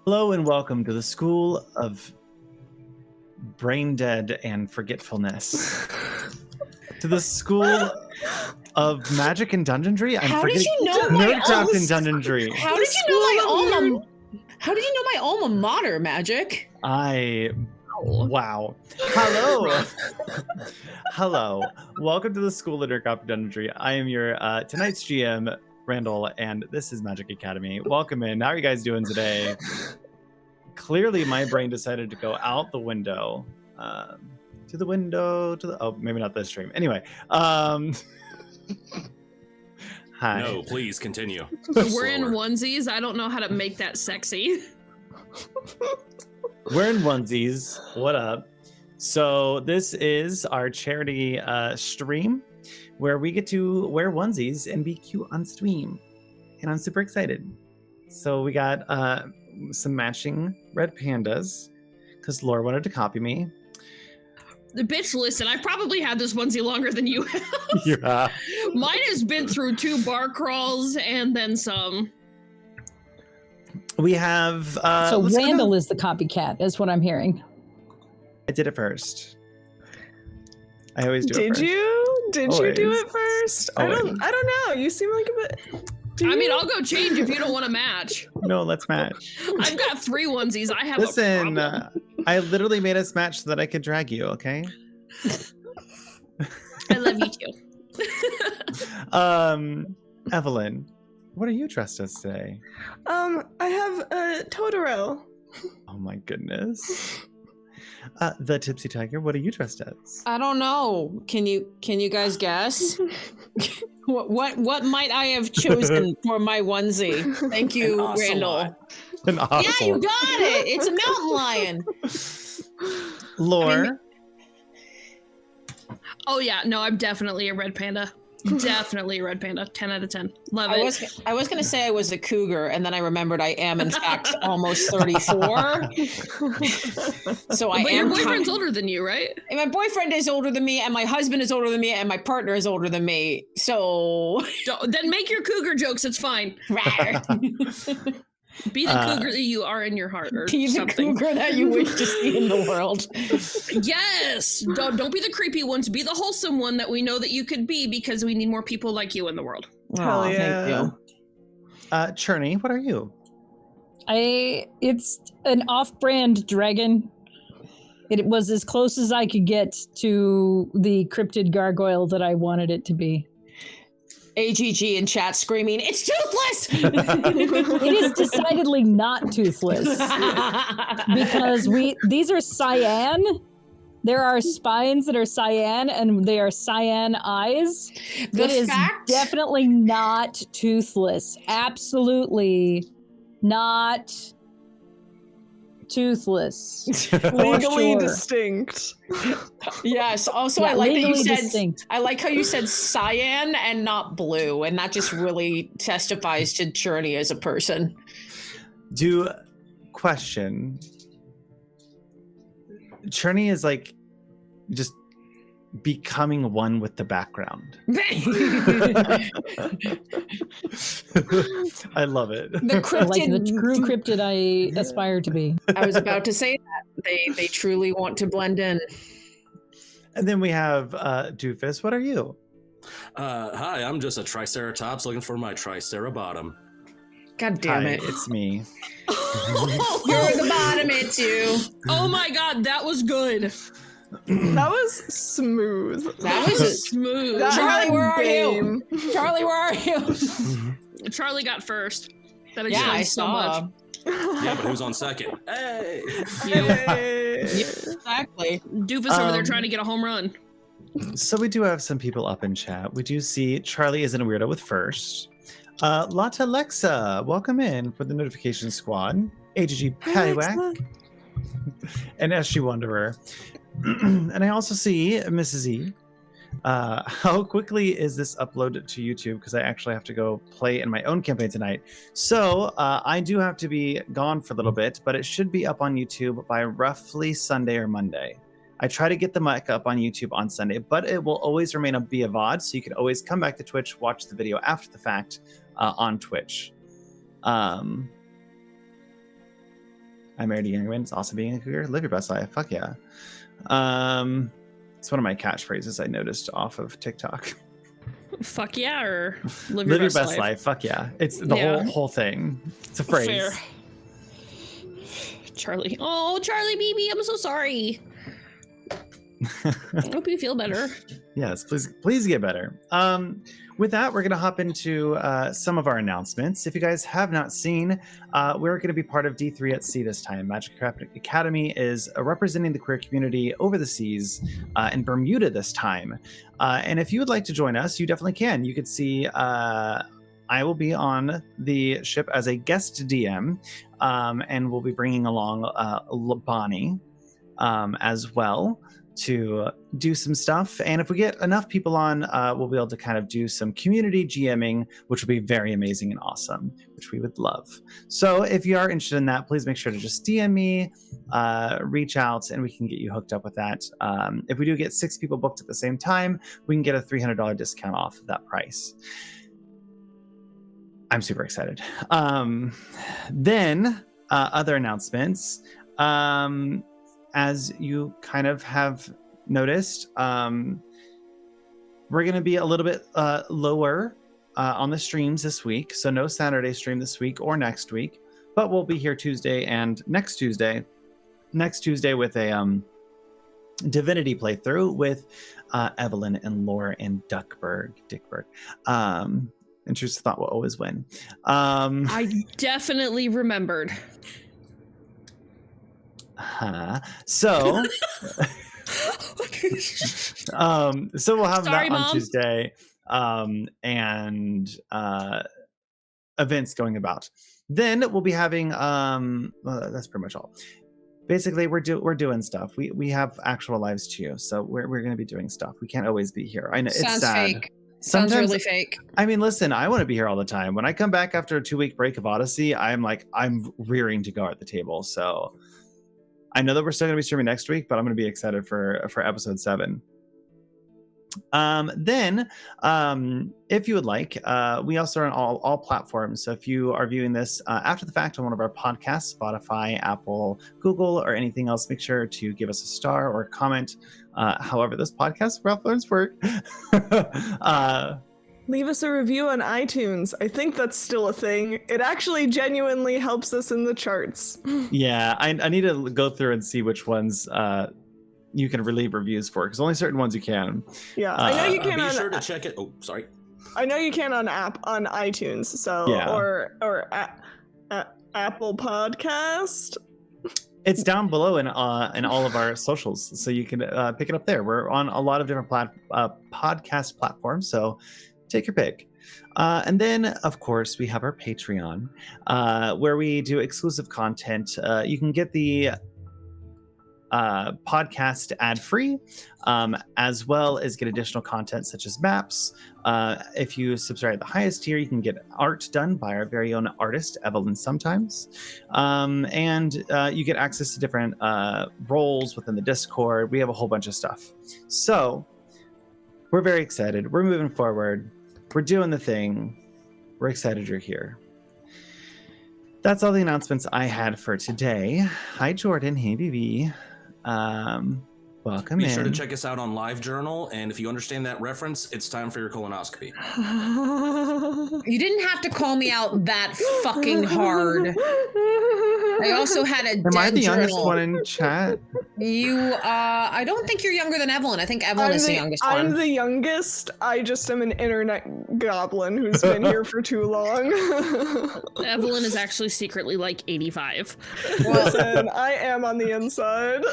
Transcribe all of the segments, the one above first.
Hello and welcome to the School of Brain Dead and Forgetfulness. To the School of Magic and Dungeonry. How did you know my Nerdcraft and Dungeonry. How did you know my alma mater, Magic? Wow. Hello. Hello. Welcome to the School of Nerdcraft and Dungeonry. I am your tonight's GM, Randall, and this is Magic Academy. Welcome in. How are you guys doing today? Clearly, my brain decided to go out the window. Oh, maybe not this stream. Anyway, hi. No, please continue. We're in onesies. I don't know how to make that sexy. We're in onesies. What up? So this is our charity stream where we get to wear onesies and be cute on stream. And I'm super excited. So we got some matching red pandas because Laura wanted to copy me. The bitch, listen, I've probably had this onesie longer than you have. Yeah. Mine has been through 2 bar crawls and then some. We have... so Randall is the copycat, is what I'm hearing. I did it first. I always do it first. Did you? Did you do Always. it first? Always. I don't know. You seem like a bit... I mean, I'll go change if you don't want to match. No, let's match. I've got 3 onesies. I have a Listen, problem. I literally made us match so that I could drag you, okay? I love you too. Evelyn, what are you dressed as today? I have a Totoro. Oh my goodness. The Tipsy Tiger, what are you dressed as? I don't know. Can you guys guess? What might I have chosen for my onesie? Tthank you, Randall. An ocelot. Yeah, you got it. It's a mountain lion. Lore. Oh yeah, no, I'm definitely a red panda. Definitely a red panda. 10 out of 10. Love it. I was gonna say I was a cougar, and then I remembered I am in fact almost 34. So but your boyfriend's older than you, right? And my boyfriend is older than me, and my husband is older than me, and my partner is older than me. So Then make your cougar jokes. It's fine. Be the cougar that you are in your heart, or be the something. cougar that you wish to see in the world. Yes. Don't be the creepy ones. Be the wholesome one that we know that you could be, because we need more people like you in the world. Hell yeah. Thank you. Churney, what are you? It's an off-brand dragon. It was as close as I could get to the cryptid gargoyle that I wanted it to be. AGG in chat screaming, "It's toothless!" It is decidedly not toothless because these are cyan. There are spines that are cyan, and they are cyan eyes. It is definitely not toothless. Absolutely not toothless. Legally distinct. Yes. Also, Yeah, I like that you said. distinct. I like how you said cyan and not blue, and that just really testifies to Journey as a person. Question. Churney is like just becoming one with the background. I love it. The cryptid, Like the true cryptid I aspire to be. I was about to say that they truly want to blend in. And then we have Doofus. What are you? Hi, I'm just a Triceratops looking for my Tricerabottom. God damn Hi, it! it's me. You're the bottom, it's you. Oh my god, that was good. That was smooth. That was Smooth. That Charlie, had where are game. you? Charlie, where are you? Charlie got first. That Yeah, I explains so saw. much. Yeah, but who's on second? Hey! Hey. Exactly. Doofus over there trying to get a home run. So we do have some people up in chat. We do see Charlie isn't a weirdo with first. Lotta Lexa, welcome in for the notification squad. AGG Paddywhack and SG Wanderer. And I also see Mrs. E. How quickly is this uploaded to YouTube? Because I actually have to go play in my own campaign tonight. So I do have to be gone for a little bit, but it should be up on YouTube by roughly Sunday or Monday. I try to get the mic up on YouTube on Sunday, but it will always remain via VOD, so you can always come back to Twitch, watch the video after the fact on Twitch. I married a young woman. It's awesome being a cougar. Live your best life. Fuck yeah. It's one of my catchphrases I noticed off of TikTok. Fuck yeah, or live Live your best life. Fuck yeah. It's the whole thing. It's a phrase. Fair. Charlie. Oh, Charlie BB, I'm so sorry. I hope you feel better. Yes, please get better. With that, we're going to hop into some of our announcements. If you guys have not seen, we're going to be part of D3 at Sea this time. Magic Craft Academy is representing the queer community over the seas in Bermuda this time. And if you would like to join us, you definitely can. You could see I will be on the ship as a guest DM, and we'll be bringing along Bonnie as well to do some stuff. And if we get enough people on, we'll be able to kind of do some community GMing, which will be very amazing and awesome, which we would love. So if you are interested in that, please make sure to just DM me, reach out, and we can get you hooked up with that. If we do get 6 people booked at the same time, we can get a $300 discount off of that price. I'm super excited. Then other announcements. As you kind of have noticed, we're going to be a little bit lower on the streams this week. So no Saturday stream this week or next week, but we'll be here Tuesday and next Tuesday. Next Tuesday with a Divinity playthrough with Evelyn and Laura and Dickberg. Intrusive thought will always win. I definitely remembered. So so we'll have Sorry, that on Mom. Tuesday, and events going about. Then we'll be having well, that's pretty much all. Basically, we're doing stuff. We have actual lives too, so we're going to be doing stuff. We can't always be here. I know it's Sounds sad. fake. Sounds Sometimes, really fake. I mean, listen, I want to be here all the time. When I come back after a 2-week break of Odyssey, I'm rearing to go at the table. So I know that we're still going to be streaming next week, but I'm going to be excited for episode 7. Then, if you would like, we also are on all platforms. So if you are viewing this after the fact on one of our podcasts, Spotify, Apple, Google, or anything else, make sure to give us a star or a comment. However, this podcast, Ralph Learns work. Leave us a review on iTunes. I think that's still a thing. It actually genuinely helps us in the charts. Yeah, I need to go through and see which ones you can leave reviews for, because only certain ones you can. Yeah, I know you can Be on. sure to check it. Oh, sorry. I know you can on iTunes. So Yeah. or Apple Podcast. It's down below in all of our socials, so you can pick it up there. We're on a lot of different podcast platforms, so take your pick. And then, of course, we have our Patreon, where we do exclusive content. You can get the podcast ad-free, as well as get additional content such as maps. If you subscribe at the highest tier, you can get art done by our very own artist, Evelyn sometimes. And you get access to different roles within the Discord. We have a whole bunch of stuff. So we're very excited. We're moving forward. We're doing the thing. We're excited you're here. That's all the announcements I had for today. Hi, Jordan. Hey, BB. Welcome Be in. sure to check us out on LiveJournal, and if you understand that reference, it's time for your colonoscopy. You didn't have to call me out that fucking hard. I also had a dead Am I the youngest journal. one in chat? You, I don't think you're younger than Evelyn. I think Evelyn is the youngest I'm one. the youngest. I just am an internet goblin who's been here for too long. Evelyn is actually secretly like 85. Listen, I am on the inside.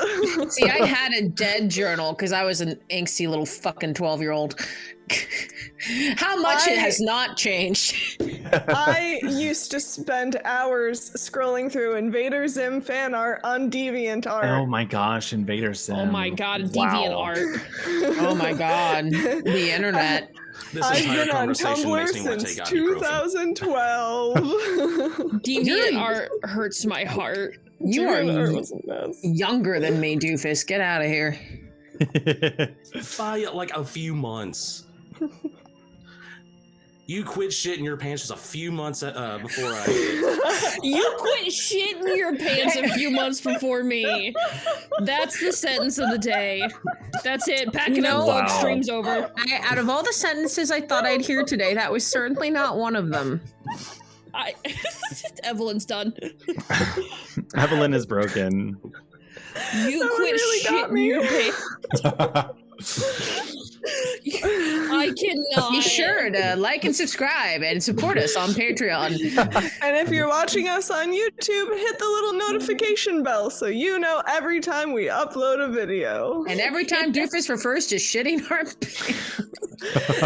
See, I had a dead journal because I was an angsty little fucking 12-year-old. How much it has not changed. I used to spend hours scrolling through Invader Zim fan art on DeviantArt. Oh my gosh, Invader Sim. Oh my god, Wow. deviant art. Oh my god, the internet. This I've entire been on conversation Tumblr makes me want to since take ibuprofen. 2012. Deviant art hurts my heart. You are DeviantArt was a mess. younger than me, doofus. Get out of here. By like a few months. You quit shitting your pants just a few months before I did. You quit shitting your pants a few months before me. That's the sentence of the day. That's it. Packing up, folks. Stream's over. Out of all the sentences I thought I'd hear today, that was certainly not one of them. Evelyn's done. Evelyn is broken. You quit really got shitting me. your pants. I cannot. Be sure to like and subscribe and support us on Patreon. And if you're watching us on YouTube, hit the little notification bell so you know every time we upload a video. And every time Doofus refers to shitting our pants.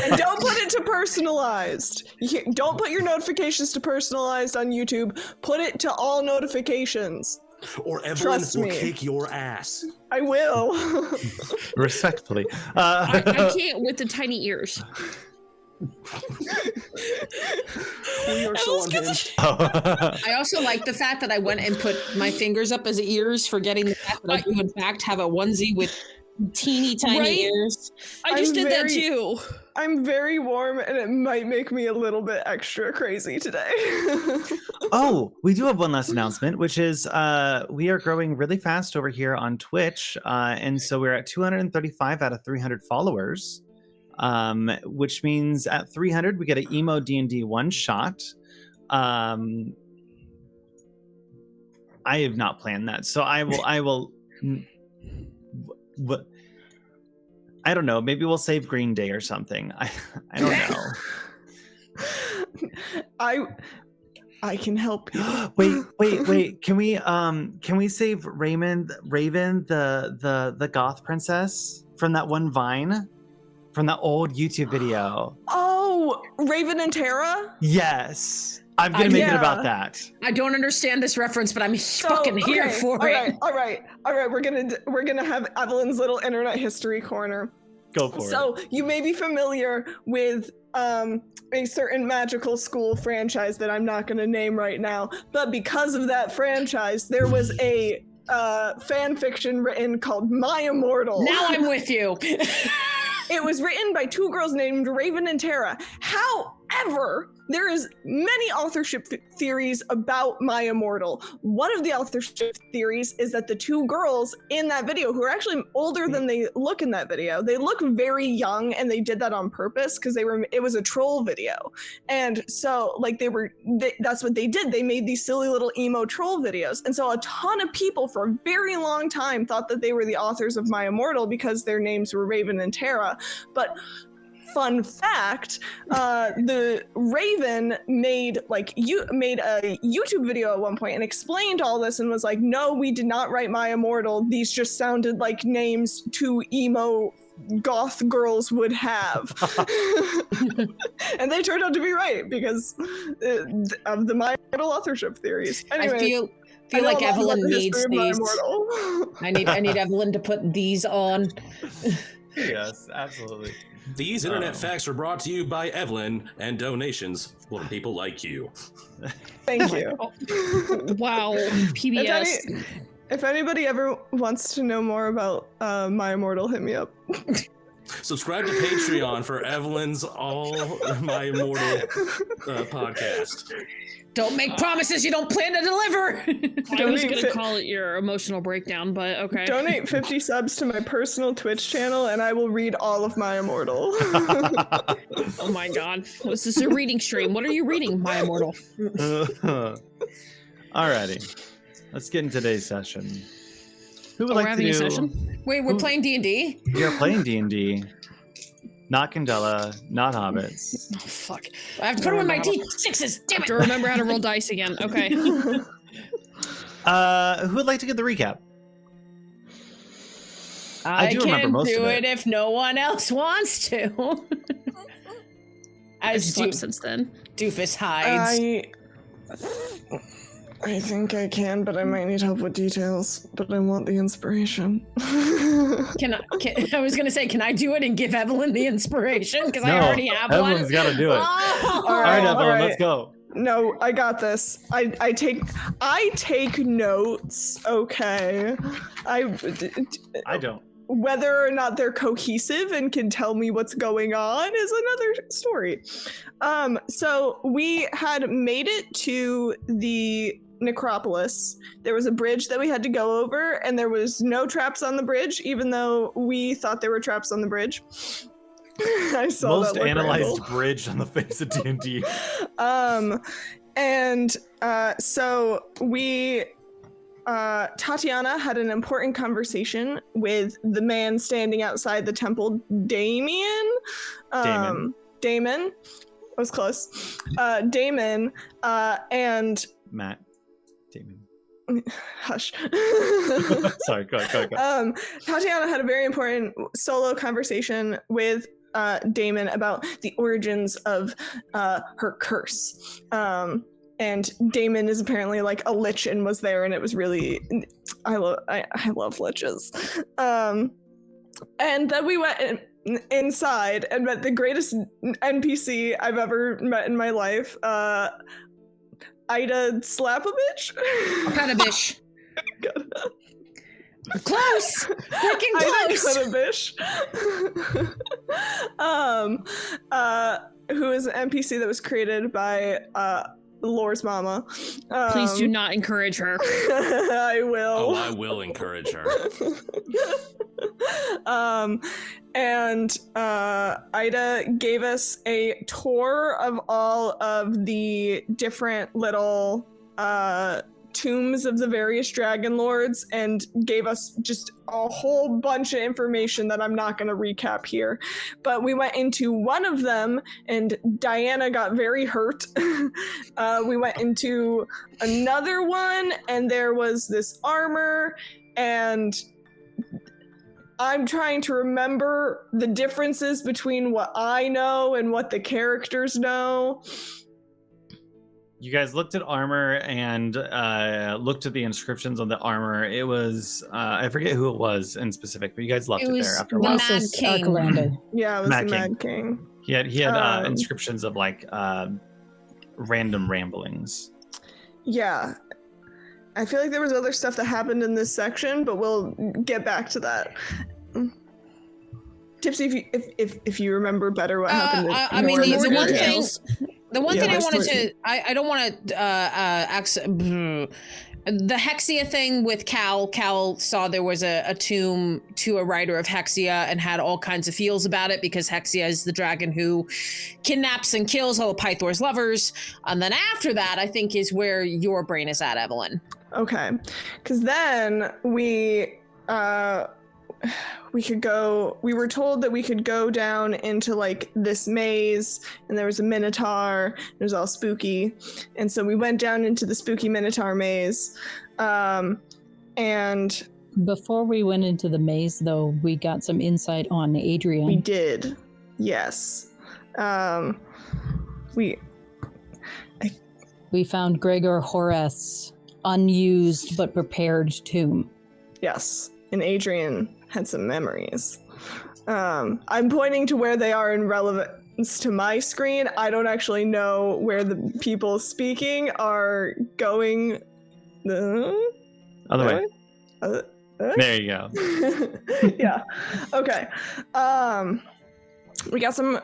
And don't put it to personalized. Don't put your notifications to personalized on YouTube. Put it to all notifications. Or Evelyn Trust will me. kick your ass. I will. Respectfully. I can't with the tiny ears. We are so unhinged. I also like the fact that I went and put my fingers up as ears, forgetting the fact that I do in fact have a onesie with teeny tiny Right? ears. I just I'm did that too. I'm very warm and it might make me a little bit extra crazy today. Oh, we do have one last announcement, which is we are growing really fast over here on Twitch. And so we're at 235 out of 300 followers, which means at 300, we get an emo D&D one shot. I have not planned that. So I will. I don't know. Maybe we'll save Green Day or something. I don't know. I can help you. Wait. Can we save Raven the goth princess from that one Vine? From that old YouTube video. Oh, Raven and Tara? Yes. I'm gonna make it yeah. about that. I don't understand this reference, but I'm fucking here for it. All right. We're gonna have Evelyn's little internet history corner. Go for it. So you may be familiar with a certain magical school franchise that I'm not gonna name right now, but because of that franchise, there was a fan fiction written called My Immortal. Now I'm with you. It was written by two girls named Raven and Tara. However, there is many authorship theories about My Immortal. One of the authorship theories is that the two girls in that video, who are actually older than they look in that video, they look very young, and they did that on purpose because it was a troll video. And so like that's what they did. They made these silly little emo troll videos. And so a ton of people for a very long time thought that they were the authors of My Immortal because their names were Raven and Tara. But fun fact, the Raven made a YouTube video at one point and explained all this and was like, no, we did not write My Immortal. These just sounded like names two emo goth girls would have. And they turned out to be right because of the My Immortal authorship theories. Anyway, I feel like Evelyn needs these. I need Evelyn to put these on. Yes, absolutely. These internet facts are brought to you by Evelyn and donations from people like you. Thank you. Wow, PBS. If anybody ever wants to know more about My Immortal, hit me up. Subscribe to Patreon for Evelyn's All My Immortal podcast. Don't make promises you don't plan to deliver. I was gonna call it your emotional breakdown, but okay. Donate 50 subs to my personal Twitch channel, and I will read all of My Immortal. Oh my god. This is a reading stream. What are you reading, My Immortal? Alrighty. Let's get into today's session. Who would We're like to having do? a session? Wait, we're playing D&D? We are playing D&D. Not Candela, not hobbits. Oh, fuck. I have to put them in my D6s. Damn it. To remember how to roll dice again. Okay. Who would like to get the recap? I do remember can most do of it if no one else wants to. I've As slept since then. Doofus hides. I think I can, but I might need help with details. But I want the inspiration. I was gonna say, can I do it and give Evelyn the inspiration? Because I No, already have Evelyn's one. got to do it. Oh! All right, Evelyn, all right. let's go. No, I got this. I take notes. Okay. I don't. whether or not they're cohesive and can tell me what's going on is another story. So we had made it to the necropolis. There was a bridge that we had to go over, and there was no traps on the bridge, even though we thought there were traps on the bridge. I saw Most that analyzed bridge on the face of D&D. So we Tatiana had an important conversation with the man standing outside the temple, Damon. I was close. Damon and Matt. Damon. Hush. Sorry, go. Tatiana had a very important solo conversation with Damon about the origins of her curse. And Damon is apparently like a lich and was there, and it was really I love liches. And then we went inside and met the greatest NPC I've ever met in my life. Ida Slap-a-Bitch? What kind of bitch? Close! Freaking close! Who is an NPC that was created by Lore's mama. Please do not encourage her. I will. Oh, I will encourage her. Ida gave us a tour of all of the different little tombs of the various DragonLords and gave us just a whole bunch of information that I'm not going to recap here. But we went into one of them and Diana got very hurt. We went into another one and there was this armor, and I'm trying to remember the differences between what I know and what the characters know. You guys looked at armor and looked at the inscriptions on the armor. It was, I forget who it was in specific, but you guys left it there after a while. Mad King. Yeah, it was Mad the King. Mad King. He had inscriptions of like random ramblings. Yeah. I feel like there was other stuff that happened in this section, but we'll get back to that. Tipsy, if you remember better what happened. I mean, the one thing. details. The one thing I there's wanted three. to, I don't want to, the Hexia thing with Cal. Cal saw there was a tomb to a writer of Hexia and had all kinds of feels about it because Hexia is the dragon who kidnaps and kills all of Pythor's lovers. And then after that, I think is where your brain is at, Evelyn. Okay. Because then we were told that we could go down into like this maze, and there was a Minotaur. It was all spooky, and so we went down into the spooky Minotaur maze. And Before we went into the maze, though, we got some insight on Adrian. we did, yes. We found Gregor Horath's unused but prepared tomb. yes, and Adrian had some memories. I'm pointing to where they are in relevance to my screen. I don't actually know where the people speaking are going. Other way. There you go. Yeah. Okay. We got some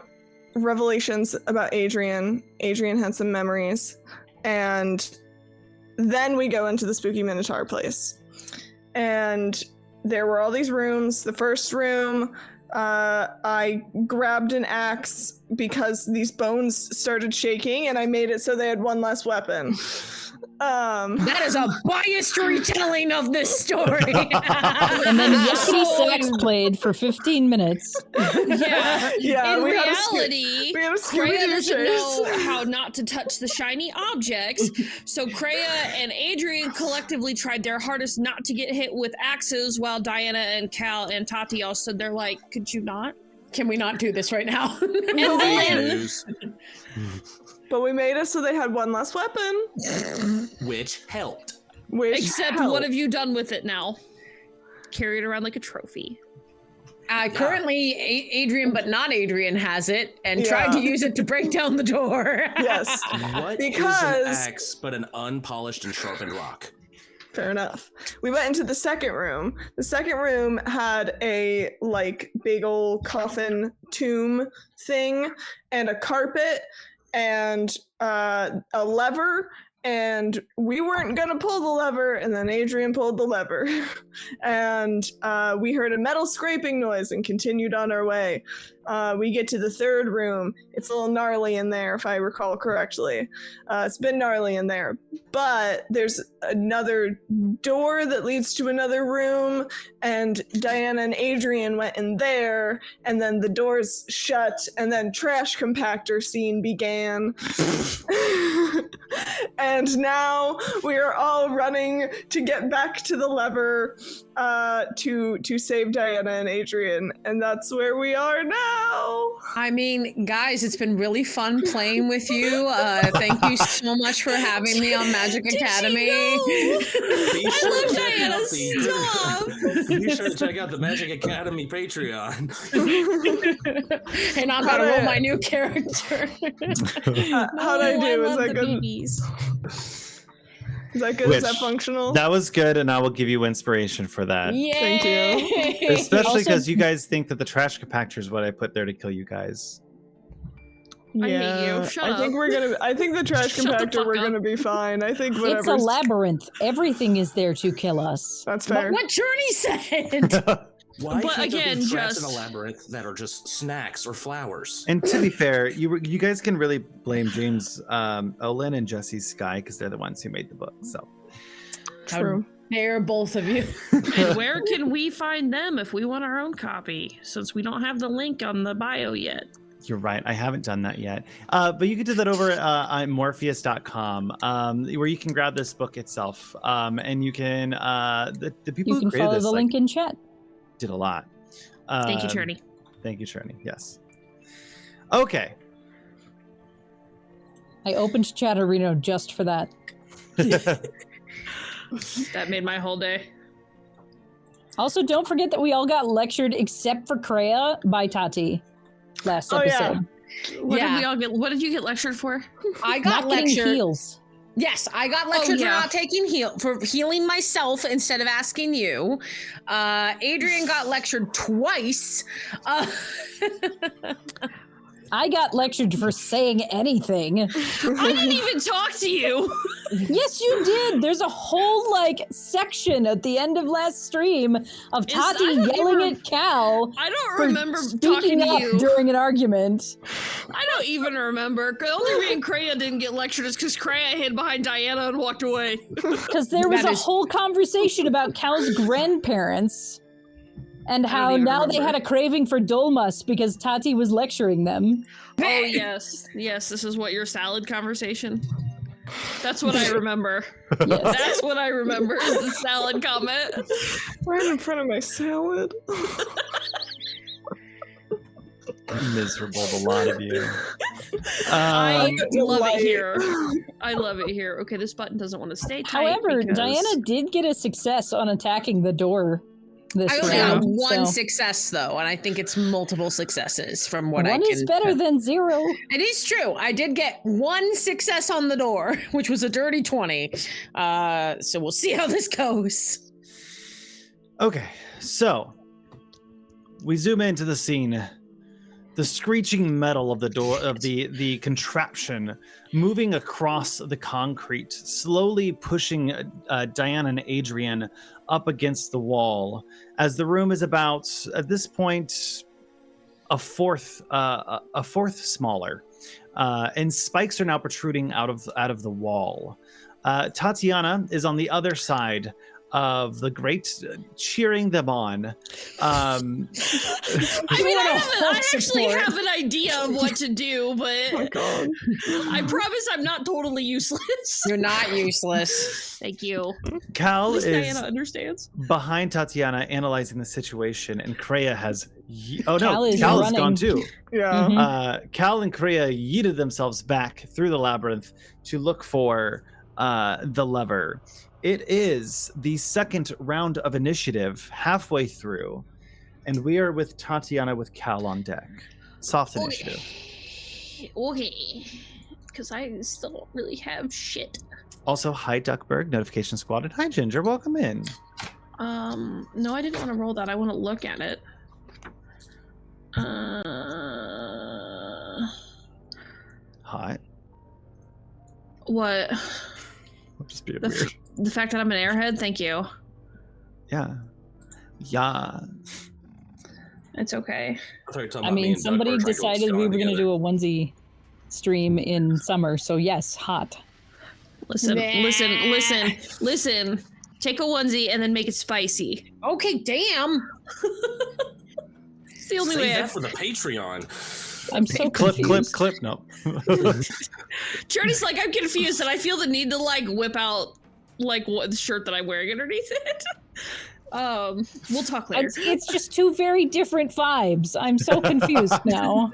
revelations about Adrian. Adrian had some memories. And then we go into the spooky Minotaur place. And there were all these rooms. The first room, I grabbed an axe because these bones started shaking, and I made it so they had one less weapon. That is a biased retelling of this story. And then Yucky Sax played for 15 minutes. Yeah. In we had a reality, we have a Kreia Scooby-Doo doesn't chase. know how not to touch the shiny objects, so Kreia and Adrian collectively tried their hardest not to get hit with axes, while Diana and Cal and Tati all stood there like, could you not? Can we not do this right now? And then, But we made it so they had one less weapon. Which helped. Which except helped. what have you done with it now? Carry it around like a trophy. Currently, Adrian, but not Adrian, has it and Yeah. tried to use it to break down the door. Yes. What is Because- an axe but an unpolished and sharpened rock? Fair enough. We went into the second room. The second room had a like big old coffin tomb thing and a carpet and a lever, and we weren't gonna pull the lever, and then Adrian pulled the lever. And we heard a metal scraping noise and continued on our way. We get to the third room. It's a little gnarly in there, if I recall correctly. It's been gnarly in there. But there's another door that leads to another room, and Diana and Adrian went in there, and then the doors shut, and then trash compactor scene began. And now we are all running to get back to the lever to save Diana and Adrian, and that's where we are now. I mean, guys, it's been really fun playing with you. Thank you so much for having me on Magic Academy. Be I sure love to check Diana. out Stop. Be sure to check out the Magic Academy Patreon. And I'm gonna roll my new character. How'd I do? Is love that the good? babies. Is that good? Is that functional? That was good, and I will give you inspiration for that. Thank you. Especially Also- because you guys think that the trash compactor is what I put there to kill you guys. I hate you. Shut I think up. we're gonna. I think the trash Shut the compactor. fuck We're up. gonna be fine. I think It's whatever. a labyrinth. Everything is there to kill us. That's fair. What Journey said. Why But can't there again, be traps in a just- labyrinth that are just snacks or flowers? And to be fair, you guys can really blame James Olin and Jesse Sky because they're the ones who made the book. So True. Dare both of you. And where can we find them if we want our own copy? Since we don't have the link on the bio yet. you're right. I haven't done that yet. But you can do that over on Morpheus.com, where you can grab this book itself. And you can, the people You who can created follow this the like, link in chat. did a lot. Thank you, Um, Charity. Thank you, Trini. Yes. Okay. I opened Chatterino just for that. That made my whole day. Also, don't forget that we all got lectured except for Kreia by Tati last Oh, yeah. episode. What Yeah. did we all get? What did you get lectured for? I got Not getting lectured. heals. Yes, I got lectured yeah. for not taking for healing myself instead of asking you. Adrian got lectured twice. I got lectured for saying anything. I didn't even talk to you. Yes, you did. There's a whole section at the end of last stream of Is- Tati I don't yelling even- at Cal I don't for remember talking speaking to up you. during an argument. I don't even remember. The only reason Kreia didn't get lectured is because Kreia hid behind Diana and walked away. Because there was That a is- whole conversation about Cal's grandparents and how even now they remember. had a craving for Dolmas because Tati was lecturing them. Oh yes, yes. This is what your salad conversation. That's what I remember. Yes. That's what I remember is the salad comment. Right in front of my salad. Miserable, the lot of you. I love delight. it here. I love it here. Okay, this button doesn't want to stay tight. However, because- Diana did get a success on attacking the door this I only got round. one so success though, and I think it's multiple successes from what I one can. is better than zero. It is true. I did get one success on the door, which was a dirty 20. So we'll see how this goes. Okay, so we zoom into the scene. The screeching metal of the door of the contraption moving across the concrete, slowly pushing Diana and Adrian up against the wall. As the room is about, at this point, a fourth smaller, and spikes are now protruding out of the wall. Tatiana is on the other side of the grate, cheering them on. I mean, I actually have an idea of what to do, but I promise I'm not totally useless. You're not useless. Thank you. Cal At least is Diana understands. behind Tatiana, analyzing the situation, and Kreia has. Oh no, Cal is Cal is running. gone too. Yeah. Mhm. Cal and Kreia yeeted themselves back through the labyrinth to look for the lever. It is the second round of initiative, halfway through, and we are with Tatiana with Cal on deck. Soft initiative. Okay. Because I still don't really have shit. Also, hi Duckburg, Notification Squad, and hi Ginger, welcome in. No, I didn't want to roll that. I want to look at it. Hot. What? I'm just being weird. The fact that I'm an airhead? Thank you. Yeah. Yeah. It's okay. I mean, somebody decided we were going to do a onesie stream in summer, so yes, hot. Listen. Take a onesie and then make it spicy. Okay, damn. It's the only Save way. that for the Patreon. I'm so Clip. No. Journey's like, I'm confused, and I feel the need to like whip out like what the shirt that I'm wearing underneath it. We'll talk later. It's just two very different vibes. I'm so confused now.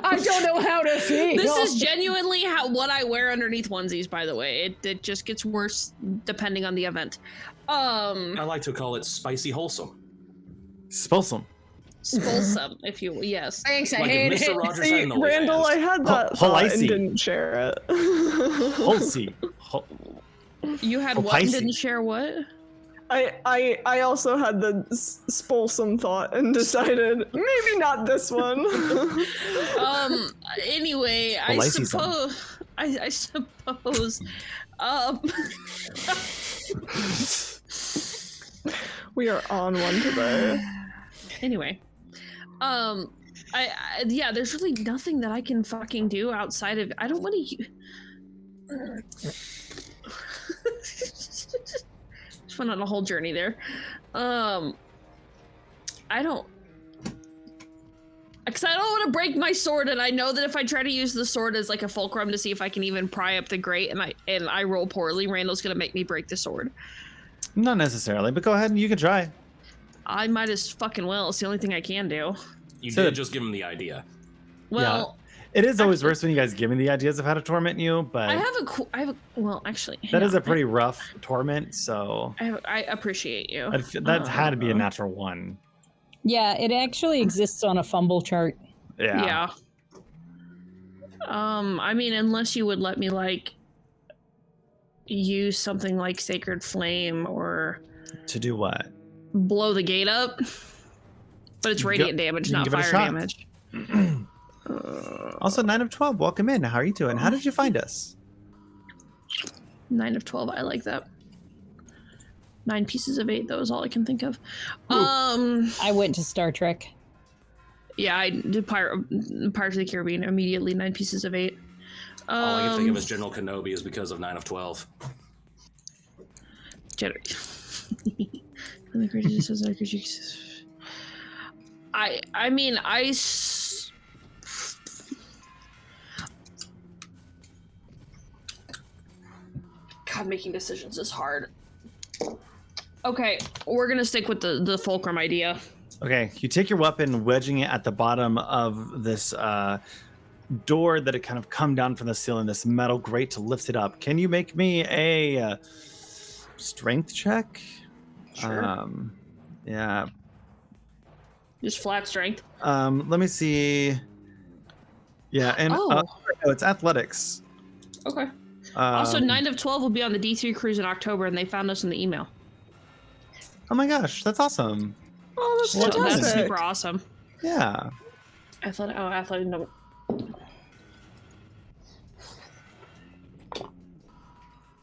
I don't know how to feel. This is genuinely what I wear underneath onesies, by the way. It just gets worse depending on the event. I like to call it spicy wholesome. Spolsome. Spolsome, if you will. Yes. Thanks, I Like hate if Mr. it. Rogers See, had no Randall, I had that thought and Holicey. didn't share it. Holsey. You had Oh, what and Pisces. didn't share what? I also had the spolsome thought and decided maybe not this one. Anyway, I Holicey suppose I suppose We are on one today. anyway. Yeah, there's really nothing that I can fucking do outside of I don't want to just went on a whole journey there. I don't because I don't want to break my sword, and I know that if I try to use the sword as like a fulcrum to see if I can even pry up the grate, and I roll poorly, Randall's gonna make me break the sword. Not necessarily, but go ahead and you can try. I might as fucking well. It's the only thing I can do. You So- did just give him the idea. Well, It is always worse when you guys give me the ideas of how to torment you, but I have a well, actually, hang that is on. a pretty rough torment, so I appreciate you. that had to be a natural one. Yeah, it actually exists on a fumble chart. Yeah. I mean, unless you would let me like use something like Sacred Flame or To do what? blow the gate up, but it's radiant damage, you can not give it a fire shot. damage. Also, 9 of 12, welcome in. How are you doing? How did you find us? 9 of 12, I like that. 9 pieces of 8, though, is all I can think of. I went to Star Trek. Yeah, I did Pirates of the Caribbean immediately. 9 pieces of 8. All I can think of as General Kenobi is because of 9 of 12. I mean, God, making decisions is hard. Okay, we're gonna stick with the fulcrum idea. Okay, you take your weapon, wedging it at the bottom of this door that had kind of come down from the ceiling, this metal grate to lift it up. Can you make me a strength check? Sure. Yeah. Just flat strength. Let me see. Yeah, and Oh. no, it's athletics. Okay. Also, Um, 9 of 12 will be on the D3 cruise in October, and they found us in the email. Oh my gosh, that's awesome. Oh, that's Well, So that's fantastic. super awesome. Yeah. Athletic, no.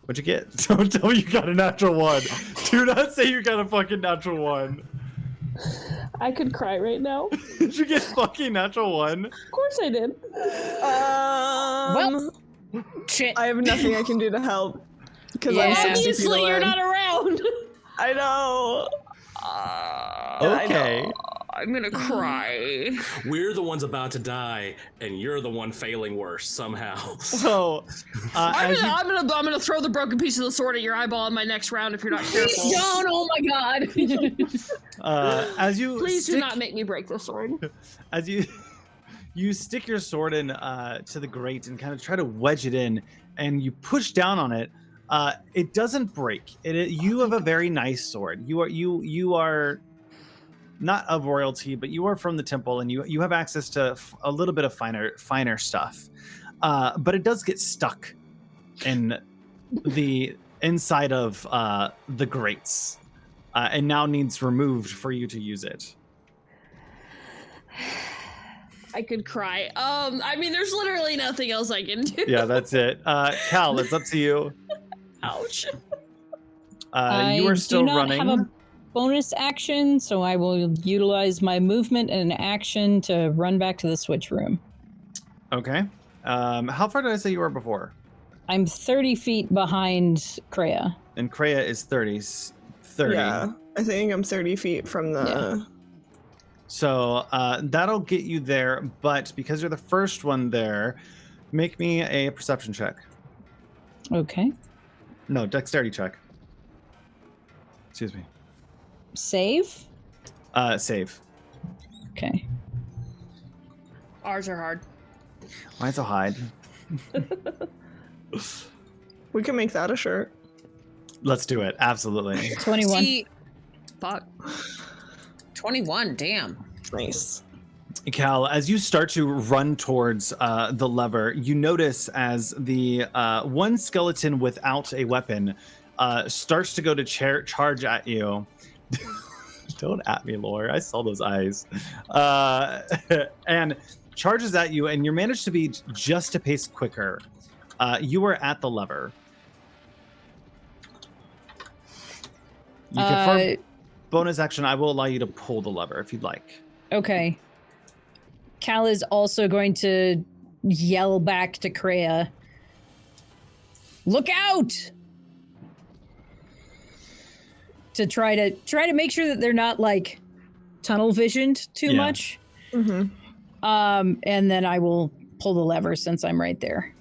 What'd you get? Don't tell me you got a natural one. Do not say you got a fucking natural one. I could cry right now. Did you get fucking natural one? Of course I did. Well, Shit. I have nothing I can do to help because Yeah. I'm 60 feet Obviously, away. you're not around. I know. Okay. I'm gonna cry. We're the ones about to die, and you're the one failing worse somehow. So, I'm as you, gonna throw the broken piece of the sword at your eyeyeball in my next round if you're not careful. Please don't. Oh my god. as you Please do stick, not make me break the sword. as you stick your sword in to the grate and kind of try to wedge it in, and you push down on it. It doesn't break. You have a very nice sword. You are not of royalty, but you are from the temple, and you have access to a little bit of finer stuff. But it does get stuck in the inside of the grates, and now needs removed for you to use it. I could cry. I mean, there's literally nothing else I can do. Yeah, that's it. Cal, it's up to you. Ouch. You are still do not running. have a bonus action, so I will utilize my movement and an action to run back to the switch room. Okay. How far did I say you were before? I'm 30 feet behind Kreia. And Kreia is 30. Yeah, I think I'm 30 feet from the. Yeah. So that'll get you there, but because you're the first one there, make me a perception check. Okay. No, dexterity check. Excuse me. Save? Save. Okay. Ours are hard. Mine's a hide. We can make that a shirt. Let's do it. Absolutely. 21. See, Fuck. 21, damn. Nice. Cal, as you start to run towards the lever, you notice as the one skeleton without a weapon starts to go to charge at you. Don't at me, Laura. I saw those eyes. And charges at you, and you manage to be just a pace quicker. You are at the lever. You can bonus action. I will allow you to pull the lever if you'd like. Okay. Cal is also going to yell back to Kreia. Look out! To try to make sure that they're not like tunnel visioned too much. Mm-hmm. And then I will pull the lever since I'm right there.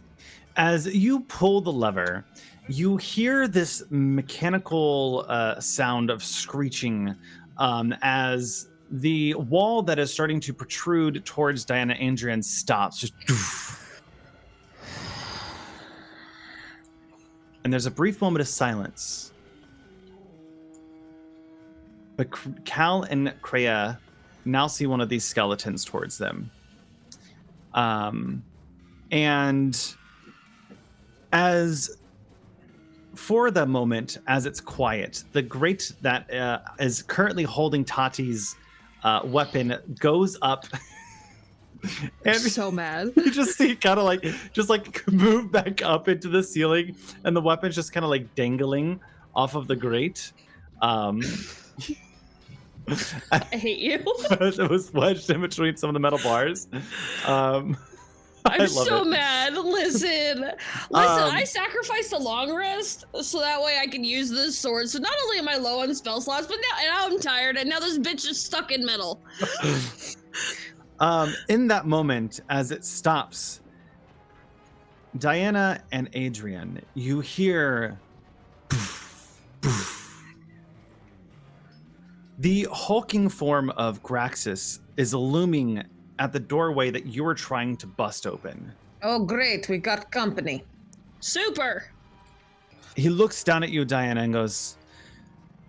As you pull the lever, you hear this mechanical sound of screeching as the wall that is starting to protrude towards Diana Andrian stops. Just and there's a brief moment of silence. But Cal and Kreia now see one of these skeletons towards them. And as for the moment, as it's quiet, the grate that is currently holding Tati's weapon goes up. And So mad. you just see kind of like move back up into the ceiling, and the weapon's just kind of like dangling off of the grate. I hate you. It was wedged in between some of the metal bars. I'm so mad. Listen, I sacrificed a long rest so that way I can use this sword. So not only am I low on spell slots, but now I'm tired, and now this bitch is stuck in metal. In that moment, as it stops, Diana and Adrian, you hear the hulking form of Graxus is looming at the doorway that you were trying to bust open. Oh, great, we got company. Super. He looks down at you, Diana, and goes,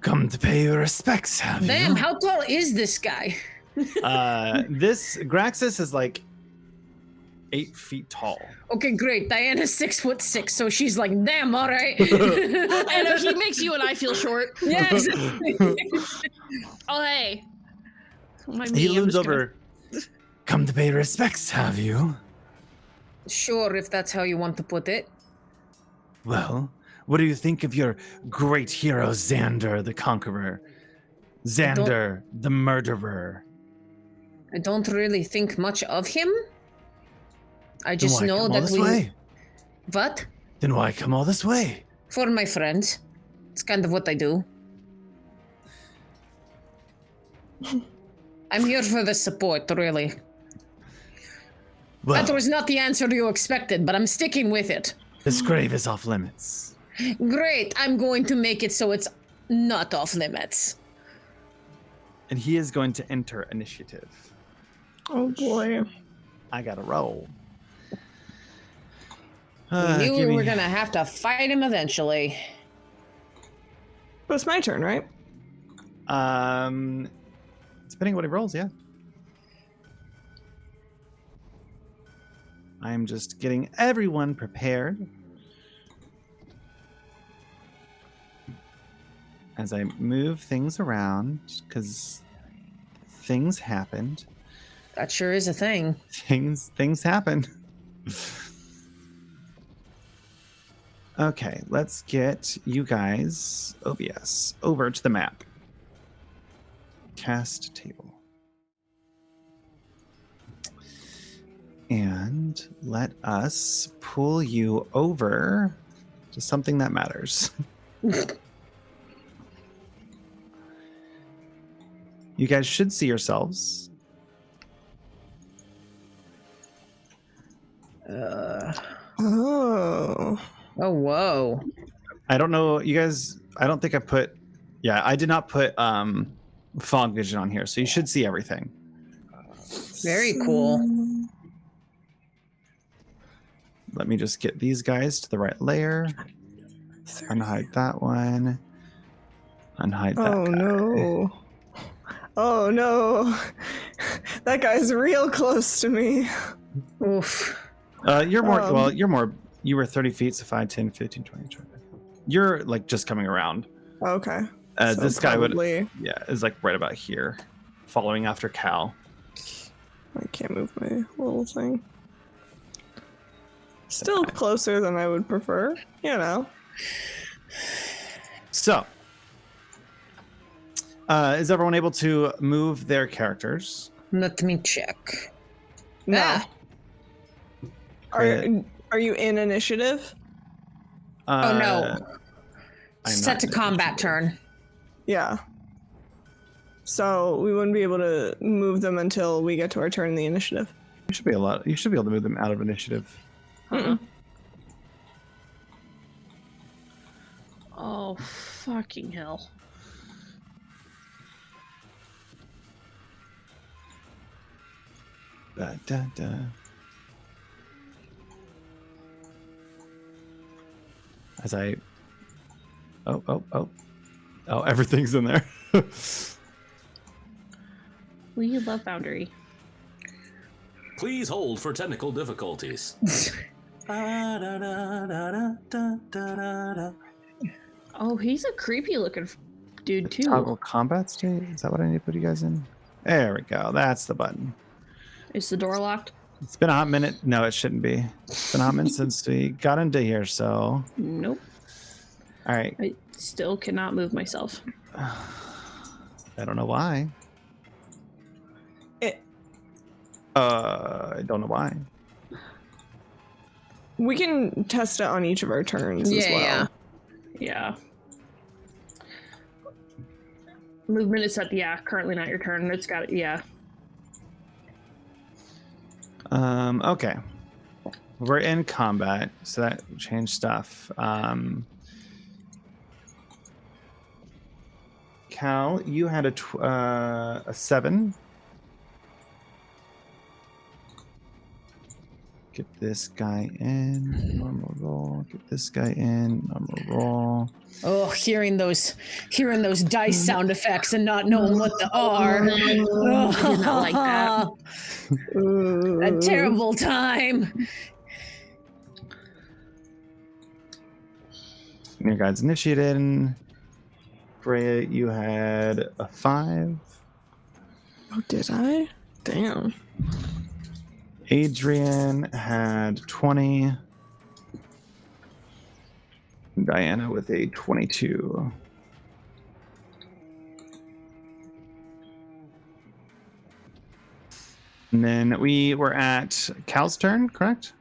"Come to pay your respects, have Damn, you?" how tall is this guy? This Graxus is like 8 feet tall. Okay, great. Diana's 6'6", so she's like, damn, all right. And he makes you and I feel short. Yes. Oh, hey. He looms over. "Come to pay respects, have you?" Sure, if that's how you want to put it. "Well, what do you think of your great hero, Xander the Conqueror? Xander the Murderer?" I don't really think much of him. I "Then just why know come all that this we... way? What? Then why come all this way?" For my friends. It's kind of what I do. I'm here for the support, really. "Well, That was not the answer you expected, but I'm sticking with it. this grave is off limits." Great, I'm going to make it so it's not off limits. And he is going to enter initiative. Oh boy. I gotta roll. We knew give we me- were gonna have to fight him eventually. But it's my turn, right? Depending on what he rolls, yeah. I'm just getting everyone prepared. as I move things around, because things happened. That sure is a thing. Things happen. Okay, let's get you guys, OBS, over to the map. Cast table. And let us pull you over to something that matters. You guys should see yourselves. Oh, whoa. I don't know, you guys, I don't think I put, I did not put fog vision on here, so you should see everything. Very cool. Let me just get these guys to the right layer. Unhide that one. Unhide that guy. No. Oh no. That guy's real close to me. Oof. You're more, you were 30 feet, so 5, 10, 15, 20, 20. You're like just coming around. Okay. So this guy probably... is like right about here, following after Cal. I can't move my little thing. Still closer than I would prefer, you know. So, is everyone able to move their characters? Let me check. No. Ah. Are you in initiative? Oh no. I'm Set not to in combat initiative. turn. Yeah. So we wouldn't be able to move them until we get to our turn in the initiative. You should be able to move them out of initiative. Oh, fucking hell. Da, da, da. As I... Oh, everything's in there. We love Foundry. Please hold for technical difficulties. Oh, he's a creepy looking dude too. Toggle combat state? Is that what I need to put you guys in? There we go. That's the button. Is the door locked? It's been a hot minute. No, it shouldn't be. It's been a hot minute since we got into here, so... Nope. All right. I still cannot move myself. I don't know why. It. I don't know why. We can test it on each of our turns as well. Yeah. Movement is set. Yeah, currently not your turn. It's got it. Yeah. Okay. We're in combat, so that changed stuff. Cal, you had a 7. Get this guy in, normal roll. Get this guy in, normal roll. Oh, hearing those dice sound effects and not knowing what they are. I did not like that. A terrible time. Your guys initiated. Freya, you had a 5. Oh, did I? Damn. Adrian had 20. Diana with a 22. And then we were at Cal's turn, correct?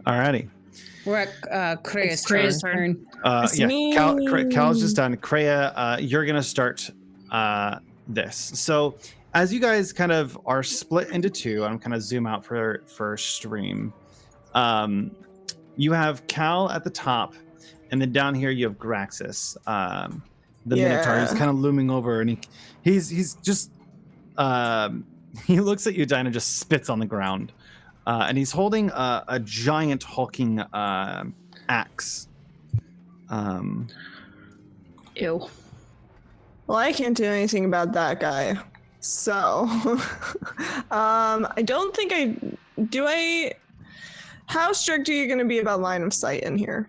Alrighty. We're at Krea's turn. Cal's just done. Kreia, you're gonna start this. So as you guys kind of are split into two, I'm kind of zoom out for stream. You have Cal at the top, and then down here you have Graxus, the Minotaur. He's kind of looming over, and he's just he looks at you, Dinah, just spits on the ground, and he's holding a giant hulking axe. Ew. Well, I can't do anything about that guy. So, I don't think how strict are you going to be about line of sight in here?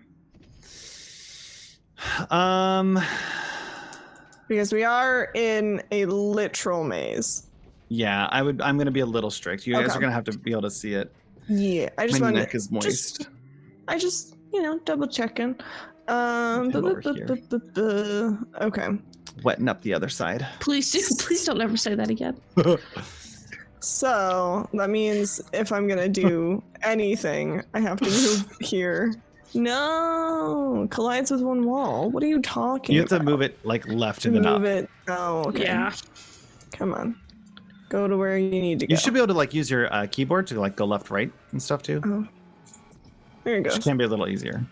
Because we are in a literal maze. Yeah, I'm gonna be a little strict. You guys Okay. are gonna have to be able to see it. Yeah, I just My want neck is moist. I just, double checking. over here. Okay. Wetting up the other side. Please don't ever say that again. So that means if I'm gonna do anything, I have to move here. No, collides with one wall. What are you talking You have to about? move it like left To and then up. move it. Oh, okay. Yeah. Come on. Go to where you need to go. You should be able to like use your keyboard to like go left, right, and stuff too. Oh. There you go. Which can be a little easier.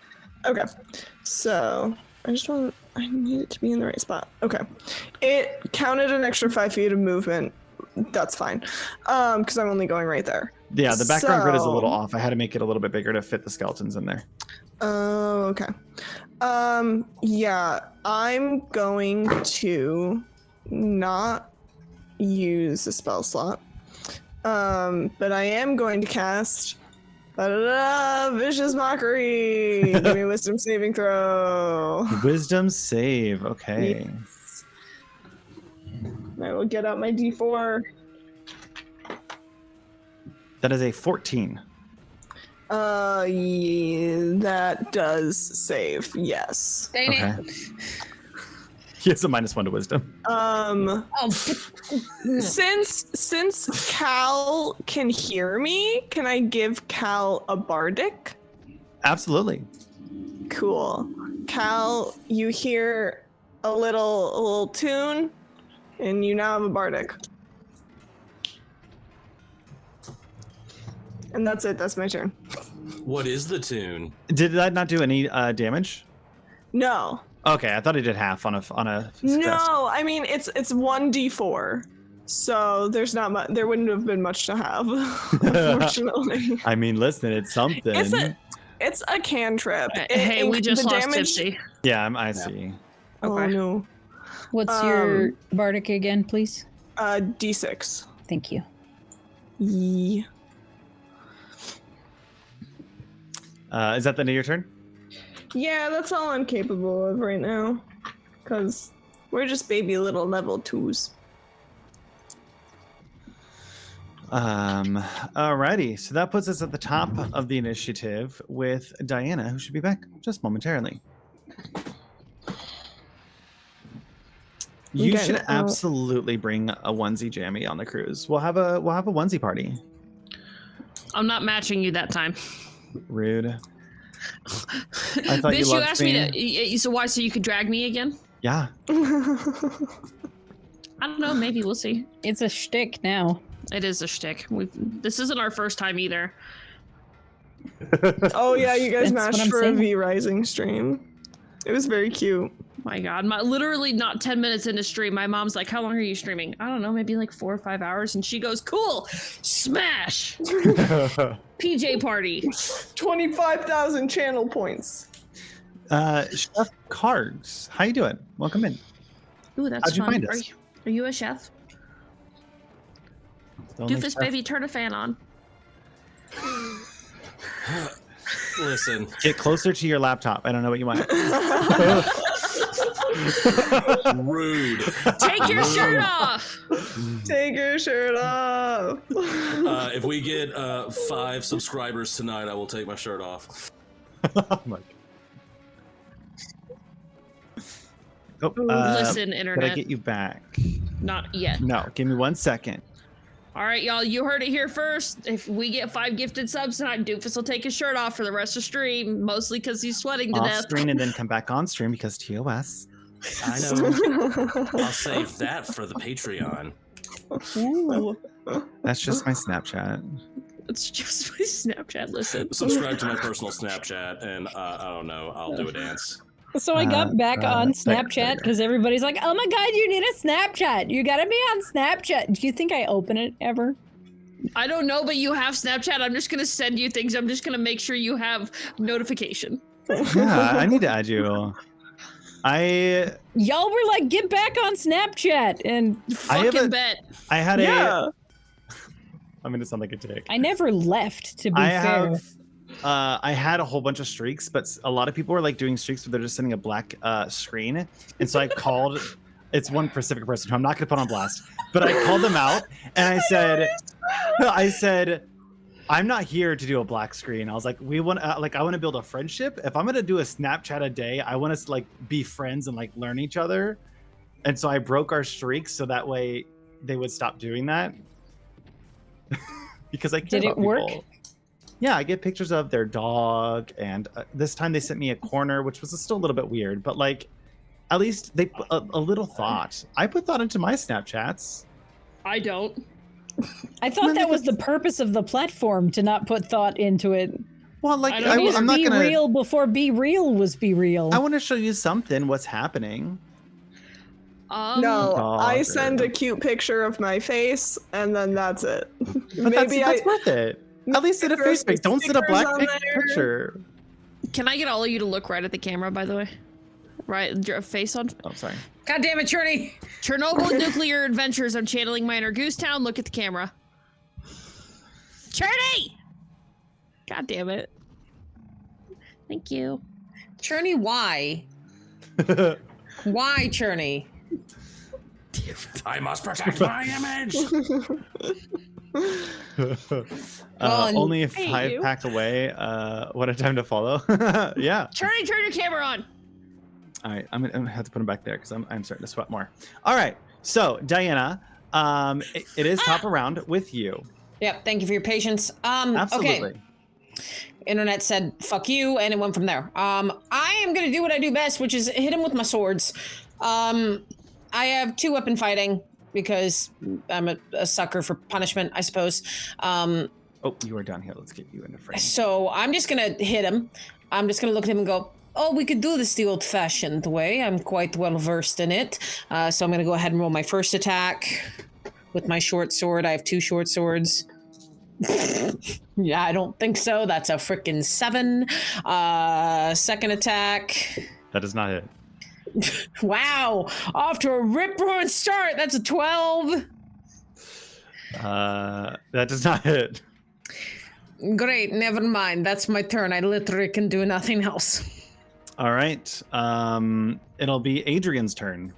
Okay. So I need it to be in the right spot. Okay. It counted an extra 5 feet of movement. That's fine. Because I'm only going right there. Yeah, the background grid is a little So- off. I had to make it a little bit bigger to fit the skeletons in there. Oh, okay. Yeah, I'm going to not use a spell slot. But I am going to cast Vicious Mockery. Give me a wisdom saving throw. Wisdom save. Okay. I will get out my D4. That is a 14. Yeah, that does save. Yes. Dang Okay. it. He has a -1 to wisdom. Oh, Since Cal can hear me, can I give Cal a bardic? Absolutely. Cool. Cal, you hear a little tune, and you now have a bardic. And that's it. That's my turn. What is the tune? Did that not do any damage? No. Okay, I thought he did half on a success. No, I mean it's 1d4. So there's not much. There wouldn't have been much to have, unfortunately. I mean, listen, it's something. It's a cantrip. hey, we just the lost damage- Tipsy. Yeah, I see. Oh Okay. no. What's your bardic again, please? D6. Thank you. Yeah. Is that the end of your turn? Yeah, that's all I'm capable of right now. Because we're just baby little level 2s. Alrighty, so that puts us at the top of the initiative with Diana, who should be back just momentarily. You Okay, should absolutely bring a onesie jammy on the cruise. We'll have a onesie party. I'm not matching you that time. Rude. I thought Bitch, you you loved asked me to. So why? So you could drag me again? Yeah. I don't know. Maybe we'll see. It's a shtick now. It is a shtick. This isn't our first time either. Oh yeah, you guys That's what matched I'm for a saying. V Rising stream. It was very cute. My God, literally not 10 minutes into stream, my mom's like, "How long are you streaming?" I don't know, maybe like 4 or 5 hours, and she goes, "Cool, smash, PJ party." 25,000 channel points. Chef Cards, how you doing? Welcome in. Ooh, that's How'd you fun. find us? Are you a chef? The only Doofus, chef- baby, turn a fan on. Listen, Get closer to your laptop. I don't know what you want. rude. Take your shirt off. Take your shirt off. If we get 5 subscribers tonight, I will take my shirt off. Oh my God. Oh, Listen, Did I internet. get you back? Not yet. No, give me 1 second. All right, y'all, you heard it here first. If we get 5 gifted subs tonight, Doofus will take his shirt off for the rest of stream, mostly because he's sweating to Off death. screen and then come back on stream because TOS. I know. I'll save that for the Patreon. That's just my Snapchat. It's just my Snapchat. Listen. Subscribe to my personal Snapchat, and I don't know, I'll do a dance. So I got back on Snapchat there. because everybody's like, "Oh my God, you need a Snapchat. You gotta be on Snapchat." Do you think I open it ever? I don't know, but you have Snapchat. I'm just gonna send you things. I'm just gonna make sure you have notification. Yeah, I need to add you. Y'all were like, "Get back on Snapchat," and I have Fucking a- bet. I had Yeah. I'm gonna sound like a dick. I never left. To be I fair, have I had a whole bunch of streaks, but a lot of people were like doing streaks, but they're just sending a black screen. And so I called. It's one specific person who I'm not going to put on blast, but I called them out and I said, I'm not here to do a black screen. I was like, I want to build a friendship. If I'm going to do a Snapchat a day, I want us to like be friends and like learn each other. And so I broke our streaks so that way they would stop doing that. Because I care Did it about work? people. Yeah, I get pictures of their dog, and this time they sent me a corner, which was still a little bit weird, but like, at least they put a little thought. I put thought into my Snapchats. I don't. I thought that was the purpose of the platform, to not put thought into it. Well, like, I'm not gonna be real before be real was be real. I want to show you something. What's happening? No, I send a cute picture of my face, and then that's it. But that's worth it. At least send a face pic. Don't send a black picture. Can I get all of you to look right at the camera, by the way? Right, your face on. Oh, sorry. God damn it, Cherney! Chernobyl nuclear adventures. I'm channeling my inner Goose Town. Look at the camera. Cherney! God damn it. Thank you. Cherney, why? Why, Cherney? I must protect my image. Only 5 pack away. What a time to follow. Yeah. Cherney, turn your camera on. All right, I'm gonna have to put him back there because I'm starting to sweat more. All right, so Diana, it is top around with you. Yep, thank you for your patience. Absolutely. Okay. Internet said, fuck you, and it went from there. I am gonna do what I do best, which is hit him with my swords. I have 2-weapon fighting because I'm a sucker for punishment, I suppose. Oh, you are down here. Let's get you in the frame. So I'm just gonna hit him. I'm just gonna look at him and go, oh, we could do this the old-fashioned way. I'm quite well-versed in it. So I'm gonna go ahead and roll my first attack with my short sword. I have 2 short swords. Yeah, I don't think so. That's a frickin' 7. Second attack. That does not hit. Wow, off to a rip-roaring start. That's a 12. That does not hit. Great, never mind. That's my turn. I literally can do nothing else. All right. It'll be Adrian's turn.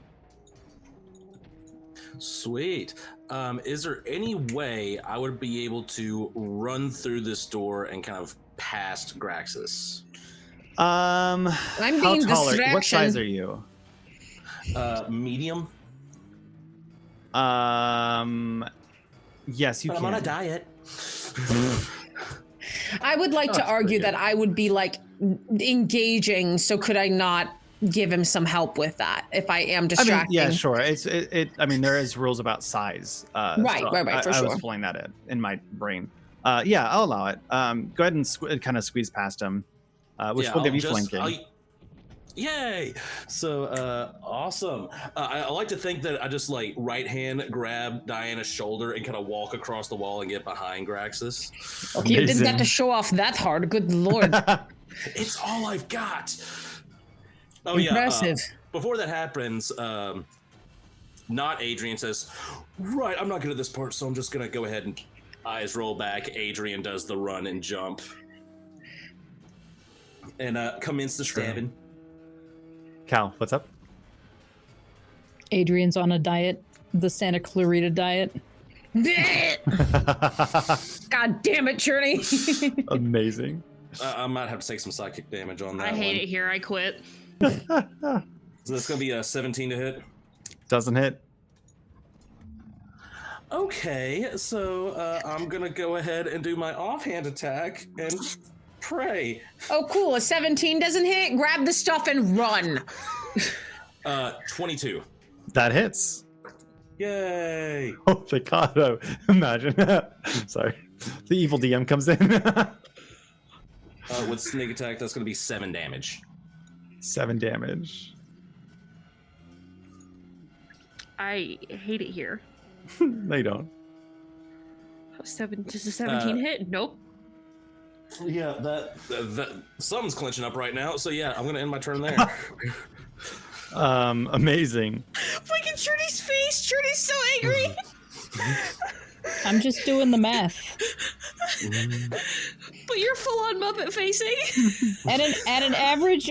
Sweet. Is there any way I would be able to run through this door and kind of past Graxus? I'm being distraction. What size are you? Medium. Yes, you but can. I'm on a diet. I would like to argue that I would be like engaging, so could I not give him some help with that if I am distracting? I mean, yeah, sure. I mean, there is rules about size. Right, for I sure. was pulling that in my brain. Yeah, I'll allow it. Go ahead and kind of squeeze past him, which will give you flanking. Yay! So, awesome. I like to think that I just like right hand grab Diana's shoulder and kind of walk across the wall and get behind Graxus. Okay, you didn't have to show off that hard. Good lord. It's all I've got. Oh, impressive. Yeah. Before that happens, not Adrian says, right, I'm not good at this part, so I'm just going to go ahead and eyes roll back. Adrian does the run and jump. And commence the stabbing. Cal, what's up? Adrian's on a diet, the Santa Clarita diet. God damn it, Cherney. Amazing. I might have to take some psychic damage on that I hate one. it here. I quit. So that's going to be a 17 to hit. Doesn't hit. Okay, so I'm going to go ahead and do my offhand attack and pray. Oh, cool. A 17 doesn't hit. Grab the stuff and run. 22. That hits. Yay. Oh, thank God. Imagine. Sorry. The evil DM comes in. With sneak attack, that's going to be 7 damage. 7 damage. I hate it here. No, you don't. Does a 17 hit? Nope. Yeah, that something's clenching up right now. So yeah, I'm going to end my turn there. Amazing. Look at Cherney's face. Cherney's so angry. I'm just doing the math. But you're full on Muppet facing. At an average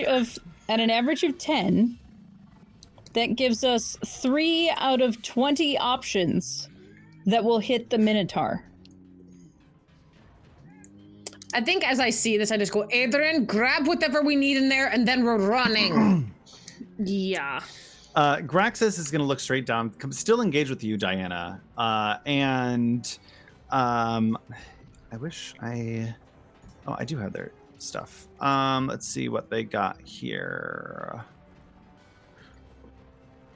of 10, that gives us 3 out of 20 options that will hit the Minotaur. I think as I see this, I just go, Adrian, grab whatever we need in there, and then we're running. Yeah. Graxus is going to look straight down, still engaged with you, Diana. And I wish I... Oh, I do have their stuff. Let's see what they got here.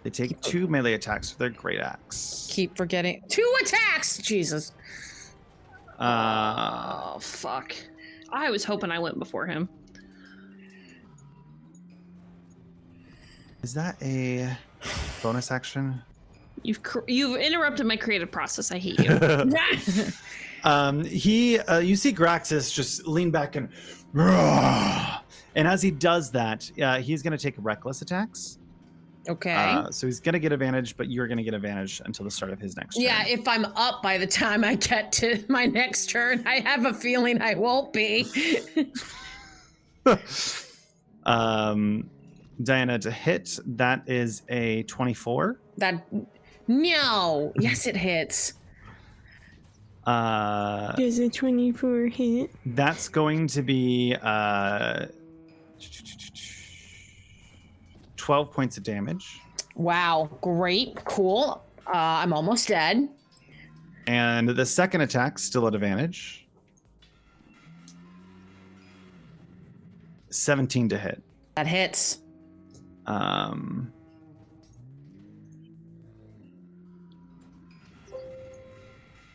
They take 2 melee attacks with their great axe. Keep forgetting. 2 attacks! Jesus. Oh, fuck. I was hoping I went before him. Is that a bonus action? You've interrupted my creative process. I hate you. You see Graxus just lean back and as he does that, he's going to take reckless attacks. Okay. So he's going to get advantage, but you're going to get advantage until the start of his next turn. Yeah, if I'm up by the time I get to my next turn, I have a feeling I won't be. Diana, to hit, that is a 24. No. Yes, it hits. Does a 24 hit? That's going to be 12 points of damage. Wow, great, cool. I'm almost dead. And the second attack, still at advantage. 17 to hit. That hits.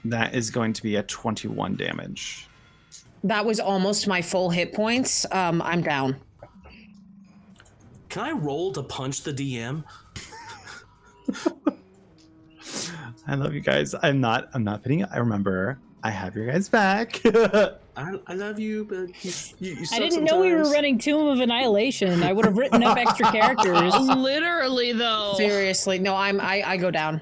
That is going to be a 21 damage. That was almost my full hit points. I'm down. Can I roll to punch the DM? I love you guys. I'm not pitting. I remember I have your guys back. I love you, but you suck I didn't know we were sometimes. running Tomb of Annihilation. I would have written up extra characters. Literally, though. Seriously, no, I go down.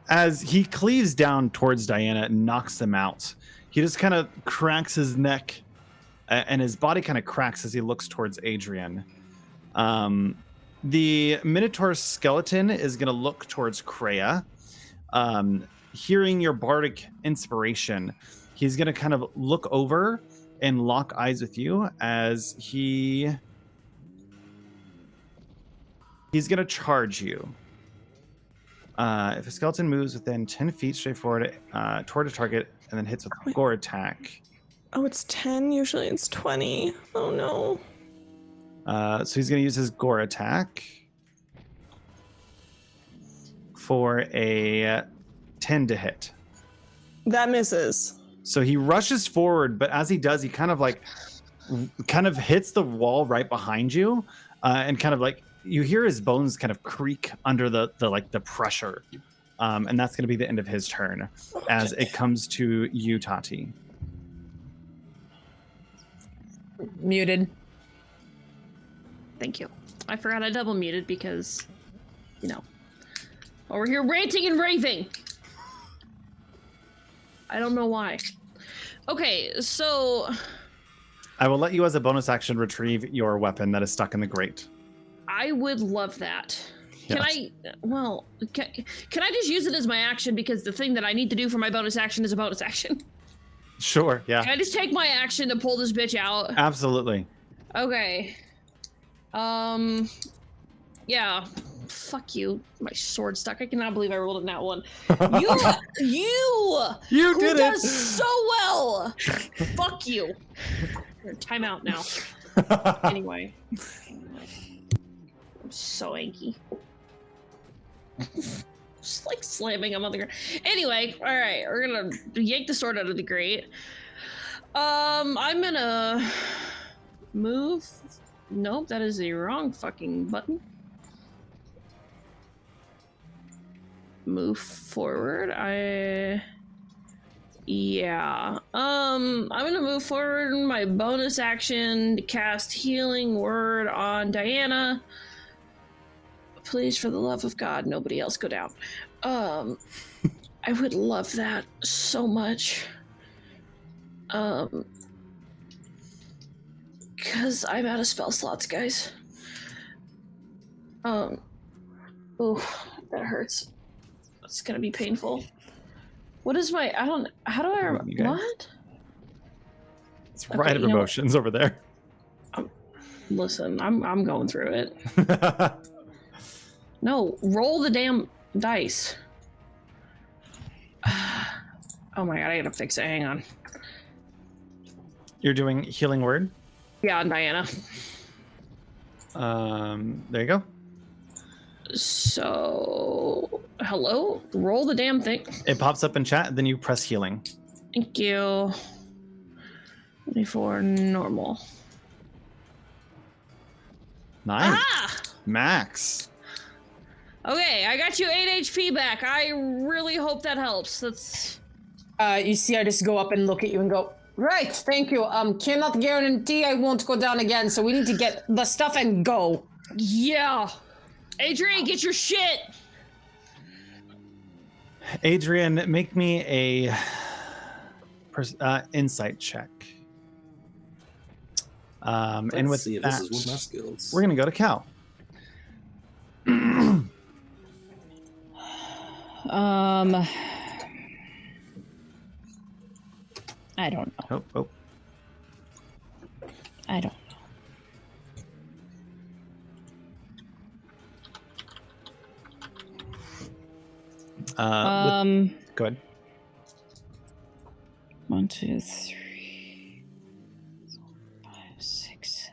As he cleaves down towards Diana and knocks them out, he just kind of cracks his neck and his body kind of cracks as he looks towards Adrian. The Minotaur skeleton is going to look towards Kreia. Hearing your bardic inspiration, he's going to kind of look over and lock eyes with you as he's going to charge you. If a skeleton moves within 10 feet straight forward toward a target and then hits with a gore attack. Oh, it's 10. Usually it's 20. Oh, no. So he's going to use his gore attack for a 10 to hit. That misses. So he rushes forward, but as he does, he kind of hits the wall right behind you, and kind of like you hear his bones kind of creak under the pressure, and that's going to be the end of his turn. As it comes to you, Tati. Muted. Thank you. I forgot I double muted because, over here ranting and raving. I don't know why. Okay, so I will let you, as a bonus action, retrieve your weapon that is stuck in the grate. I would love that. Yes. Can I just use it as my action because the thing that I need to do for my bonus action is a bonus action? Sure, yeah. Can I just take my action to pull this bitch out? Absolutely. Okay. Yeah. Fuck you. My sword stuck. I cannot believe I rolled a nat one. You You did it. does so well. Fuck you. Time out now. Anyway. I'm so anky. Just like slamming him on the ground. Anyway, all right, we're gonna yank the sword out of the grate. I'm gonna move. Nope, that is the wrong fucking button. Move forward. Yeah. I'm gonna move forward in my bonus action to cast Healing Word on Diana. Please, for the love of God, nobody else go down. I would love that so much. Because I'm out of spell slots, guys. Oh, that hurts. It's gonna be painful. What is my? How do I? What? It's okay, Rite of Emotions over there. Listen, I'm going through it. No, roll the damn dice. Oh my god, I gotta fix it. Hang on. You're doing healing word? Yeah, on Diana. There you go. So, hello? Roll the damn thing. It pops up in chat, then you press healing. Thank you. 24 normal. Nice. Ah! Max. Okay, I got you 8 HP back. I really hope that helps. That's... You see, I just go up and look at you and go, right, thank you. Cannot guarantee I won't go down again, so we need to get the stuff and go. Yeah. Adrian, get your shit. Adrian, make me a insight check. And with see if that, this is with my skills. we're gonna go to Cal. I don't know. Oh. I don't know. Go ahead. 1, 2, 3, 4, 5, 6.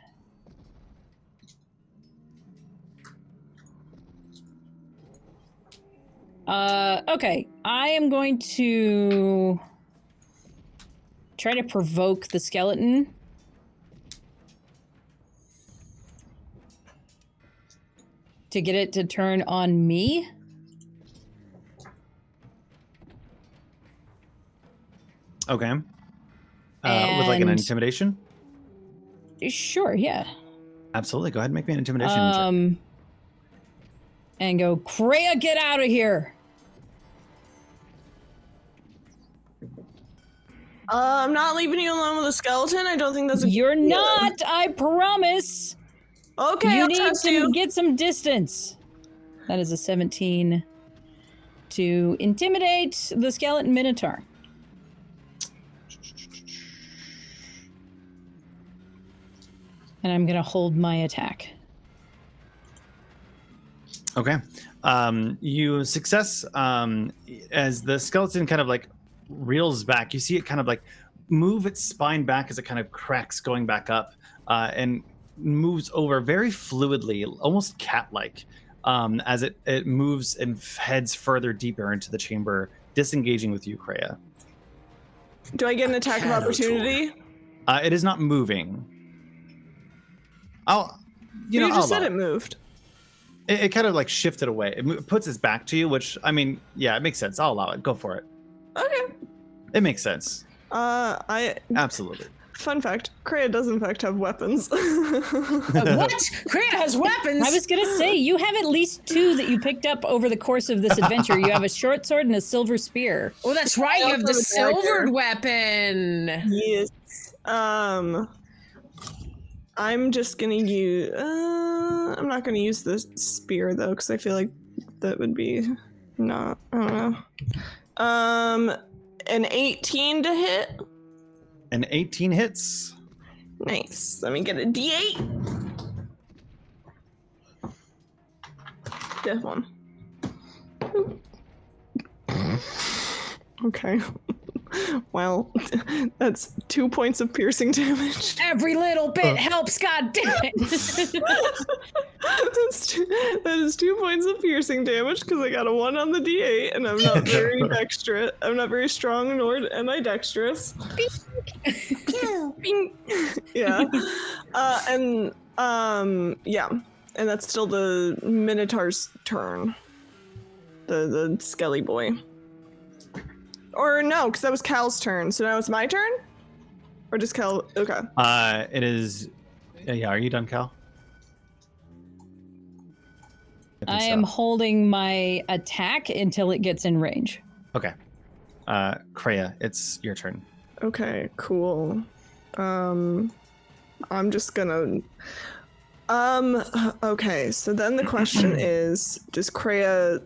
Okay. I am going to try to provoke the skeleton. To get it to turn on me. Okay. With like an intimidation? Sure, yeah. Absolutely. Go ahead and make me an intimidation check. And go, Kreia, get out of here. I'm not leaving you alone with a skeleton. I don't think that's a You're not, I promise. Okay, You I'll need test to you. get some distance. That is a 17 to intimidate the skeleton Minotaur. And I'm going to hold my attack. Okay. You success as the skeleton kind of like reels back. You see it kind of like move its spine back as it kind of cracks going back up and moves over very fluidly, almost cat-like, as it moves and heads further deeper into the chamber, disengaging with you, Kreia. Do I get an attack of opportunity? It is not moving. You just said it moved. It kind of like shifted away. It puts its back to you, which, I mean, yeah, it makes sense. I'll allow it. Go for it. Okay. It makes sense. Absolutely. Fun fact, Kreia does in fact have weapons. What? Kreia has weapons? I was going to say, you have at least 2 that you picked up over the course of this adventure. You have a short sword and a silver spear. Oh, that's right. You have the silvered weapon. Yes. I'm just gonna use. I'm not gonna use the spear though, because I feel like that would be not. I don't know. An 18 to hit. An 18 hits. Nice. Let me get a D8. This one. Okay. Well, that's 2 points of piercing damage. Every little bit helps, god damn it. That is 2 points of piercing damage because I got a 1 on the D8 and I'm not very dexterous. I'm not very strong, nor am I dexterous. Bing. Yeah. Yeah. And that's still the Minotaur's turn. The Skelly boy. Or no, because that was Cal's turn. So now it's my turn? Or just Cal? Okay. It is. Yeah, are you done, Cal? I am holding my attack until it gets in range. Okay. Kreia, it's your turn. Okay, cool. I'm just gonna okay, so then the question is, does Kreia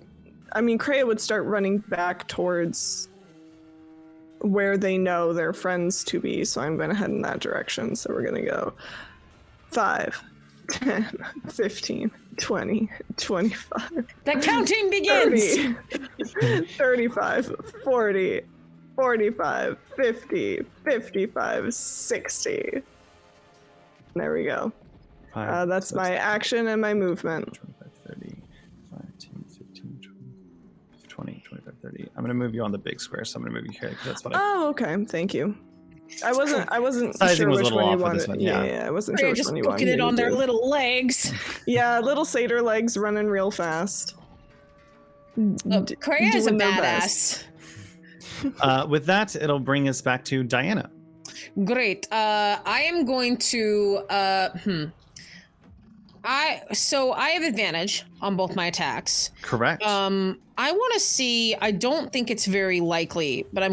would start running back towards where they know their friends to be, so I'm gonna head in that direction. So we're gonna go 5, 10, 15, 20, 25. The counting begins! 30, 35, 40, 45, 50, 55, 60. There we go. That's my action and my movement. 25, 30, 5, 10, 15, 20, 25, 30. I'm going to move you on the big square, so I'm going to move you here because that's what I... Oh, okay. Thank you. I wasn't Sizing sure was a which little one you off with wanted. this one, Yeah, I wasn't sure They're which just one you wanted. booking it on to their do. little legs. Yeah, little satyr legs running real fast. Kreia is a Doing their badass. With that, it'll bring us back to Diana. Great. I am going to I have advantage on both my attacks. Correct. I want to see. I don't think it's very likely, but I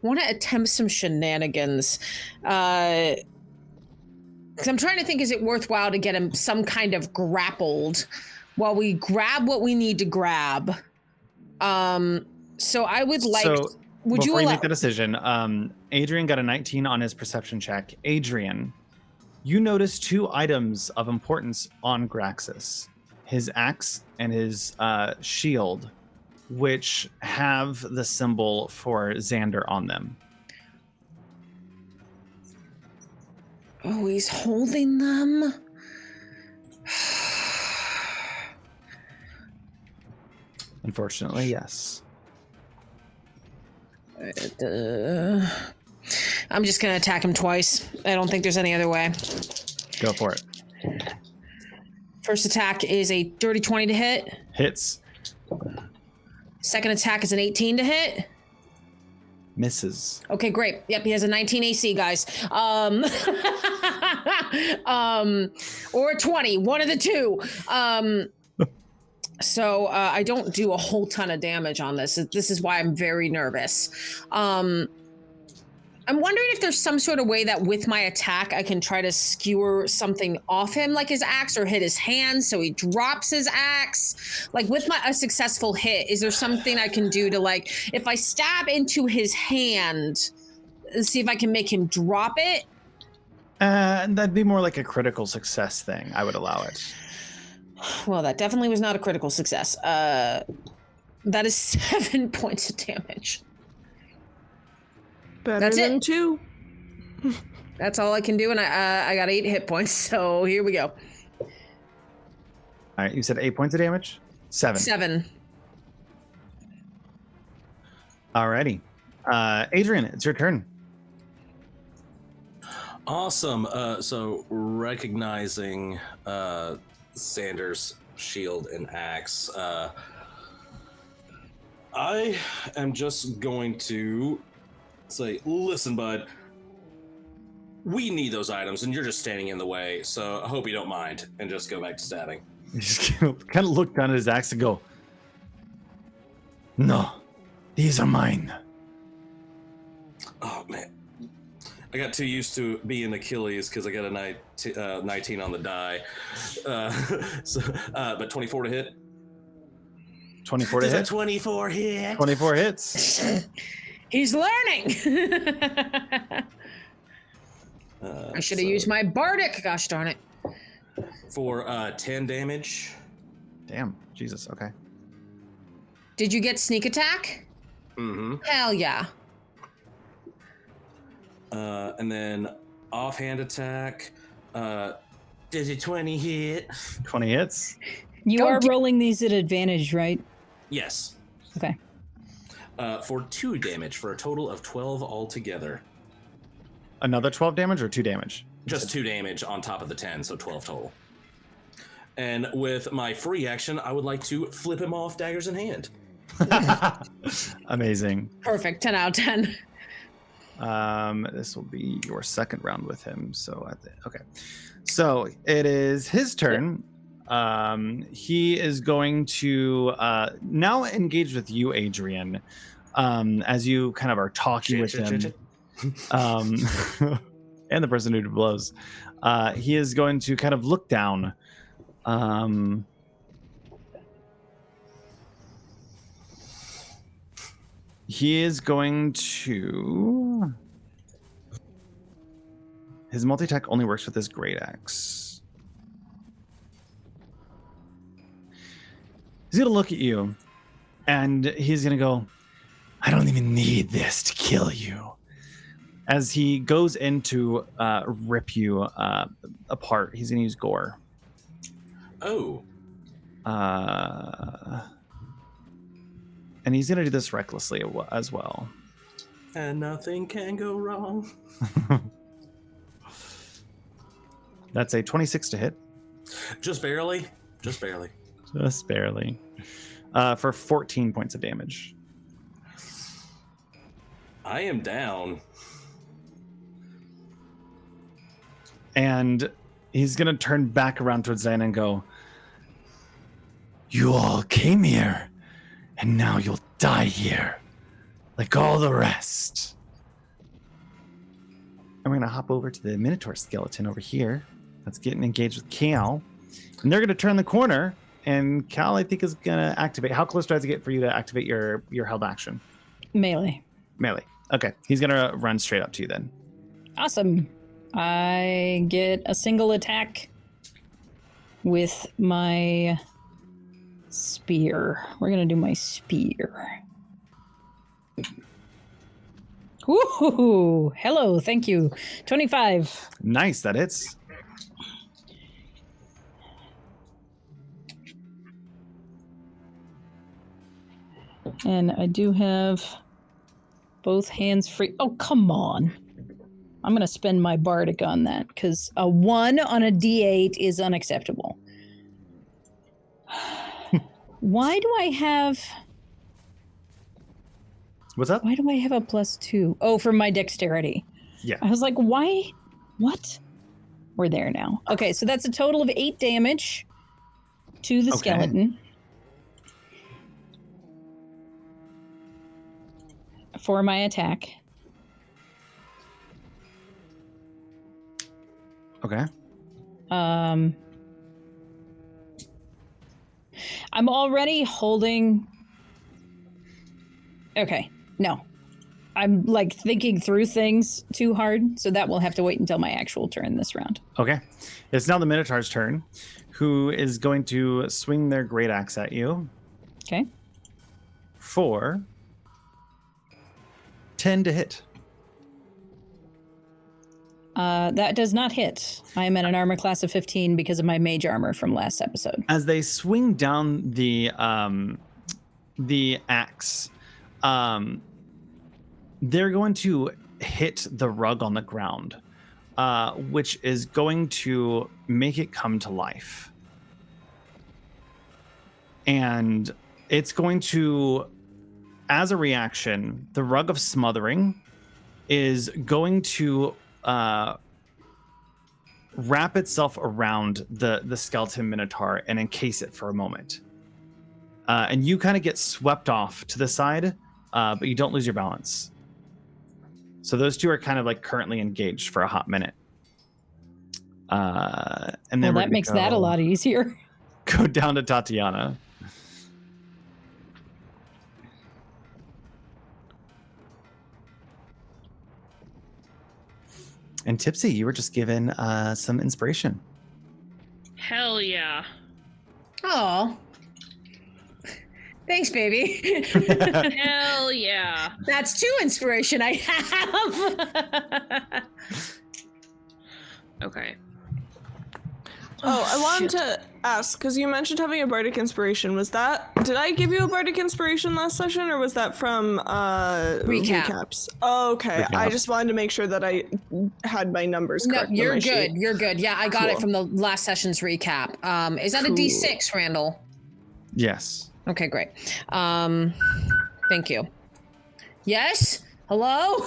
want to attempt some shenanigans. Because I'm trying to think, is it worthwhile to get him some kind of grappled while we grab what we need to grab? So I would like. So would before you make the decision, Adrian got a 19 on his perception check. Adrian, you notice 2 items of importance on Graxus: his axe and his shield, which have the symbol for Xander on them. Oh, he's holding them. Unfortunately, yes. I'm just gonna attack him twice. I don't think there's any other way. Go for it. First attack is a dirty 20 to hit. Hits. Second attack is an 18 to hit. Misses. Okay, great. Yep, he has a 19 AC, guys. Or a 20, one of the two. So I don't do a whole ton of damage on this. This is why I'm very nervous. I'm wondering if there's some sort of way that with my attack, I can try to skewer something off him, like his axe, or hit his hand so he drops his axe. Like with a successful hit, is there something I can do to, like, if I stab into his hand, see if I can make him drop it? That'd be more like a critical success thing. I would allow it. Well, that definitely was not a critical success. That is 7 points of damage. Better That's than it. 2. That's all I can do, and I got 8 hit points, so here we go. All right, you said 8 points of damage? 7. 7. Alrighty. Adrian, it's your turn. Awesome. So recognizing Xander's shield and axe, I am just going to say, listen, bud, we need those items and you're just standing in the way, so I hope you don't mind, and just go back to stabbing. You just kind of look down at his axe and go, no, these are mine. Oh, man. I got too used to being Achilles because I got a 19 on the die. But 24 to hit. 24 to hit? 24 hit. 24 hits. He's learning. I should have used my bardic. Gosh darn it. For 10 damage. Damn, Jesus, okay. Did you get sneak attack? Mm-hmm. Hell yeah. And then offhand attack. Does a 20 hit? 20 hits. You are rolling these at advantage, right? Yes. Okay. For 2 damage, for a total of 12 altogether. Another 12 damage or 2 damage? Just 2 damage on top of the 10, so 12 total. And with my free action, I would like to flip him off, daggers in hand. Amazing. Perfect. 10 out of 10. This will be your second round with him. So okay. So it is his turn. He is going to now engage with you, Adrian. as you kind of are talking with him, and the person who blows, he is going to kind of look down. He is going to... His multi-attack only works with his great axe. He's going to look at you, and he's going to go, I don't even need this to kill you. As he goes in to rip you apart, he's going to use gore. Oh. And he's going to do this recklessly as well. And nothing can go wrong. That's a 26 to hit. Just barely. Just barely. Just barely. For 14 points of damage. I am down. And he's going to turn back around towards Diana and go, you all came here, and now you'll die here, like all the rest. And we're going to hop over to the Minotaur skeleton over here. That's getting engaged with Cal. And they're going to turn the corner, and Cal, I think, is going to activate. How close do I have to get for you to activate your held action? Melee. Melee. Okay. He's going to run straight up to you then. Awesome. I get a single attack with my spear. We're going to do my spear. Woohoo! Hello, thank you. 25. Nice, that hits. And I do have both hands free. Oh, come on. I'm going to spend my bardic on that, because a 1 on a d8 is unacceptable. Why do I have... What's up? Why do I have a +2? Oh, for my dexterity. Yeah. I was like, why? What? We're there now. Okay, so that's a total of 8 damage to the skeleton. For my attack. Okay. I'm already holding... Okay, no. I'm like thinking through things too hard, so that will have to wait until my actual turn this round. Okay. It's now the Minotaur's turn, who is going to swing their great axe at you. Okay. For 10 to hit. That does not hit. I am at an armor class of 15 because of my mage armor from last episode. As they swing down the axe, they're going to hit the rug on the ground, which is going to make it come to life. And it's going to, as a reaction, the rug of smothering is going to wrap itself around the skeleton Minotaur and encase it for a moment. And you kind of get swept off to the side, but you don't lose your balance. So those two are kind of like currently engaged for a hot minute. And then that makes that a lot easier. Go down to Tatiana. And Tipsy, you were just given some inspiration. Hell yeah. Oh. Thanks, baby. Hell yeah. That's 2 inspiration I have. Okay. Oh, I wanted to ask, because you mentioned having a bardic inspiration. Did I give you a bardic inspiration last session, or was that from recaps? Oh, okay. Recap. I just wanted to make sure that I had my numbers correct. No, on you're my good. sheet. You're good. Yeah, I got it from the last session's recap. Is that a D6, Randall? Yes. Okay, great. Thank you. Yes? Hello?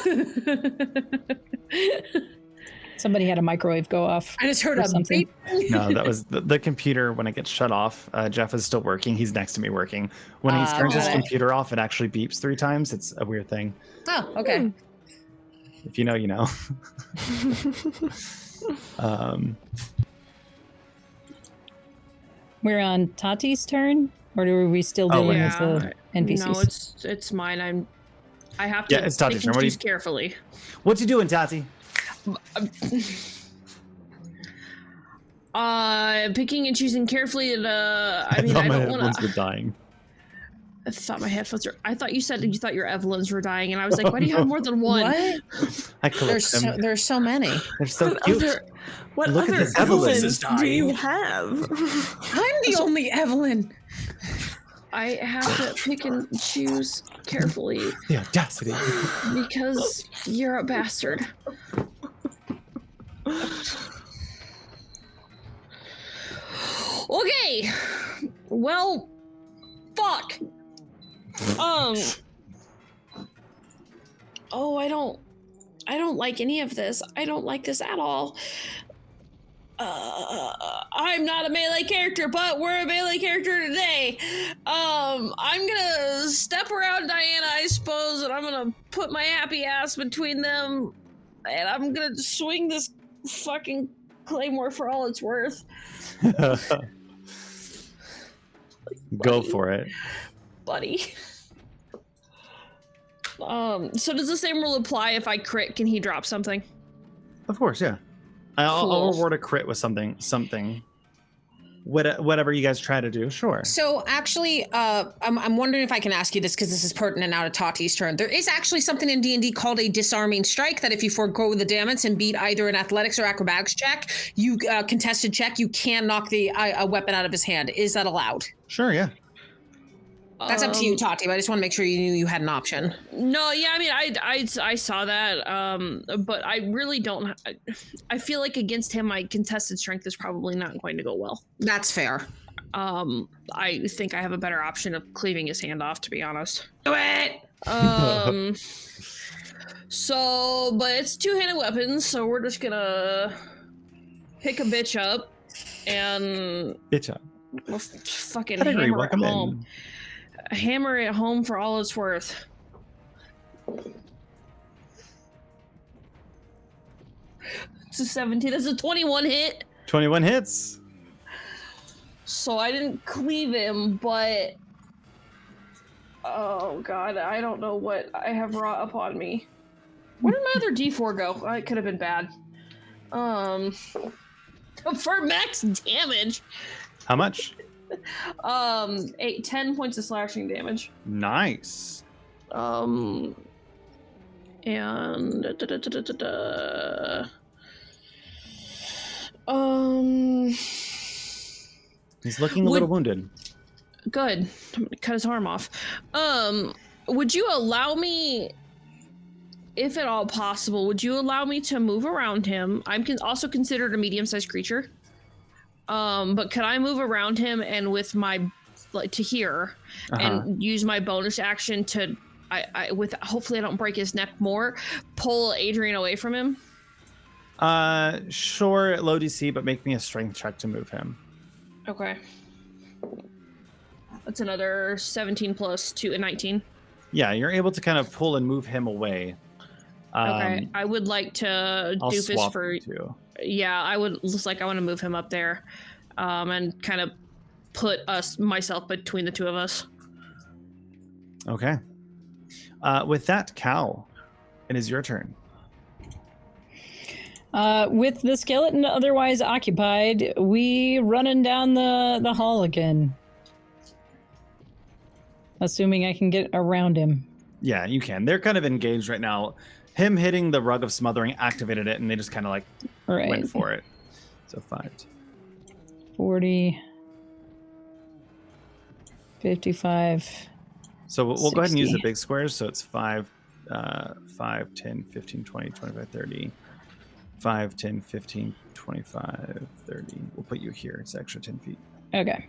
Somebody had a microwave go off. I just heard or a something. beep. No, that was the computer. When it gets shut off, Jeff is still working. He's next to me working. When he turns his got it. computer off, it actually beeps 3 times. It's a weird thing. Oh, okay. If you know, you know. We're on Tati's turn, or are we still dealing with the NPCs? No, it's mine. I have to Yeah, it's Tati's turn. What do you- choose carefully. What you doing, Tati? Picking and choosing carefully. I mean, thought I my don't want headphones to. were dying. I thought my headphones are. I thought you said you thought your Evelyns were dying, and I was like, why do you have more than one? What? I collect them. There's so many. They're so What cute. what Look at other this Evelyn. Evelyns do you have? I'm the only Evelyn. I have to pick and choose carefully The audacity. because you're a bastard. Okay. Well, fuck. Oh, I don't like any of this. I don't like this at all. I'm not a melee character, but we're a melee character today. I'm gonna step around Diana, I suppose, and I'm gonna put my happy ass between them, and I'm gonna swing this fucking claymore for all it's worth. Go for it. Buddy. So does the same rule apply if I crit? Can he drop something? Of course, yeah. I'll Cool. reward a crit with something. Whatever you guys try to do, sure. So actually, I'm wondering if I can ask you this because this is pertinent now to Tati's turn. There is actually something in D&D called a disarming strike that if you forego the damage and beat either an athletics or acrobatics check, you contested check, you can knock a weapon out of his hand. Is that allowed? Sure, yeah. That's up to you, Tati, but I just want to make sure you knew you had an option. No, yeah, I mean, I saw that, but I really don't. I feel like against him, my contested strength is probably not going to go well. That's fair. I think I have a better option of cleaving his hand off, to be honest. Do it! So, but it's two-handed weapons, so we're just gonna pick a bitch up and Bitch up. fucking Pedigree, hammer it welcome home. in. Hammer it home for all it's worth. It's a 17. That's a 21 hit. 21 hits. So I didn't cleave him, but oh god, I don't know what I have wrought upon me. Where did my other D4 go? Oh, it could have been bad. For max damage. How much? 10 points of slashing damage. Nice. And He's looking a little wounded. good. I'm gonna cut his arm off. Would you allow me, if at all possible, would you allow me to move around him? I'm also considered a medium-sized creature. But could I move around him and with my, like, to here, and use my bonus action to, hopefully I don't break his neck more, pull Adrian away from him? Sure, low DC, but make me a strength check to move him. Okay. That's another 17 plus 2 and 19. Yeah, you're able to kind of pull and move him away. Okay, I would like to I'll doofus swap for. you two. Yeah, I would. Looks like I want to move him up there, and kind of put myself between the two of us. Okay. With that, Cal, it is your turn. With the skeleton otherwise occupied, we running down the hall again. Assuming I can get around him. Yeah, you can. They're kind of engaged right now. Him hitting the rug of smothering activated it, and they just kind of like Right. went for it. So 5. 40, 55. So we'll go ahead and use the 60. big squares. So it's 5, 5, 10, 15, 20, 25, 30. 5, 10, 15, 25, 30. We'll put you here. It's extra 10 feet. Okay.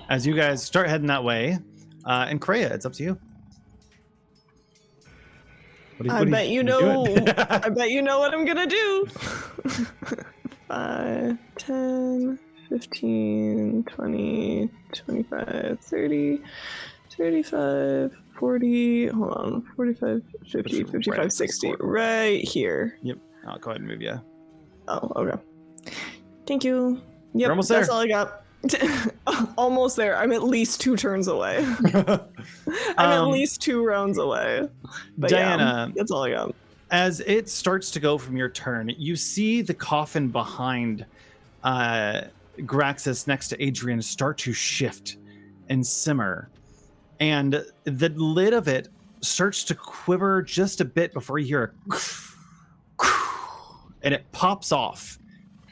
As you guys start heading that way, and Kreia, it's up to you. I bet you know what I'm gonna do. 5, 10, 15, 20, 25, 30, 35, 40, hold on, 45, 50, 55, 60, right here. Yep. I'll go ahead and move you. Oh, okay. Thank you. Yep, You're almost that's there. all I got. Almost there. I'm at least 2 turns away. I'm at least 2 rounds away. But Diana, yeah, that's all I got. as it starts to go from your turn, you see the coffin behind Graxus next to Adrian start to shift and simmer. And the lid of it starts to quiver just a bit before you hear a and it pops off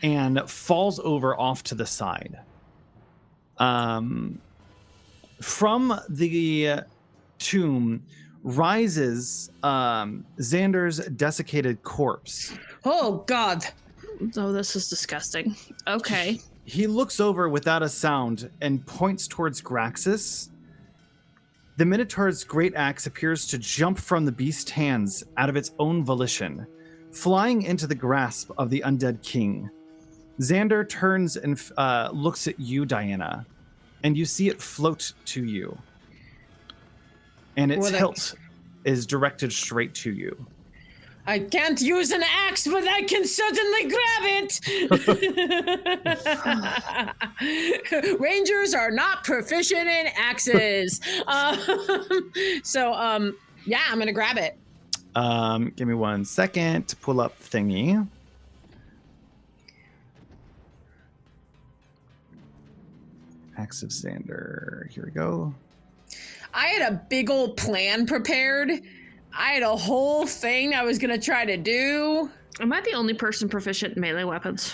and falls over off to the side. From the tomb rises Xander's desiccated corpse. Oh, God. Oh, this is disgusting. Okay. He looks over without a sound and points towards Graxus. The Minotaur's great axe appears to jump from the beast's hands out of its own volition, flying into the grasp of the undead king. Xander turns and looks at you, Diana, and you see it float to you. And its hilt is directed straight to you. I can't use an axe, but I can certainly grab it. Rangers are not proficient in axes. Yeah, I'm gonna grab it. Give me 1 second to pull up thingy. Axe of Xander. Here we go. I had a big old plan prepared. I had a whole thing I was gonna try to do. Am I the only person proficient in melee weapons?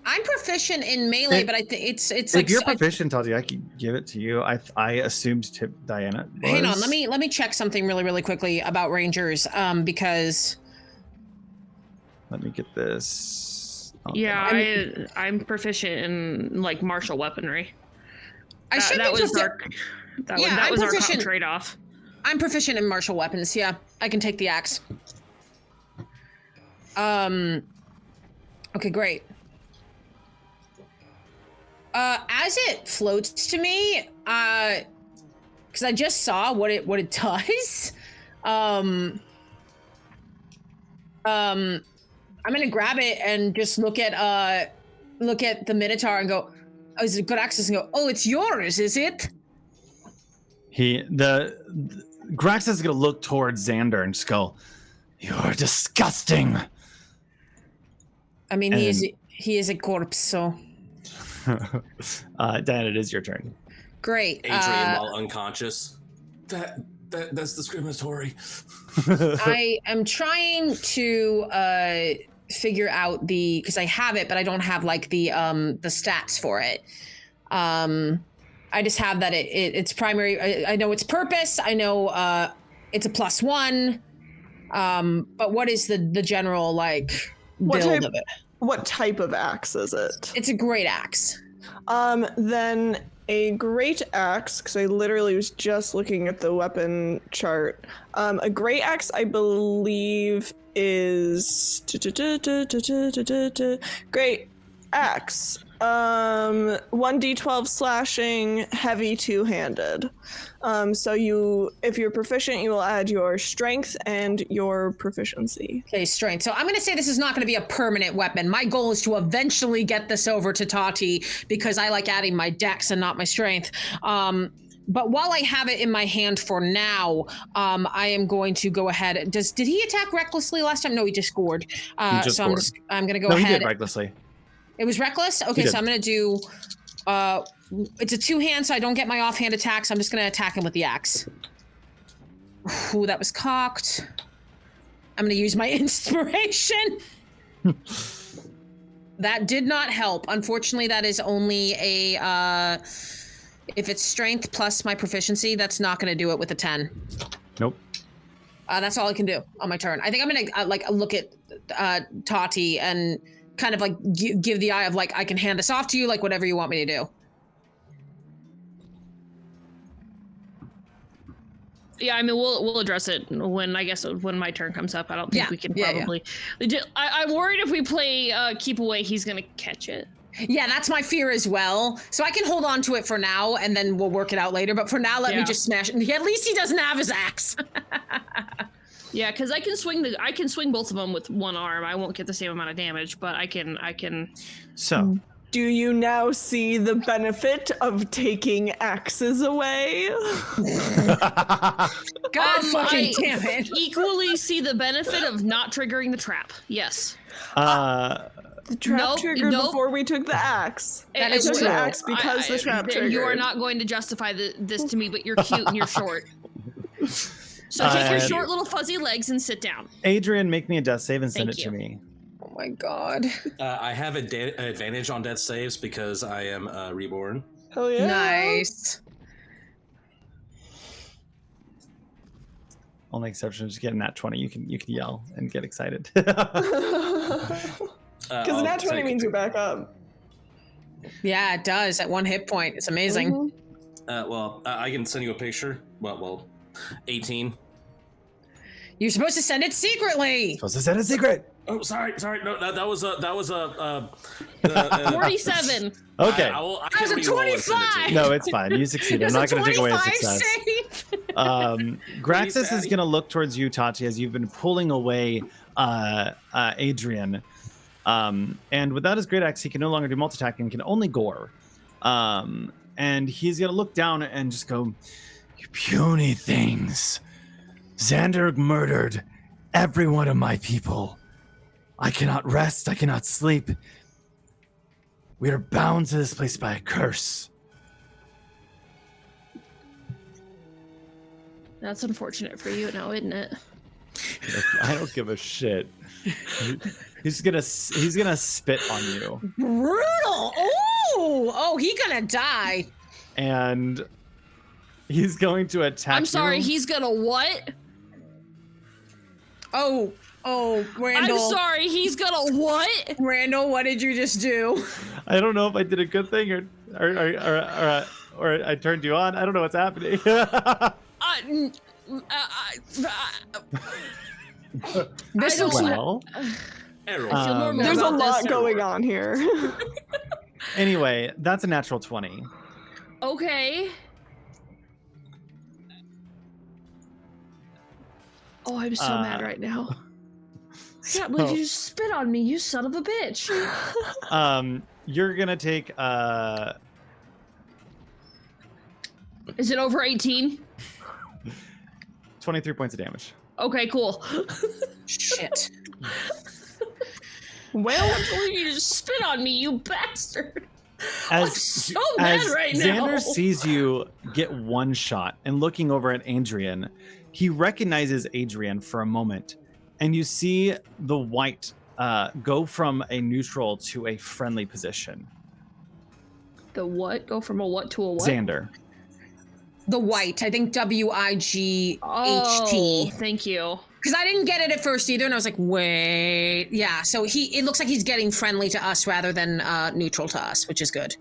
I'm proficient in melee, but I think it's If like you're proficient, Tati, I can give it to you. I assumed Diana was. Hang on, let me check something really quickly about Rangers, because Let me get this. Yeah, I'm proficient in like martial weaponry. That was our trade-off. I'm proficient in martial weapons. Yeah, I can take the axe. Okay, great. As it floats to me, because I just saw what it does. I'm gonna grab it and just look at the Minotaur and go, "Oh, is it good access?" And go, "Oh, it's yours, is it?" Grax is gonna look towards Xander and just go, "You're disgusting." I mean, he is a corpse, so. Diana, it is your turn. Great. Adrian, while unconscious. That's discriminatory. I am trying to figure out because I have it, but I don't have like the stats for it. I just have that it's primary. I know its purpose. I know it's a +1. But what is the general like build of it? What type of axe is it? It's a great axe. Then a great axe, because I literally was just looking at the weapon chart. A great axe, I believe, is great axe. 1d12 slashing, heavy, 2-handed. So if you're proficient, you will add your strength and your proficiency. Okay, strength. So I'm going to say this is not going to be a permanent weapon. My goal is to eventually get this over to Tati because I like adding my dex and not my strength. But while I have it in my hand for now, I am going to go ahead. Did he attack recklessly last time? No, he just scored. He just scored. I'm going to go No, ahead. he did recklessly. It was reckless? Okay, so I'm going to do... it's a 2-hand, so I don't get my offhand attacks. I'm just going to attack him with the axe. Ooh, that was cocked. I'm going to use my inspiration. That did not help. Unfortunately, that is only a... if it's strength plus my proficiency, that's not going to do it with a 10. Nope. That's all I can do on my turn. I think I'm going to look at Tati and kind of like give the eye of like, I can hand this off to you, like whatever you want me to do. Yeah, I mean, we'll address it when my turn comes up. I don't think we can probably. Yeah. I'm worried if we play keep away, he's gonna catch it. Yeah, that's my fear as well. So I can hold on to it for now, and then we'll work it out later. But for now, let me just smash it. At least he doesn't have his axe. Yeah, because I can swing both of them with one arm. I won't get the same amount of damage, but I can. So. Do you now see the benefit of taking axes away? God fucking damn it. Equally see the benefit of not triggering the trap. Yes. The trap triggered before we took the axe. That I is took true. the axe because the trap triggered. You are not going to justify this to me, but you're cute and you're short. So take your short little fuzzy legs and sit down. Adrian, make me a death save and send it to me. Oh my god. I have advantage on death saves because I am reborn. Hell yeah. Nice. Only exception is getting that 20. You can yell and get excited. Because a nat 20 means you're back up. Yeah, it does. At 1 hit point. It's amazing. I can send you a picture. Well, 18. You're supposed to send it secretly. Supposed to send a secret. Oh, sorry. No, that was a 47. Okay. I That was a 25. No, it's fine. You succeeded. I'm not going to take away a success. Graxus is going to look towards you, Tati, as you've been pulling away Adrian. And without his great axe, he can no longer do multi-attacking, can only gore. And he's going to look down and just go, "You puny things. Xander murdered every one of my people. I cannot rest. I cannot sleep. We are bound to this place by a curse." That's unfortunate for you now, isn't it? I don't give a shit. He's gonna spit on you. Brutal. Oh, he gonna die. And he's going to attack I'm sorry, you. he's gonna what? Oh, Randall. I'm sorry, he's gonna what? Randall, what did you just do? I don't know if I did a good thing or I turned you on. I don't know what's happening. This looks There's a lot going on here. Anyway, that's a natural 20. Okay. Oh, I'm so mad right now. I can't believe you just spit on me, you son of a bitch. You're gonna take Is it over 18? 23 points of damage. Okay, cool. shit. Well, I can't believe you just spit on me, you bastard. As, I'm so mad right now. Xander sees you get one shot and looking over at Adrian, he recognizes Adrian for a moment, and you see the white go from a neutral to a friendly position. The what? Go from a what to a what? Xander. The white. I think WIGHT. Oh, thank you. Because I didn't get it at first either, and I was like, wait. Yeah, so it looks like he's getting friendly to us rather than neutral to us, which is good.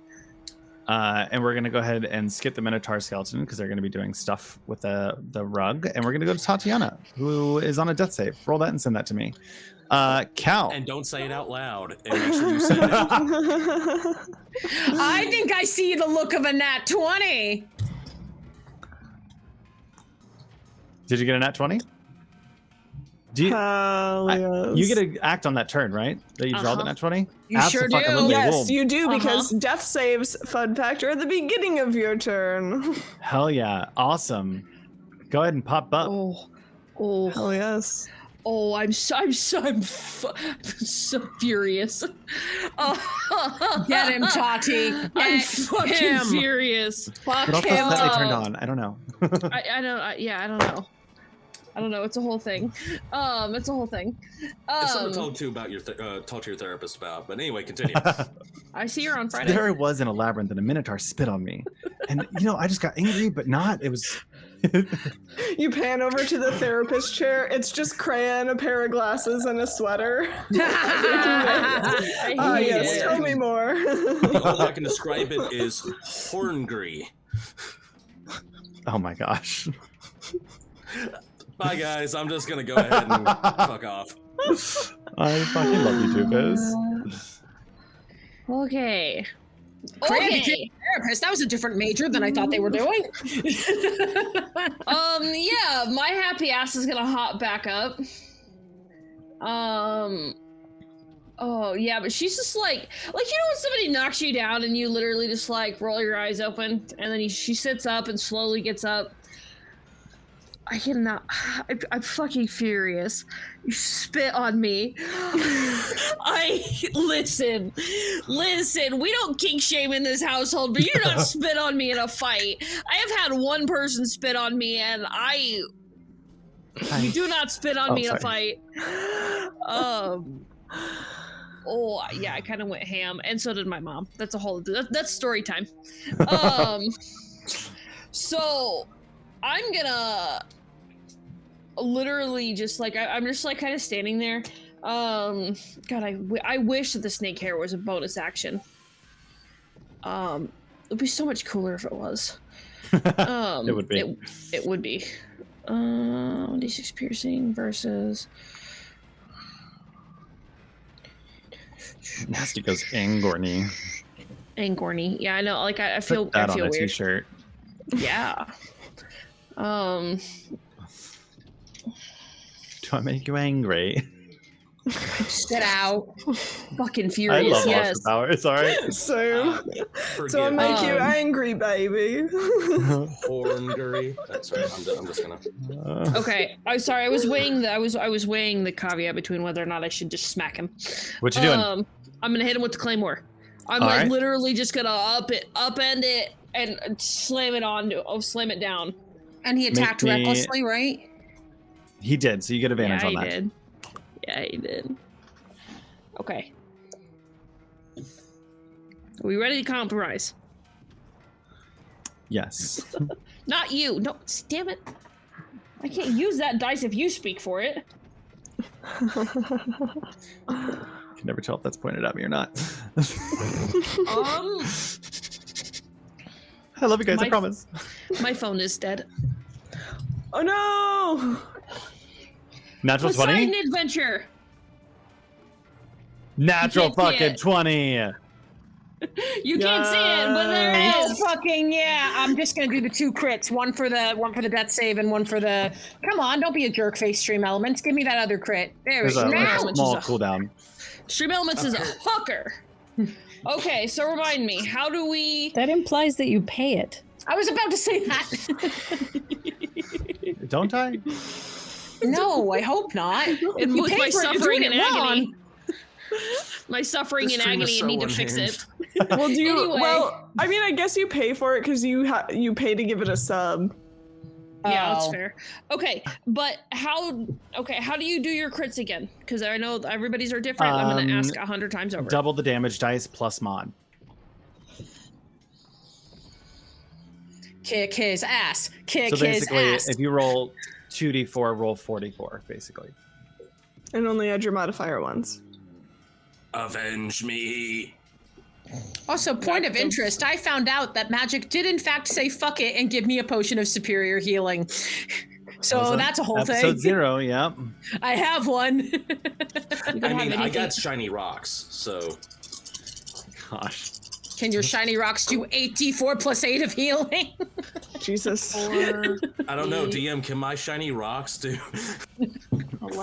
And we're going to go ahead and skip the Minotaur skeleton because they're going to be doing stuff with the rug. And we're going to go to Tatiana, who is on a death save. Roll that and send that to me. Cal. And don't say it out loud. And make sure you send it. I think I see the look of a nat 20. Did you get a nat 20? Do you, yes. you get to act on that turn, right? That you draw the nat 20? You sure do. Yes, you do, because death saves, fun fact, are at the beginning of your turn. Hell yeah. Awesome. Go ahead and pop up. Oh, Hell yes. oh! I'm so furious. Get him, Tati. I'm Get fucking him. furious. Fuck What else him. was that turned on? I don't know. I don't know. I don't know. It's a whole thing. It's a whole thing. It's something to talk to about talk to your therapist about. But anyway, continue. I see her on Friday. There I was in a labyrinth and a Minotaur spit on me. And, I just got angry, but not. It was... You pan over to the therapist chair. It's just Crayon, a pair of glasses, and a sweater. Yes, tell me more. The only way I can describe it is horngry. Oh my gosh. Bye, guys. I'm just gonna go ahead and fuck off. I fucking love you, Doofus. Okay. Freya Okay. became a therapist. That was a different major than I thought they were doing. Yeah, my happy ass is gonna hop back up. Oh yeah, but she's just like when somebody knocks you down and you literally just like roll your eyes open, and then she sits up and slowly gets up. I cannot. I'm fucking furious. You spit on me. Listen. We don't kink shame in this household, but you do not spit on me in a fight. I have had one person spit on me, and you do not spit on me in a fight. Oh yeah, I kind of went ham, and so did my mom. That's that's story time. So I'm gonna literally just like I'm just like kind of standing there. God, I wish that the snake hair was a bonus action. It'd be so much cooler if it was. It would be. It would be. D6 piercing versus. Nasty goes Angorny. Angorny. Yeah, I know. Like I feel. Put that I feel on a weird. t-shirt. Yeah. Do I make you angry? Spit out. Fucking I furious. love Yes. Austin Powers. Sorry. So, Forgive so I me. make you angry, baby. Horngary. Sorry, I'm just gonna. Okay. I'm sorry. I was weighing the caveat between whether or not I should just smack him. What you doing? I'm gonna hit him with the claymore. I'm All like right. literally just gonna upend it and slam it down. And he attacked Make me- recklessly, right? He did, so you get advantage Yeah, on he that. did. Yeah, he did. Okay. Are we ready to compromise? Yes. Not you. No, damn it. I can't use that dice if you speak for it. Can never tell if that's pointed at me or not. I love you guys, I My- promise. My phone is dead. Oh no! Natural Poseidon 20? Adventure. Natural You can't see fucking it. 20. You can't see it, but there it Oh is. fucking yeah! I'm just gonna do the 2 crits. One for the death save and one for the. Come on, don't be a jerk face. Stream Elements. Give me that other crit. There we There's go. a Now. small cooldown. Stream Elements is a hooker. Okay, so remind me, how do we... That implies that you pay it. I was about to say that. Don't I? No, I hope not. With You my pay for it, you're suffering doing and it wrong. agony. My suffering This and stream is agony so and need to fix unhinged. it. Well, do you? Anyway. Well, I mean, I guess you pay for it because you pay to give it a sub. Yeah, that's Oh. fair. Okay, but how do you do your crits again? Because I know everybody's are different. I'm going to ask 100 times over. Double the damage dice plus mod. Kick his ass. Kick So his basically, ass. if you roll 2d4, roll 44, basically. And only add your modifier once. Avenge me. Also, point of interest, I found out that magic did in fact say fuck it and give me a potion of superior healing. So that's a whole Episode thing. 0, yep. I have one. I mean, I got shiny rocks, so Gosh. Can your shiny rocks do 8d4 plus 8 of healing? Jesus. I don't know. DM, can my shiny rocks do?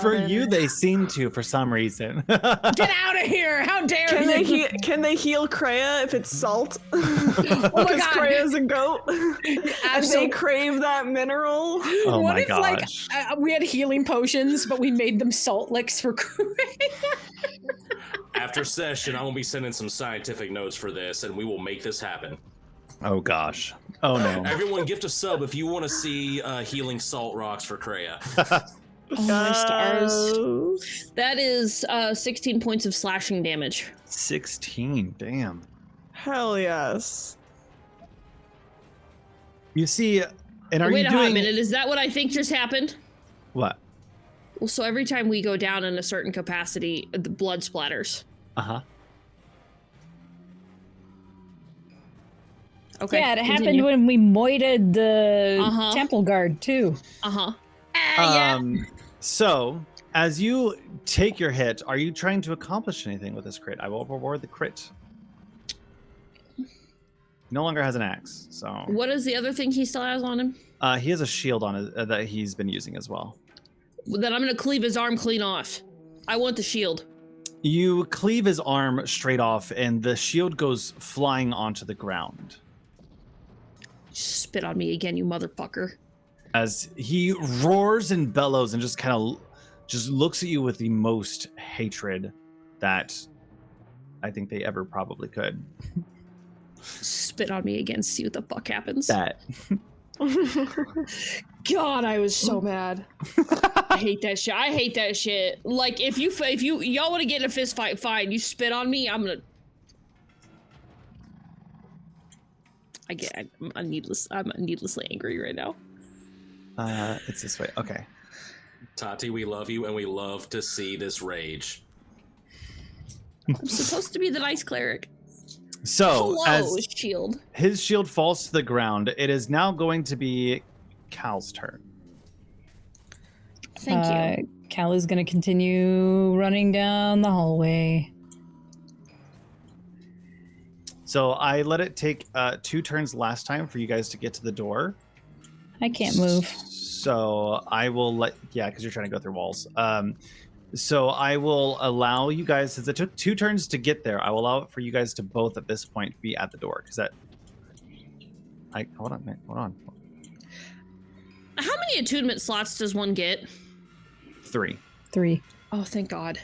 For you, they seem to, for some reason. Get out of here! How dare you! Can they heal Kreia if it's salt? Oh my Because god! Kreia's a goat. And they Absolutely. crave that mineral. Oh What my if gosh. like we had healing potions, but we made them salt licks for After session, I will be sending some scientific notes for this, and we will make this happen. Oh gosh. Oh no. Everyone, gift a sub if you want to see healing salt rocks for Kreia. Oh my stars. Oh. That is 16 points of slashing damage. 16, damn. Hell yes. You see, and are Wait you a hot doing minute. Is that what I think just happened? what? Well, so every time we go down in a certain capacity, the blood splatters. Uh-huh. Okay. Yeah, it happened continue. when we moited the Uh-huh. temple guard too. Uh-huh. Yeah. So, as you take your hit, are you trying to accomplish anything with this crit? I will reward the crit. He no longer has an axe, so. What is the other thing he still has on him? He has a shield on it that he's been using as well. Then I'm gonna cleave his arm clean off. I want the shield. You cleave his arm straight off, and the shield goes flying onto the ground. Spit on me again, you motherfucker. As he roars and bellows and just kind of just looks at you with the most hatred that I think they ever probably could. Spit on me again, see what the fuck happens. That. God, I was so mad. I hate that shit. I hate that shit. Like, if y'all want to get in a fist fight, fine. You spit on me, I'm needlessly angry right now. It's this way. Okay. Tati, we love you and we love to see this rage. I'm supposed to be the nice cleric. So, Hello, as shield. his shield falls to the ground, it is now going to be Cal's turn. Thank you. Cal is going to continue running down the hallway. So I let it take 2 turns last time for you guys to get to the door. I can't move. So I will because you're trying to go through walls. So I will allow you guys, since it took 2 turns to get there, I will allow it for you guys to both at this point be at the door. Because hold on, man, hold on. How many attunement slots does one get? 3. 3. Oh, thank God.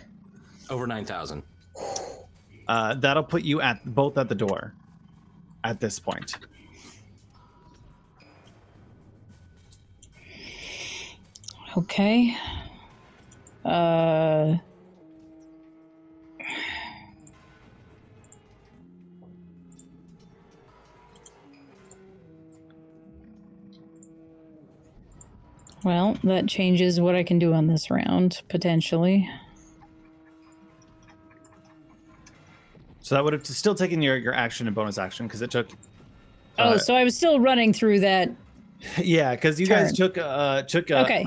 Over 9,000. That'll put you both at the door at this point. Okay. Well, that changes what I can do on this round, potentially. So that would have still taken your action and bonus action, because it took... so I was still running through that. Yeah, because you guys took a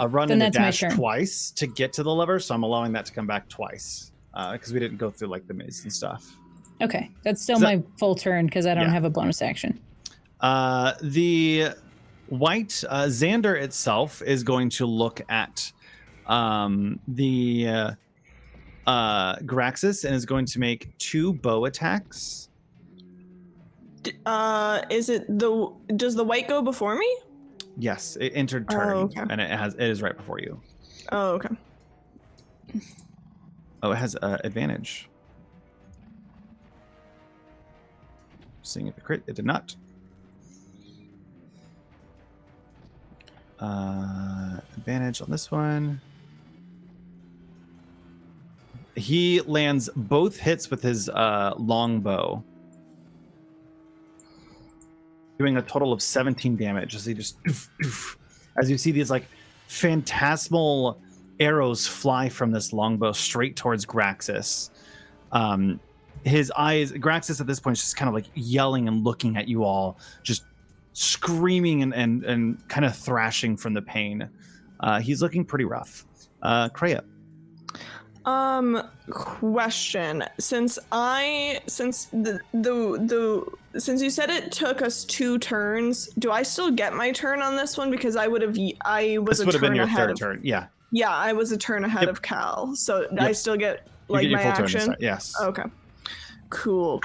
run and a dash twice to get to the lever, so I'm allowing that to come back twice, because we didn't go through like the maze and stuff. Okay, that's still my full turn, because I don't have a bonus action. The white Xander itself is going to look at the Graxus and is going to make 2 bow attacks. Does the white go before me? Yes, it entered turn, and it is right before you. Oh, okay. Oh, it has advantage. Seeing if it crit, it did not. Advantage on this one. He lands both hits with his longbow, doing a total of 17 damage as he just, as you see these like phantasmal arrows fly from this longbow straight towards Graxus. His eyes, Graxus at this point is just kind of like yelling and looking at you all, just screaming and kind of thrashing from the pain. He's looking pretty rough. Kreia. Question. Since you said it took us 2 turns, do I still get my turn on this one? Because I would have been your third turn. Yeah. Yeah, I was a turn ahead of Cal, so I still get like my action. Yes. Okay. Cool.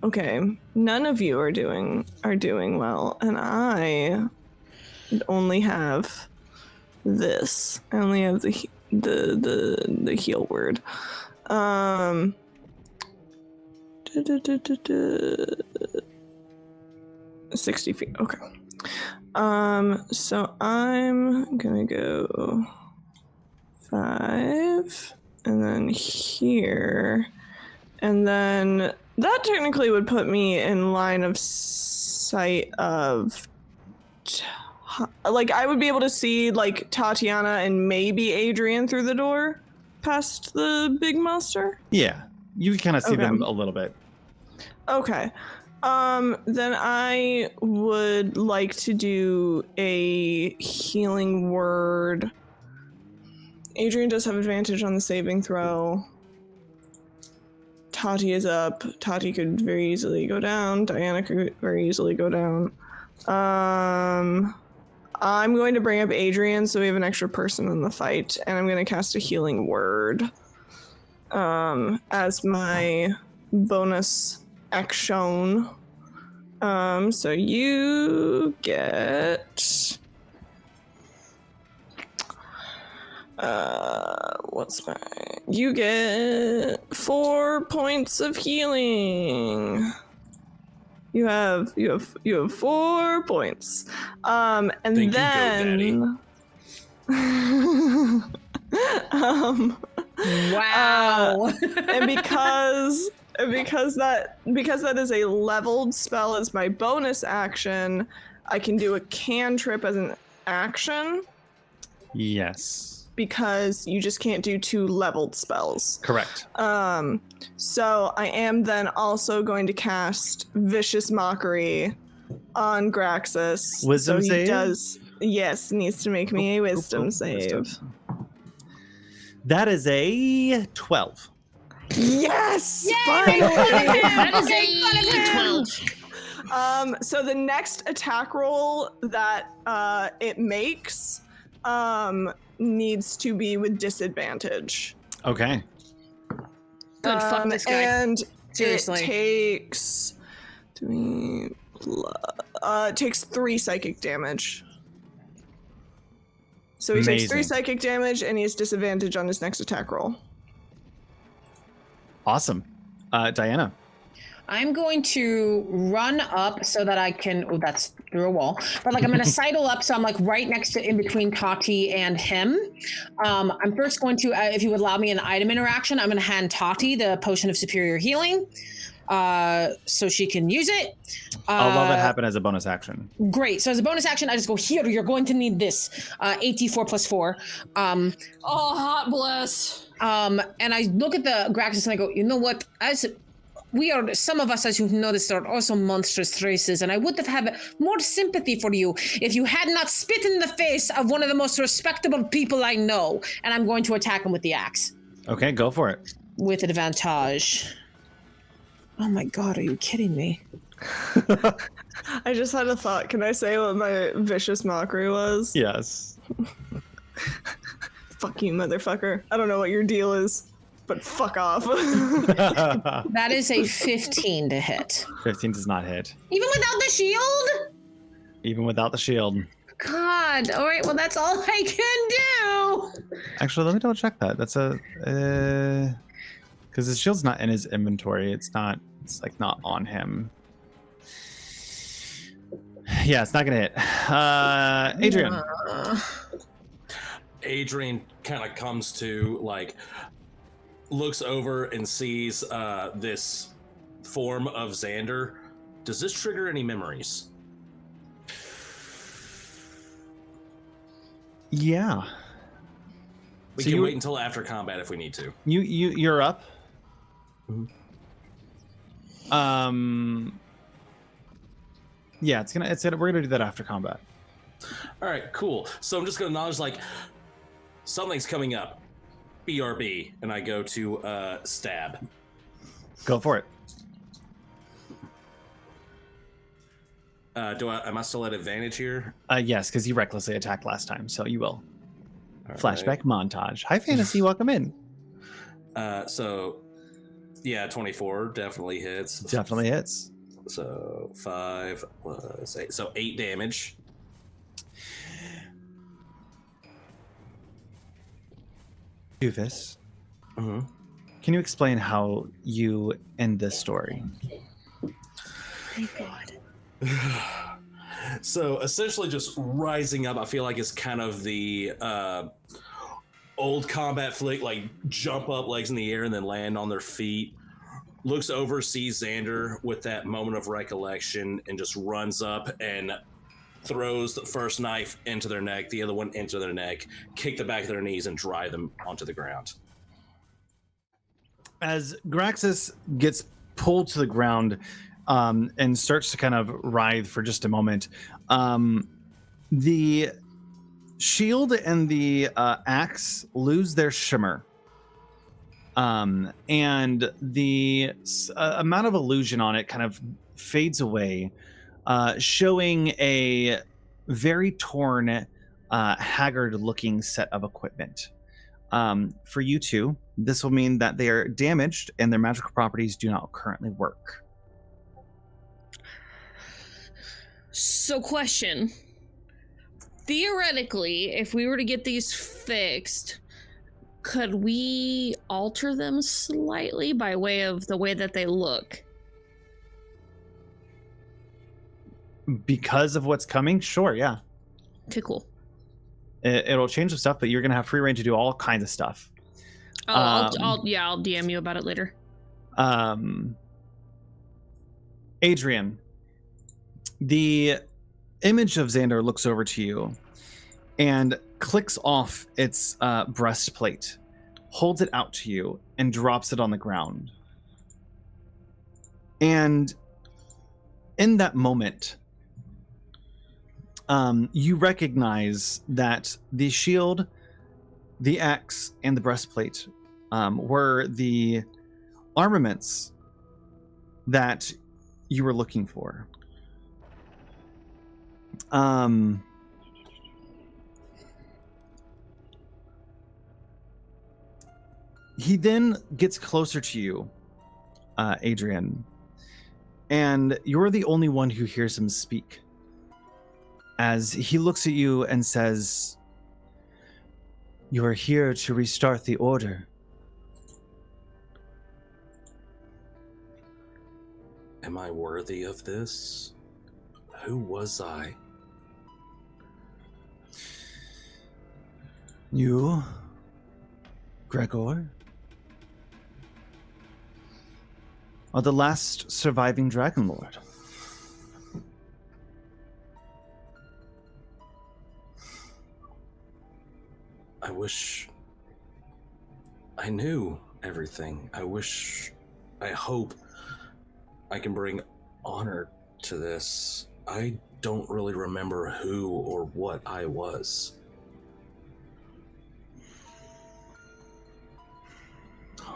Okay. None of you are doing well, and I only have this. I only have the heal word. 60 feet. Okay. So I'm gonna go 5, and then here, and then that technically would put me in line of sight of. Like, I would be able to see, like, Tatiana and maybe Adrian through the door past the big monster? Yeah. You can kind of see them a little bit. Okay. Then I would like to do a healing word. Adrian does have advantage on the saving throw. Tati is up. Tati could very easily go down. Diana could very easily go down. I'm going to bring up Adrian so we have an extra person in the fight, and I'm going to cast a healing word as my bonus action. So you get you get 4 points of healing. You have 4 points. And Thank then you, Wow. and because that is a leveled spell as my bonus action, I can do a cantrip as an action. Yes. Because you just can't do 2 leveled spells. Correct. So I am then also going to cast Vicious Mockery on Graxus. Wisdom so save? Needs to make me a wisdom save. Wisdom. That is a 12. Yes! Yay! Finally! That is a 12. So the next attack roll that it makes needs to be with disadvantage. Okay. Good, fuck this guy. And Seriously. it takes 3 psychic damage. So he takes 3 Amazing. psychic damage, and he has disadvantage on his next attack roll. Awesome. Diana. I'm going to run up so that I can. Oh, that's through a wall. But like I'm going to sidle up, so I'm like right next to, in between Tati and him. I'm first going to, if you would allow me an item interaction, I'm going to hand Tati the potion of superior healing, so she can use it. I'll let that happen as a bonus action. Great. So as a bonus action, I just go here. You're going to need this. 8d4 plus 4. Oh, hot bless. And I look at the Graxus and I go, you know what? Some of us, as you've noticed, are also monstrous races, and I would have had more sympathy for you if you had not spit in the face of one of the most respectable people I know. And I'm going to attack him with the axe. Okay, go for it. With advantage. Oh my god, are you kidding me? I just had a thought. Can I say what my Vicious Mockery was? Yes. Fuck you, motherfucker. I don't know what your deal is, but fuck off. That is a 15 to hit. 15 does not hit. Even without the shield? Even without the shield. God. All right, well, that's all I can do. Actually, let me double check that. That's a... Because his shield's not in his inventory. It's like not on him. Yeah, it's not going to hit. Adrian. Adrian kind of comes to, like, looks over and sees this form of Xander. Does this trigger any memories? Yeah. We So can you- wait until after combat if we need to. You're up. Mhm. Yeah, we're gonna do that after combat. All right, cool. So I'm just gonna acknowledge, like, something's coming up. BRB, and I go to stab. Go for it. Am I still at advantage here? Yes, because you recklessly attacked last time, so you will. All Flashback montage. Hi, Fantasy. Welcome in. right. So, yeah, 24 definitely hits. Definitely hits. So 5 plus 8, so 8 damage. Doofus, Mm-hmm. can you explain how you end this story? Thank God. So essentially just rising up, I feel like it's kind of the old combat flick, like jump up, legs in the air, and then land on their feet. Looks over, sees Xander with that moment of recollection, and just runs up and throws the first knife into their neck, the other one into their neck, kick the back of their knees, and drive them onto the ground. As Graxus gets pulled to the ground, and starts to kind of writhe for just a moment. The shield and the axe lose their shimmer. And the amount of illusion on it kind of fades away, showing a very torn, haggard-looking set of equipment. For you two, this will mean that they are damaged and their magical properties do not currently work. So, question. Theoretically, if we were to get these fixed, could we alter them slightly by way of the way that they look? Because of what's coming? Sure, yeah. Okay, cool. It'll change some stuff, but you're going to have free reign to do all kinds of stuff. Oh, I'll DM you about it later. Adrian, the image of Xander looks over to you and clicks off its breastplate, holds it out to you, and drops it on the ground. And in that moment, you recognize that the shield, the axe, and the breastplate were the armaments that you were looking for. He then gets closer to you, Adrian, and you're the only one who hears him speak. As he looks at you and says, "You are here to restart the order." Am I worthy of this? Who was I? You, Gregor, are the last surviving DragonLord. I wish I knew everything. I hope I can bring honor to this. I don't really remember who or what I was.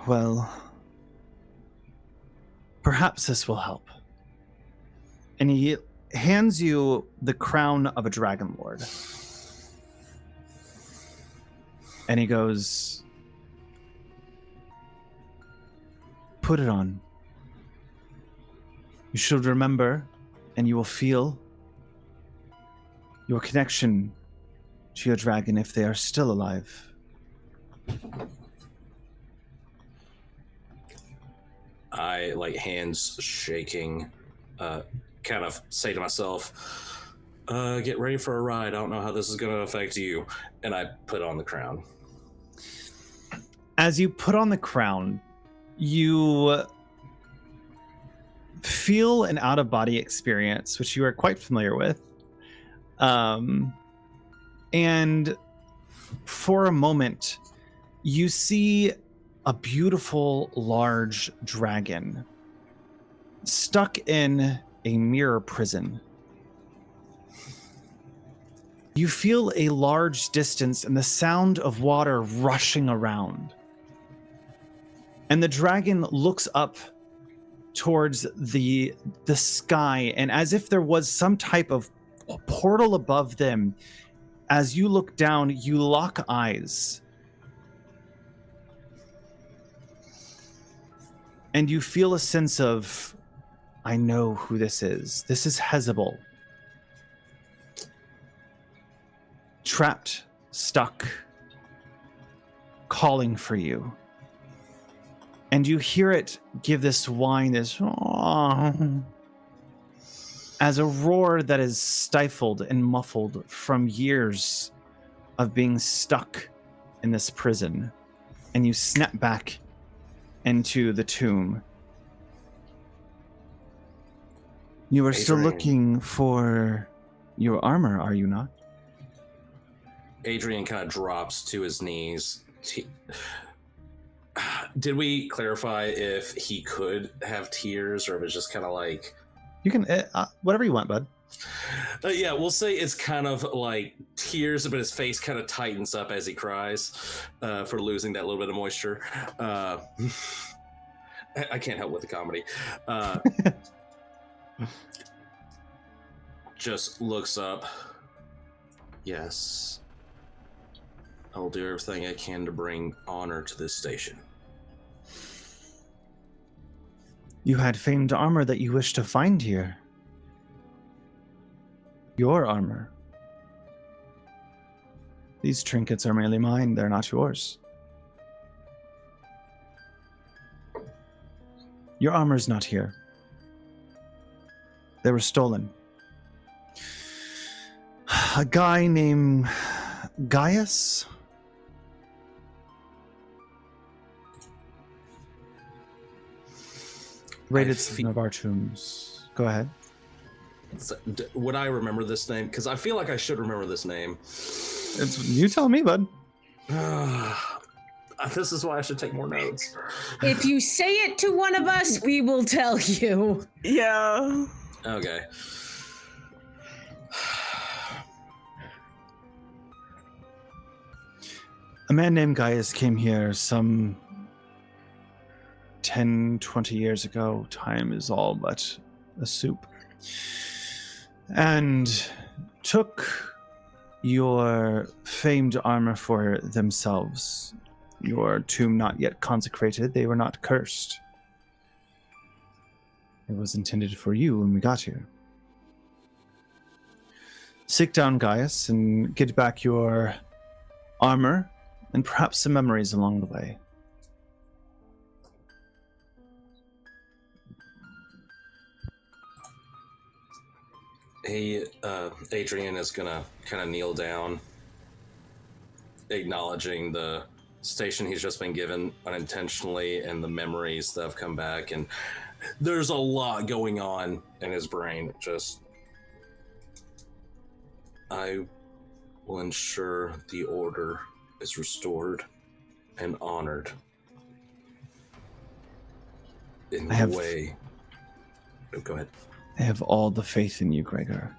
Well, perhaps this will help. And he hands you the crown of a DragonLord. And he goes, "Put it on. You should remember, and you will feel your connection to your dragon if they are still alive." I, like, hands shaking, kind of say to myself, get ready for a ride. I don't know how this is going to affect you. And I put on the crown. As you put on the crown, you feel an out-of-body experience, which you are quite familiar with. And for a moment, you see a beautiful, large dragon stuck in a mirror prison. You feel a large distance and the sound of water rushing around. And the dragon looks up towards the sky, and as if there was some type of portal above them, as you look down, you lock eyes. And you feel a sense of, I know who this is. This is Hezebel. Trapped, stuck, calling for you. And you hear it give this whine, this as a roar that is stifled and muffled from years of being stuck in this prison. And you snap back into the tomb. You are still looking for your armor, are you not? Adrian kind of drops to his knees. Did we clarify if he could have tears, or if it's just kind of like... You can, whatever you want, bud. Yeah, we'll say it's kind of like tears, but his face kind of tightens up as he cries for losing that little bit of moisture. I can't help with the comedy. Just looks up. Yes. I will do everything I can to bring honor to this station. You had famed armor that you wish to find here. Your armor. These trinkets are merely mine, they're not yours. Your armor's not here. They were stolen. A guy named Gaius? Raided some of our tombs. Go ahead. Would I remember this name? Because I feel like I should remember this name. You tell me, bud. This is why I should take more notes. If you say it to one of us, we will tell you. Yeah. Okay. A man named Gaius came here some 10, 20 years ago. Time is all but a soup. And took your famed armor for themselves. Your tomb not yet consecrated, they were not cursed. It was intended for you when we got here. Seek down Gaius and get back your armor and perhaps some memories along the way. Adrian is gonna kind of kneel down, acknowledging the station he's just been given unintentionally and the memories that have come back. And there's a lot going on in his brain. I will ensure the order is restored and honored in the way. Oh, go ahead. I have all the faith in you, Gregor.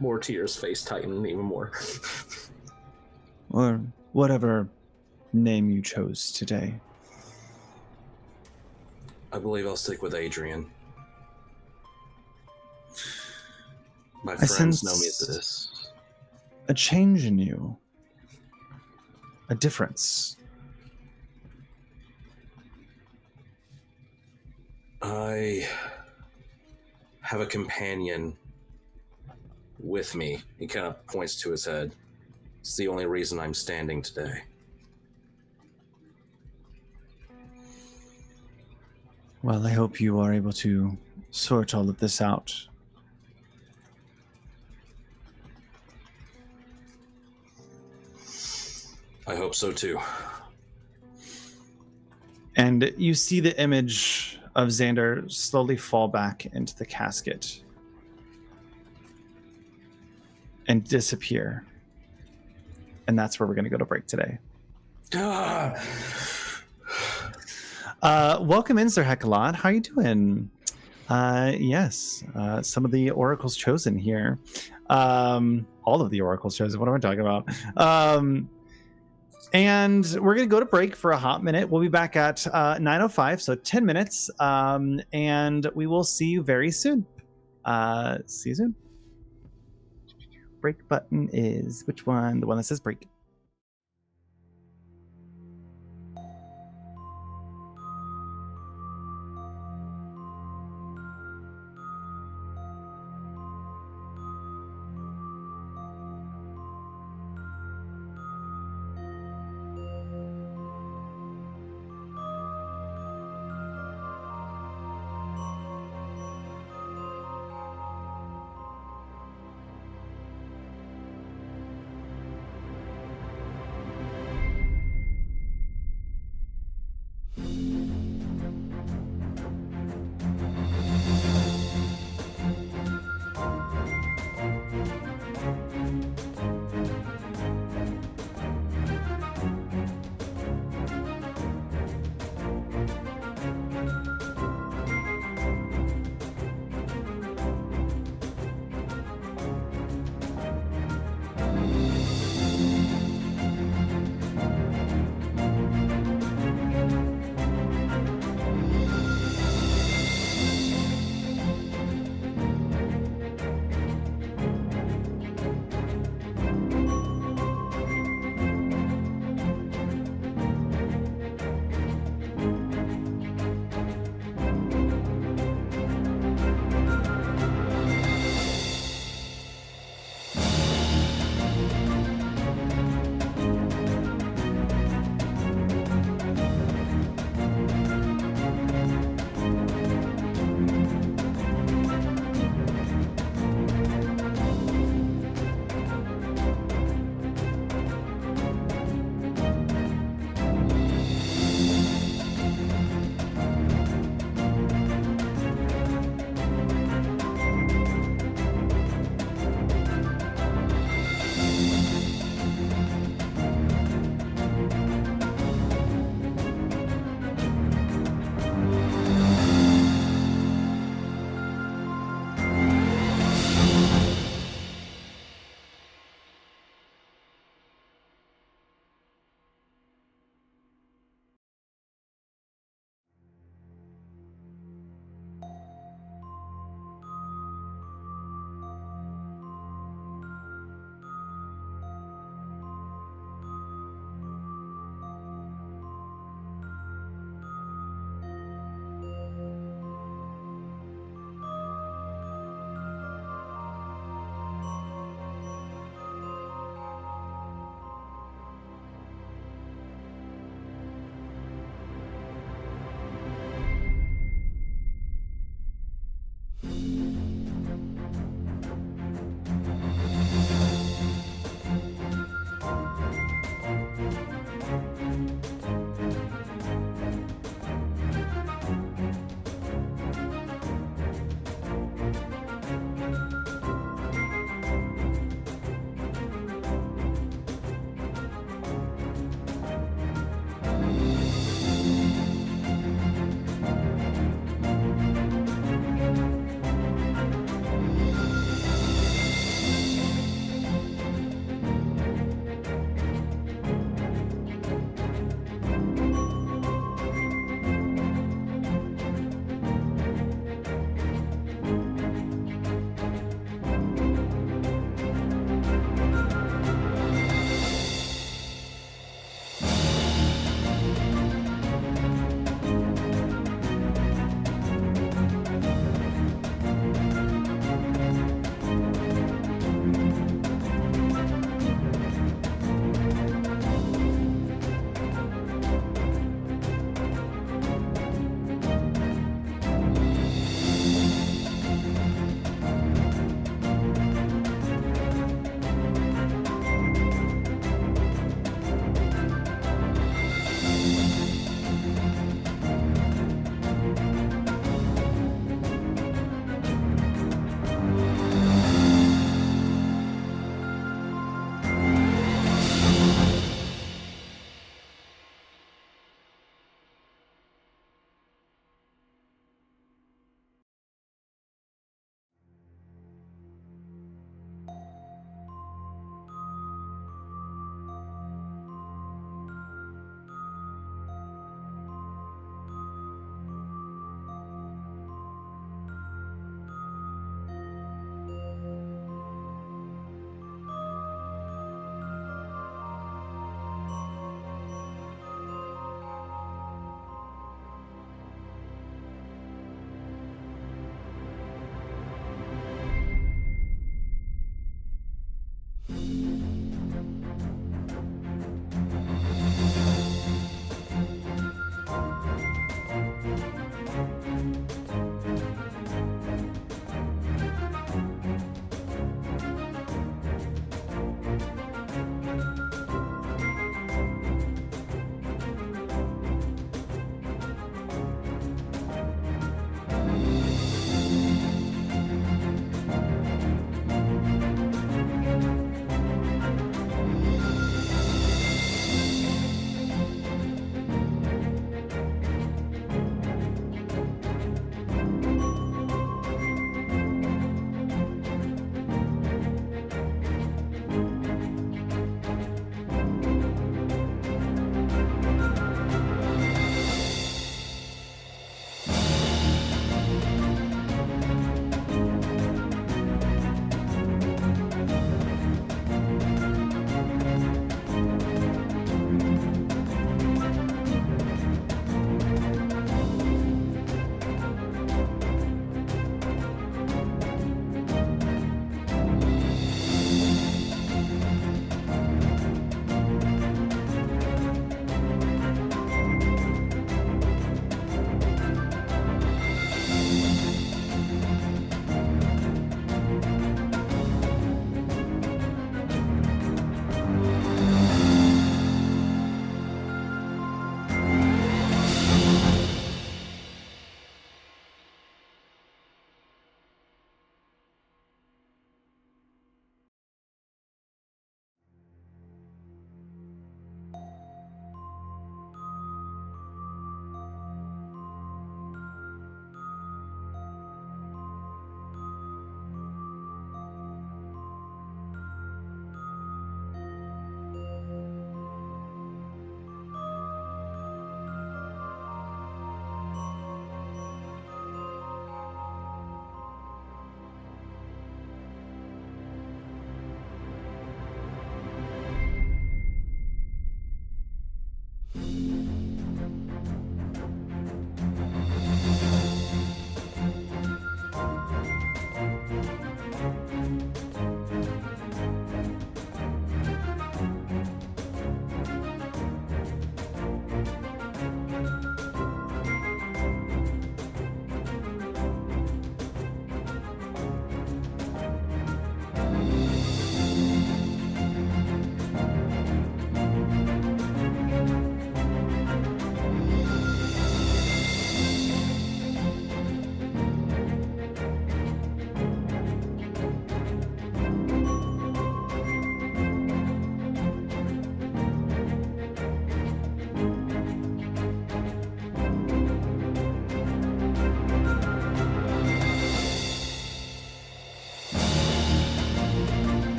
More tears, face tighten even more. Or whatever name you chose today. I believe I'll stick with Adrian. My friends know me as this. A change in you. A difference. I have a companion with me. He kind of points to his head. It's the only reason I'm standing today. Well, I hope you are able to sort all of this out. I hope so too. And you see the image of Xander slowly fall back into the casket and disappear. And that's where we're going to go to break today. Welcome in, Sir Heckalot. How you doing? Yes, some of the oracles chosen here. All of the oracles chosen. What am I talking about? And we're going to go to break for a hot minute. We'll be back at 9:05, so 10 minutes. And we will see you very soon. See you soon. Break button is which one? The one that says break.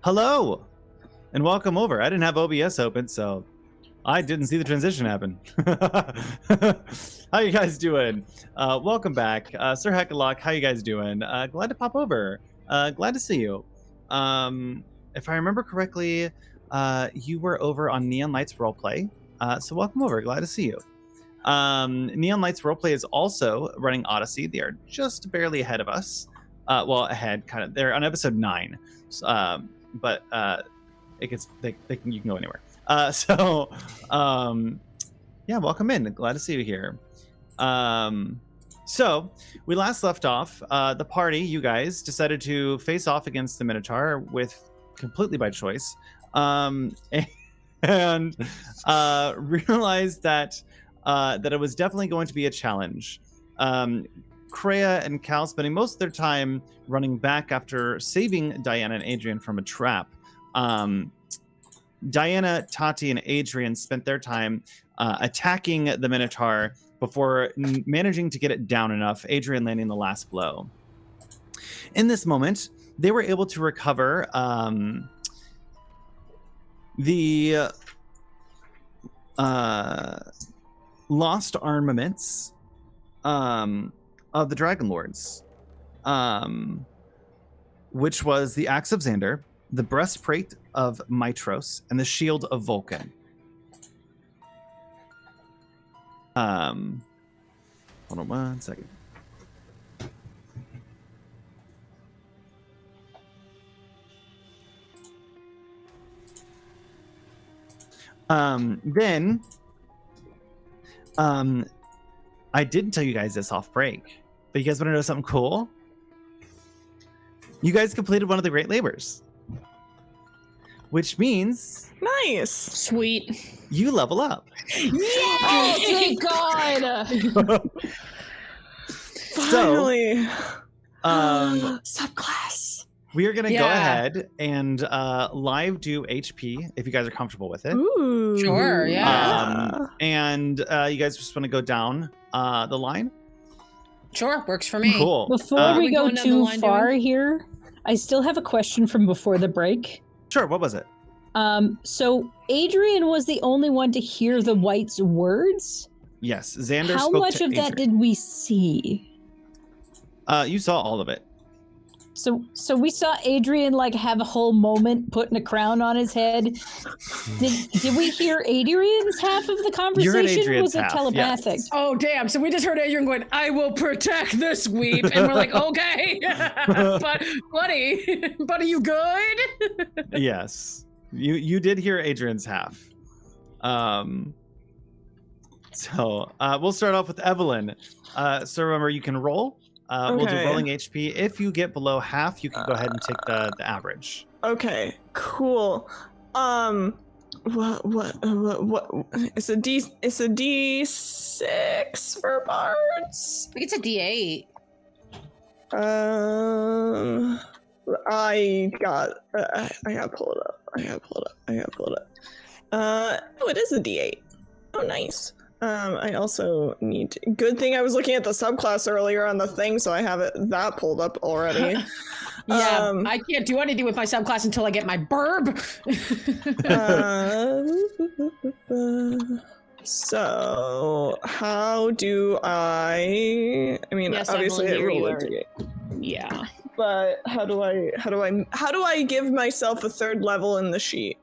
Hello, and welcome over. I didn't have OBS open, so I didn't see the transition happen. How you guys doing? Welcome back. Sir Heckalock, how you guys doing? Glad to pop over. Glad to see you. If I remember correctly, you were over on Neon Lights Roleplay. So welcome over. Glad to see you. Neon Lights Roleplay is also running Odyssey. They are just barely ahead of us. Well, ahead, kind of. They're on episode 9. But it gets you can go anywhere. Yeah, welcome in. Glad to see you here. So we last left off. The party, you guys, decided to face off against the Minotaur completely by choice, and realized that it was definitely going to be a challenge. Kreia and Cal spending most of their time running back after saving Diana and Adrian from a trap. Diana, Tati, and Adrian spent their time attacking the Minotaur before managing to get it down enough, Adrian landing the last blow. In this moment, they were able to recover the lost armaments of the DragonLords, which was the Axe of Xander, the breastplate of Mitros, and the shield of Vulcan. Hold on one second. Then I didn't tell you guys this off break, but you guys want to know something cool? You guys completed one of the Great Labors, which means Nice. Sweet. you level up. Oh, thank God. Finally. So, Subclass. we are going to go Yeah. ahead and live do HP if you guys are comfortable with it. Ooh. Sure, yeah. And you guys just want to go down the line? Sure, works for me. Cool. Before we we go going down the too line far doing? here, I still have a question from before the break. Sure, what was it? So Adrian was the only one to hear the White's words. Yes, Xander How spoke much to of that Adrian. did we see? You saw all of it. So we saw Adrian like have a whole moment putting a crown on his head. Did we hear Adrian's half of the conversation? Adrian's Was it half, telepathic? yes. Oh, damn. So we just heard Adrian going, I will protect this weep. And we're like, okay. But, buddy, you good? Yes, you did hear Adrian's half. So we'll start off with Evelyn. So remember, you can roll. We'll do Okay. rolling HP. If you get below half, you can go ahead and take the average. Okay, cool. What? It's a D6 for bards. I think it's a D8. I gotta pull it up. Oh, it is a D8. Oh, nice. I also need. Good thing I was looking at the subclass earlier on the thing, so I have that pulled up already. Yeah, I can't do anything with my subclass until I get my burb. So how do I mean, Yes, obviously Evelyn, it rolled here a you D8. Yeah. But how do I give myself a third level in the sheet?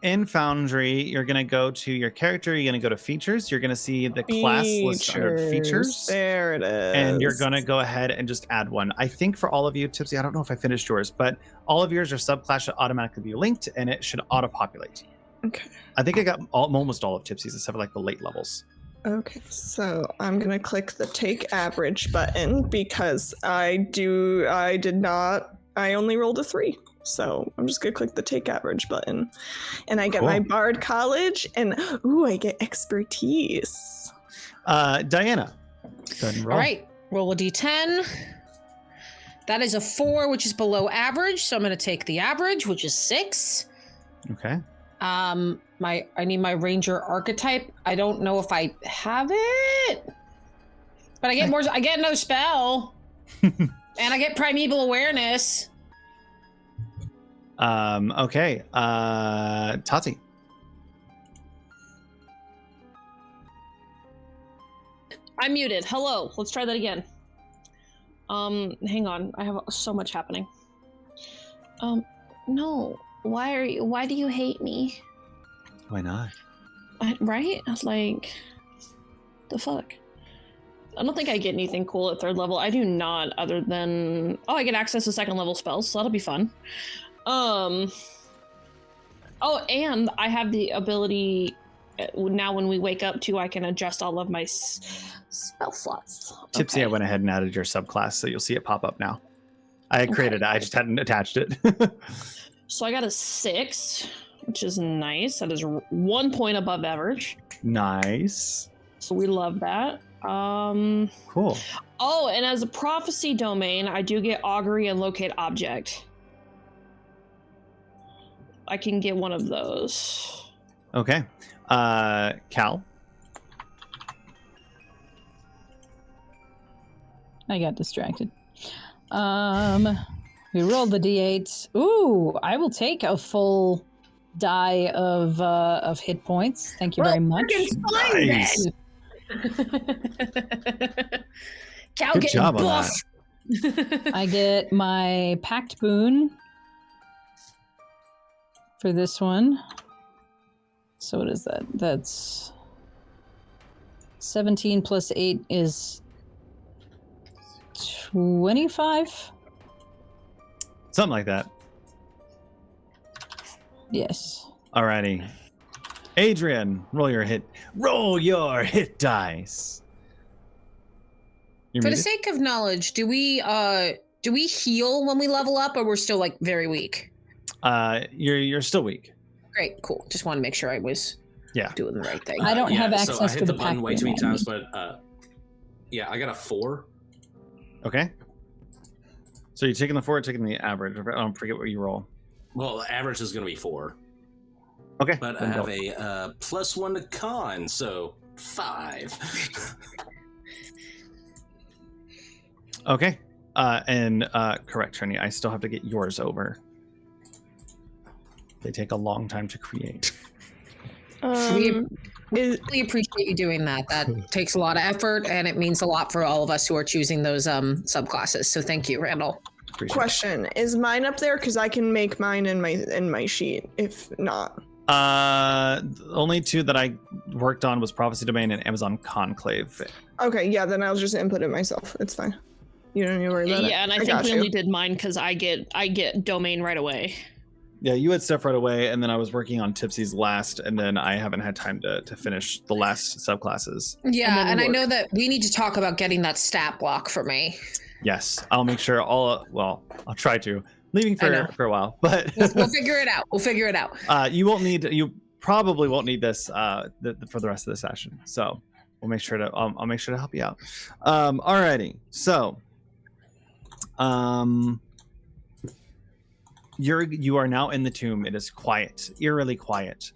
In Foundry, you're going to go to your character. You're going to go to features. You're going to see the class list under features. There it is. And you're going to go ahead and just add one. I think for all of you, Tipsy, I don't know if I finished yours, but all of yours are subclass should automatically be linked and it should auto-populate. Okay. I think I got almost all of Tipsy's except for like the late levels. Okay, so I'm gonna click the take average button because I only rolled a 3. So I'm just gonna click the take average button. And I get my Cool. Bard College and I get expertise. Diana, go ahead and roll. All right, roll a D10. That is a 4, which is below average. So I'm going to take the average, which is 6. Okay. I need my Ranger archetype. I don't know if I have it, but I get more. I get no spell, and I get primeval awareness. Okay. Tati. I'm muted. Hello. Let's try that again. Hang on. I have so much happening. No. Why do you hate me? Why not? Right? I was like, the fuck? I don't think I get anything cool at 3rd level. I do not, other than... Oh, I get access to 2nd level spells, so that'll be fun. Oh, and I have the ability... Now when we wake up, too, I can adjust all of my spell slots. Tipsy, Okay. I went ahead and added your subclass, so you'll see it pop up now. I had created it, I just hadn't attached it. So I got a 6, which is nice. That is 1 point above average. Nice. So we love that. Cool. Oh, and as a prophecy domain, I do get augury and locate object. I can get one of those. Okay. Cal. I got distracted. We rolled the d8. Ooh, I will take a full die of hit points. Thank you very much. Nice. Cal Good getting job on buff. that. I get my pact boon for this one. So what is that? That's 17 plus 8 is 25? Something like that. Yes. Alrighty. Adrian, roll your hit dice. You're For the muted? sake of knowledge, do we heal when we level up, or we're still like very weak? You're still weak. Great, cool. Just want to make sure I was doing the right thing. I don't have So I access hit to the the button pact way too many boon. times, but yeah, I got a 4. Okay. So you're taking the 4, taking the average. I don't forget what you roll. Well, the average is going to be 4, Okay. but I then have go. a +1 to con, so 5. Okay. And correct, Trini. I still have to get yours over. They take a long time to create. We really appreciate you doing that. That takes a lot of effort, and it means a lot for all of us who are choosing those subclasses. So thank you, Randall. Appreciate it. Question: is mine up there? Because I can make mine in my sheet. If not, The only 2 that I worked on was Prophecy Domain and Amazon Conclave. okay, yeah, then I'll just input it myself. It's fine. You don't need to worry about it. Yeah, and I think got we you. only did mine because I get domain right away. Yeah, you had stuff right away, and then I was working on Tipsy's last, and then I haven't had time to finish the last subclasses. Yeah, and I work. know that we need to talk about getting that stat block for me. Yes, I'll make sure I'll try to. Leaving I know. for a while, but We'll figure it out. We'll figure it out. you probably won't need this for the rest of the session. So we'll make sure to I'll make sure to help you out. Alrighty. So you are now in the tomb. It is quiet, eerily quiet,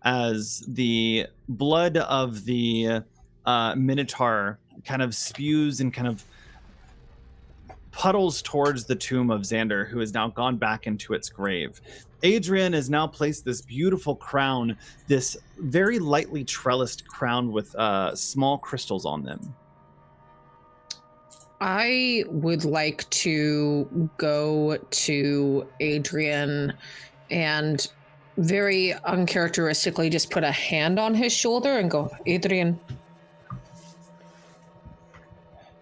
as the blood of the Minotaur kind of spews and kind of puddles towards the tomb of Xander, who has now gone back into its grave. Adrian has now placed this beautiful crown, this very lightly trellised crown with small crystals on them. I would like to go to Adrian and very uncharacteristically just put a hand on his shoulder and go, Adrian,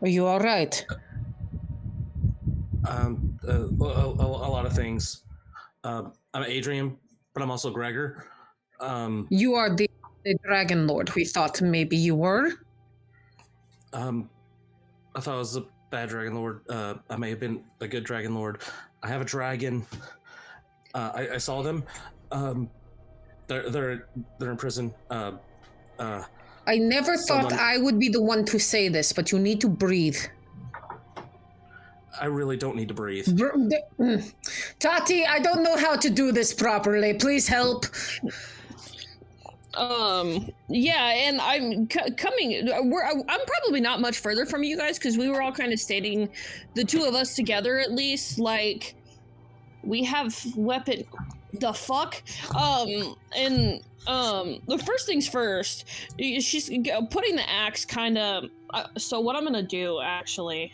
are you all right? A lot of things. I'm Adrian, but I'm also Gregor. You are the Dragon Lord. We thought maybe you were. I thought I was a bad Dragon Lord. I may have been a good Dragon Lord. I have a dragon. I saw them. They're in prison. I never thought Someone- I would be the one to say this, but you need to breathe. I really don't need to breathe. Tati, I don't know how to do this properly. Please help. Yeah, and I'm coming. I'm probably not much further from you guys because we were all kind of stating, the 2 of us together at least, like we have weapon. The fuck? The first things first, she's putting the axe kind of. So what I'm gonna do actually,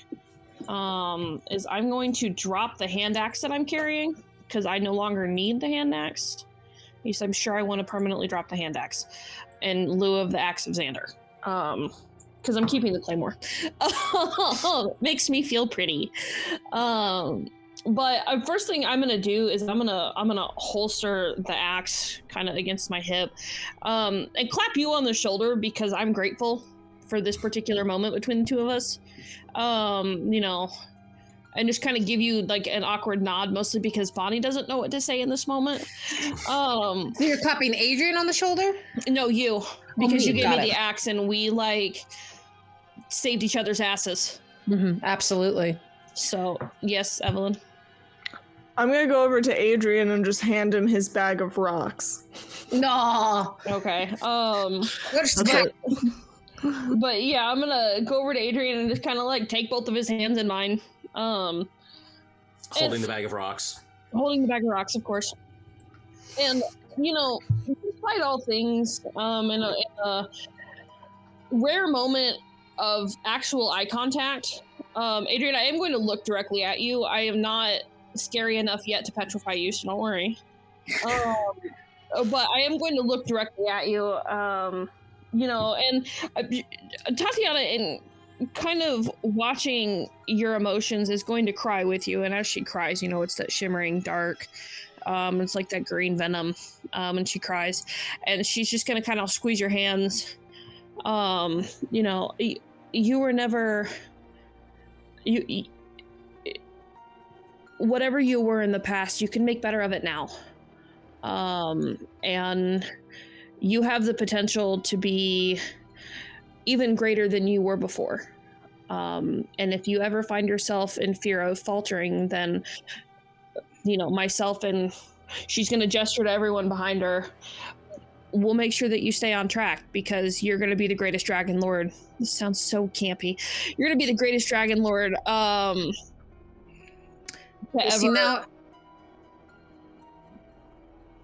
is I'm going to drop the hand axe that I'm carrying because I no longer need the hand axe. At least I'm sure I want to permanently drop the hand axe in lieu of the axe of Xander. Because I'm keeping the claymore. Makes me feel pretty. But first thing I'm gonna do is I'm gonna holster the axe kind of against my hip, and clap you on the shoulder because I'm grateful for this particular moment between the two of us. And just kind of give you like an awkward nod, mostly because Bonnie doesn't know what to say in this moment. So you're clapping Adrian on the shoulder? No, you, because you gave me it. the axe and we like saved each other's asses. Mm-hmm, absolutely. So yes, Evelyn. I'm gonna go over to Adrian and just hand him his bag of rocks. No. Okay. Okay. But yeah, I'm gonna go over to Adrian and just kind of like take both of his hands in mine. Holding the bag of rocks. Holding the bag of rocks, of course. And despite all things, in a rare moment of actual eye contact, Adrian, I am going to look directly at you. I am not scary enough yet to petrify you, so don't worry. But I am going to look directly at you. And Tatiana, in kind of watching your emotions, is going to cry with you. And as she cries, it's that shimmering dark. It's like that green venom. And she cries, and she's just going to kind of squeeze your hands. You were never. Whatever you were in the past, you can make better of it now. And you have the potential to be even greater than you were before. And if you ever find yourself in fear of faltering, then, myself and she's going to gesture to everyone behind her. We'll make sure that you stay on track because you're going to be the greatest Dragon Lord. This sounds so campy. You're going to be the greatest Dragon Lord. See, now,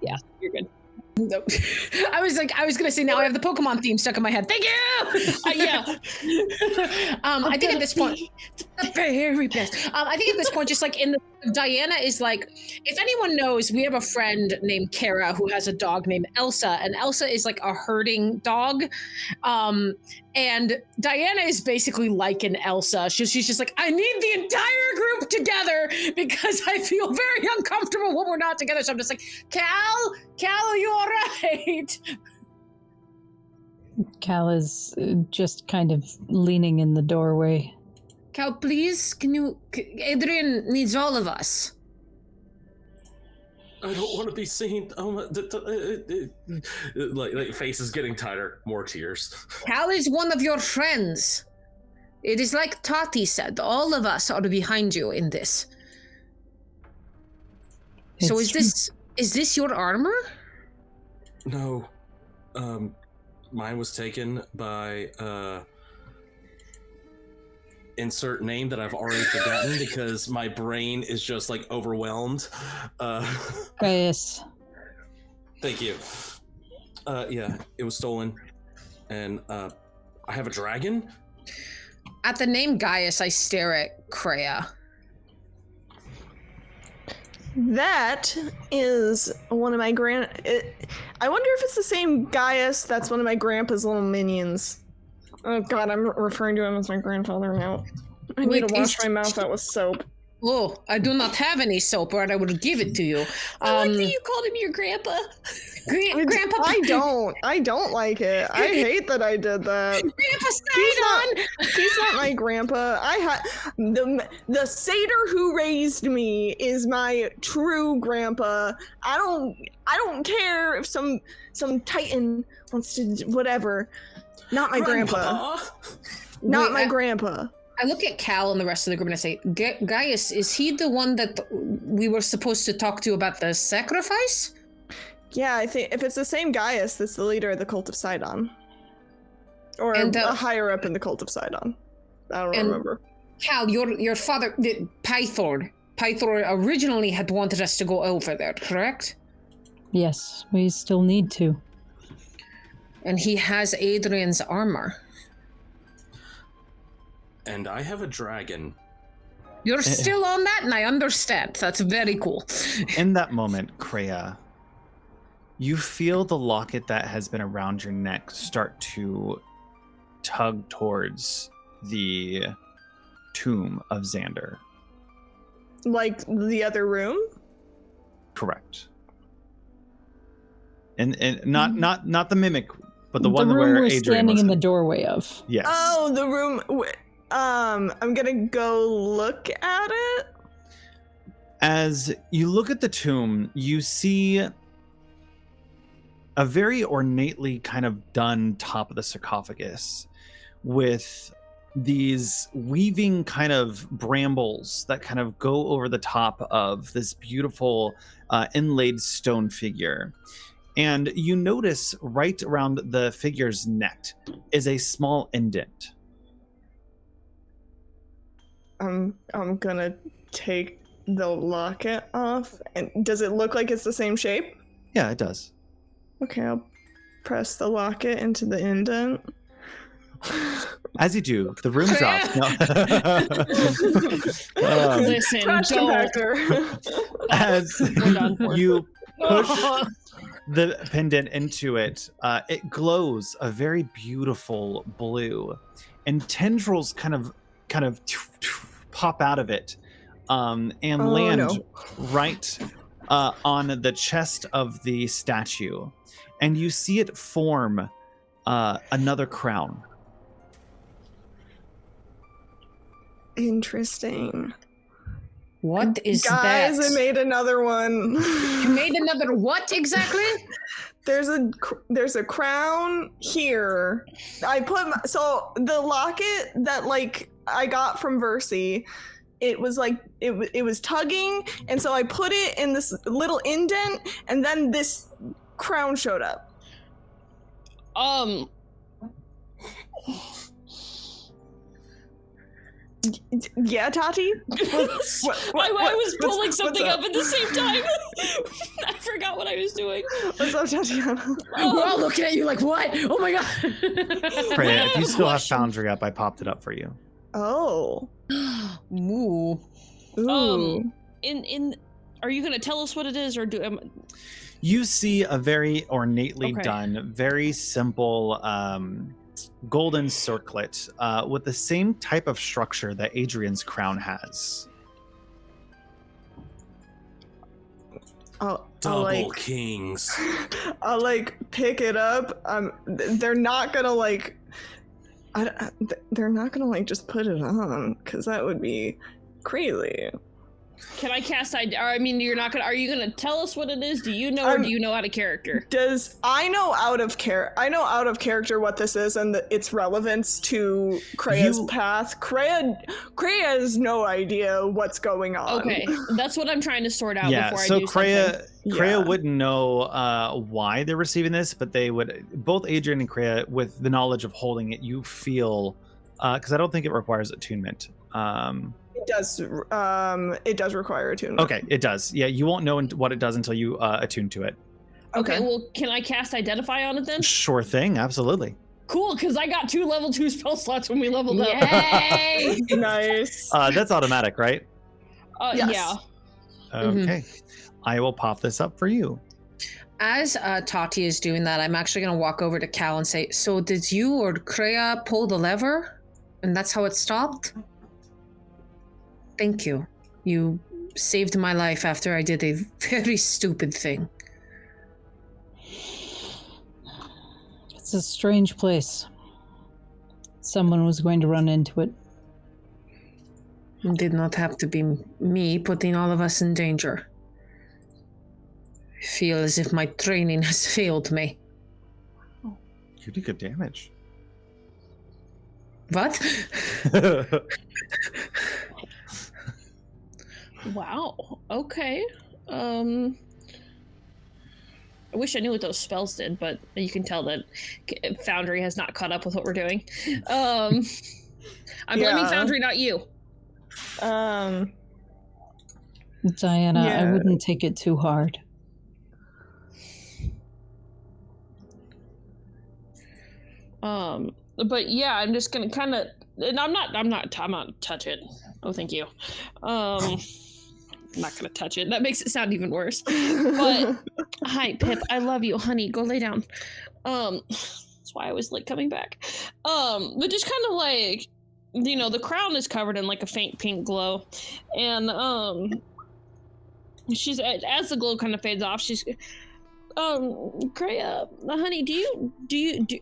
yeah, you're good. I was gonna say, now I have the Pokemon theme stuck in my head. Thank you. Yeah. I think at this point, the very best. I think at this point, just like Diana is like, if anyone knows, we have a friend named Kara who has a dog named Elsa, and Elsa is like a herding dog. And Diana is basically like an Elsa. She's just like, I need the entire group together because I feel very uncomfortable when we're not together. So I'm just like, Cal, are you all right? Cal is just kind of leaning in the doorway. Cal, please, Adrian needs all of us. I don't want to be seen. Like face is getting tighter. More tears. Cal is one of your friends. It is like Tati said. All of us are behind you in this. So is this your armor? No. Mine was taken by insert name that I've already forgotten because my brain is just like overwhelmed. Gaius. Thank you. Yeah, it was stolen. And I have a dragon? At the name Gaius, I stare at Kreia. That is one of my I wonder if it's the same Gaius that's one of my grandpa's little minions. Oh god, I'm referring to him as my grandfather now. I need to wash my mouth out with soap. Oh, I do not have any soap, or I would give it to you. I like that you called him your grandpa. Grandpa. I don't like it. I hate that I did that. He's not my grandpa. The satyr who raised me is my true grandpa. I don't care if some Titan wants to whatever. Not my grandpa. Not my grandpa. I look at Cal and the rest of the group and I say, Gaius, is he the one that we were supposed to talk to about the sacrifice? Yeah, I think if it's the same Gaius, that's the leader of the Cult of Sidon. Or a higher up in the Cult of Sidon. I don't remember. Cal, your father, Pythor, Pythor originally had wanted us to go over there, correct? Yes, we still need to. And he has Adrian's armor. And I have a dragon. You're still on that, and I understand. That's very cool. In that moment, Kreia, you feel the locket that has been around your neck start to tug towards the tomb of Xander. Like the other room? Correct. And not the mimic, but the one room where we're Adrian standing was in the doorway of. Yes. Oh, the room. I'm gonna go look at it. As you look at the tomb, you see a very ornately kind of done top of the sarcophagus with these weaving kind of brambles that kind of go over the top of this beautiful inlaid stone figure. And you notice right around the figure's neck is a small indent. I'm gonna take the locket off. And does it look like it's the same shape? Yeah, it does. Okay, I'll press the locket into the indent. As you do, the room drops. Listen, Trash don't. compactor. As you push the pendant into it, it glows a very beautiful blue, and tendrils kind of pop out of it, and land right on the chest of the statue, and you see it form another crown. Interesting. What is Guys, that? I made another one. You made another what exactly? There's a crown here. I put so the locket that like I got from Versi, it was like it was tugging, and so I put it in this little indent, and then this crown showed up. Yeah, Tati? I was pulling something up at the same time. I forgot what I was doing. What's up, Tatiana? We're all looking at you like, what? Oh my god. Freya, if you still have Foundry up, I popped it up for you. Oh. Ooh. Ooh. Are you gonna tell us what it is, or You see a very ornately Okay. done, very simple golden circlet with the same type of structure that Adrian's crown has. I'll Double like kings. I'll like pick it up. They're not gonna like. They're not gonna like just put it on because that would be crazy. can I cast? I mean, you're not gonna. Are you gonna tell us what it is? Do you know, or do you know out of character? I know out of character what this is and its relevance to Kreia's path. Kreia has no idea what's going on. Okay, that's what I'm trying to sort out Yeah, before so I do something. Kreia wouldn't know why they're receiving this, but they would, both Adrian and Kreia, with the knowledge of holding it, you feel, because I don't think it requires attunement. It does require attunement. Okay, it does. Yeah, you won't know what it does until you attune to it. Okay, well, can I cast Identify on it then? Sure thing, absolutely. Cool, because I got 2 level 2 spell slots when we leveled up. Yay! Nice. That's automatic, right? Yes. Yeah. Okay. I will pop this up for you. As Tati is doing that, I'm actually going to walk over to Cal and say, so did you or Kreia pull the lever? And that's how it stopped? Thank you. You saved my life after I did a very stupid thing. It's a strange place. Someone was going to run into it. It did not have to be me putting all of us in danger. I feel as if my training has failed me. You did good damage. What? Wow. Okay. I wish I knew what those spells did, but you can tell that Foundry has not caught up with what we're doing. I'm blaming Foundry, not you. Diana, I Yeah. wouldn't take it too hard. But yeah, I'm just gonna kind of, and I'm not touch it. Oh, thank you. I'm not gonna touch it. That makes it sound even worse. But hi, Pip. I love you, honey. Go lay down. That's why I was like coming back. But just kind of like, the crown is covered in like a faint pink glow, and she's, as the glow kind of fades off, she's, Kreia, honey,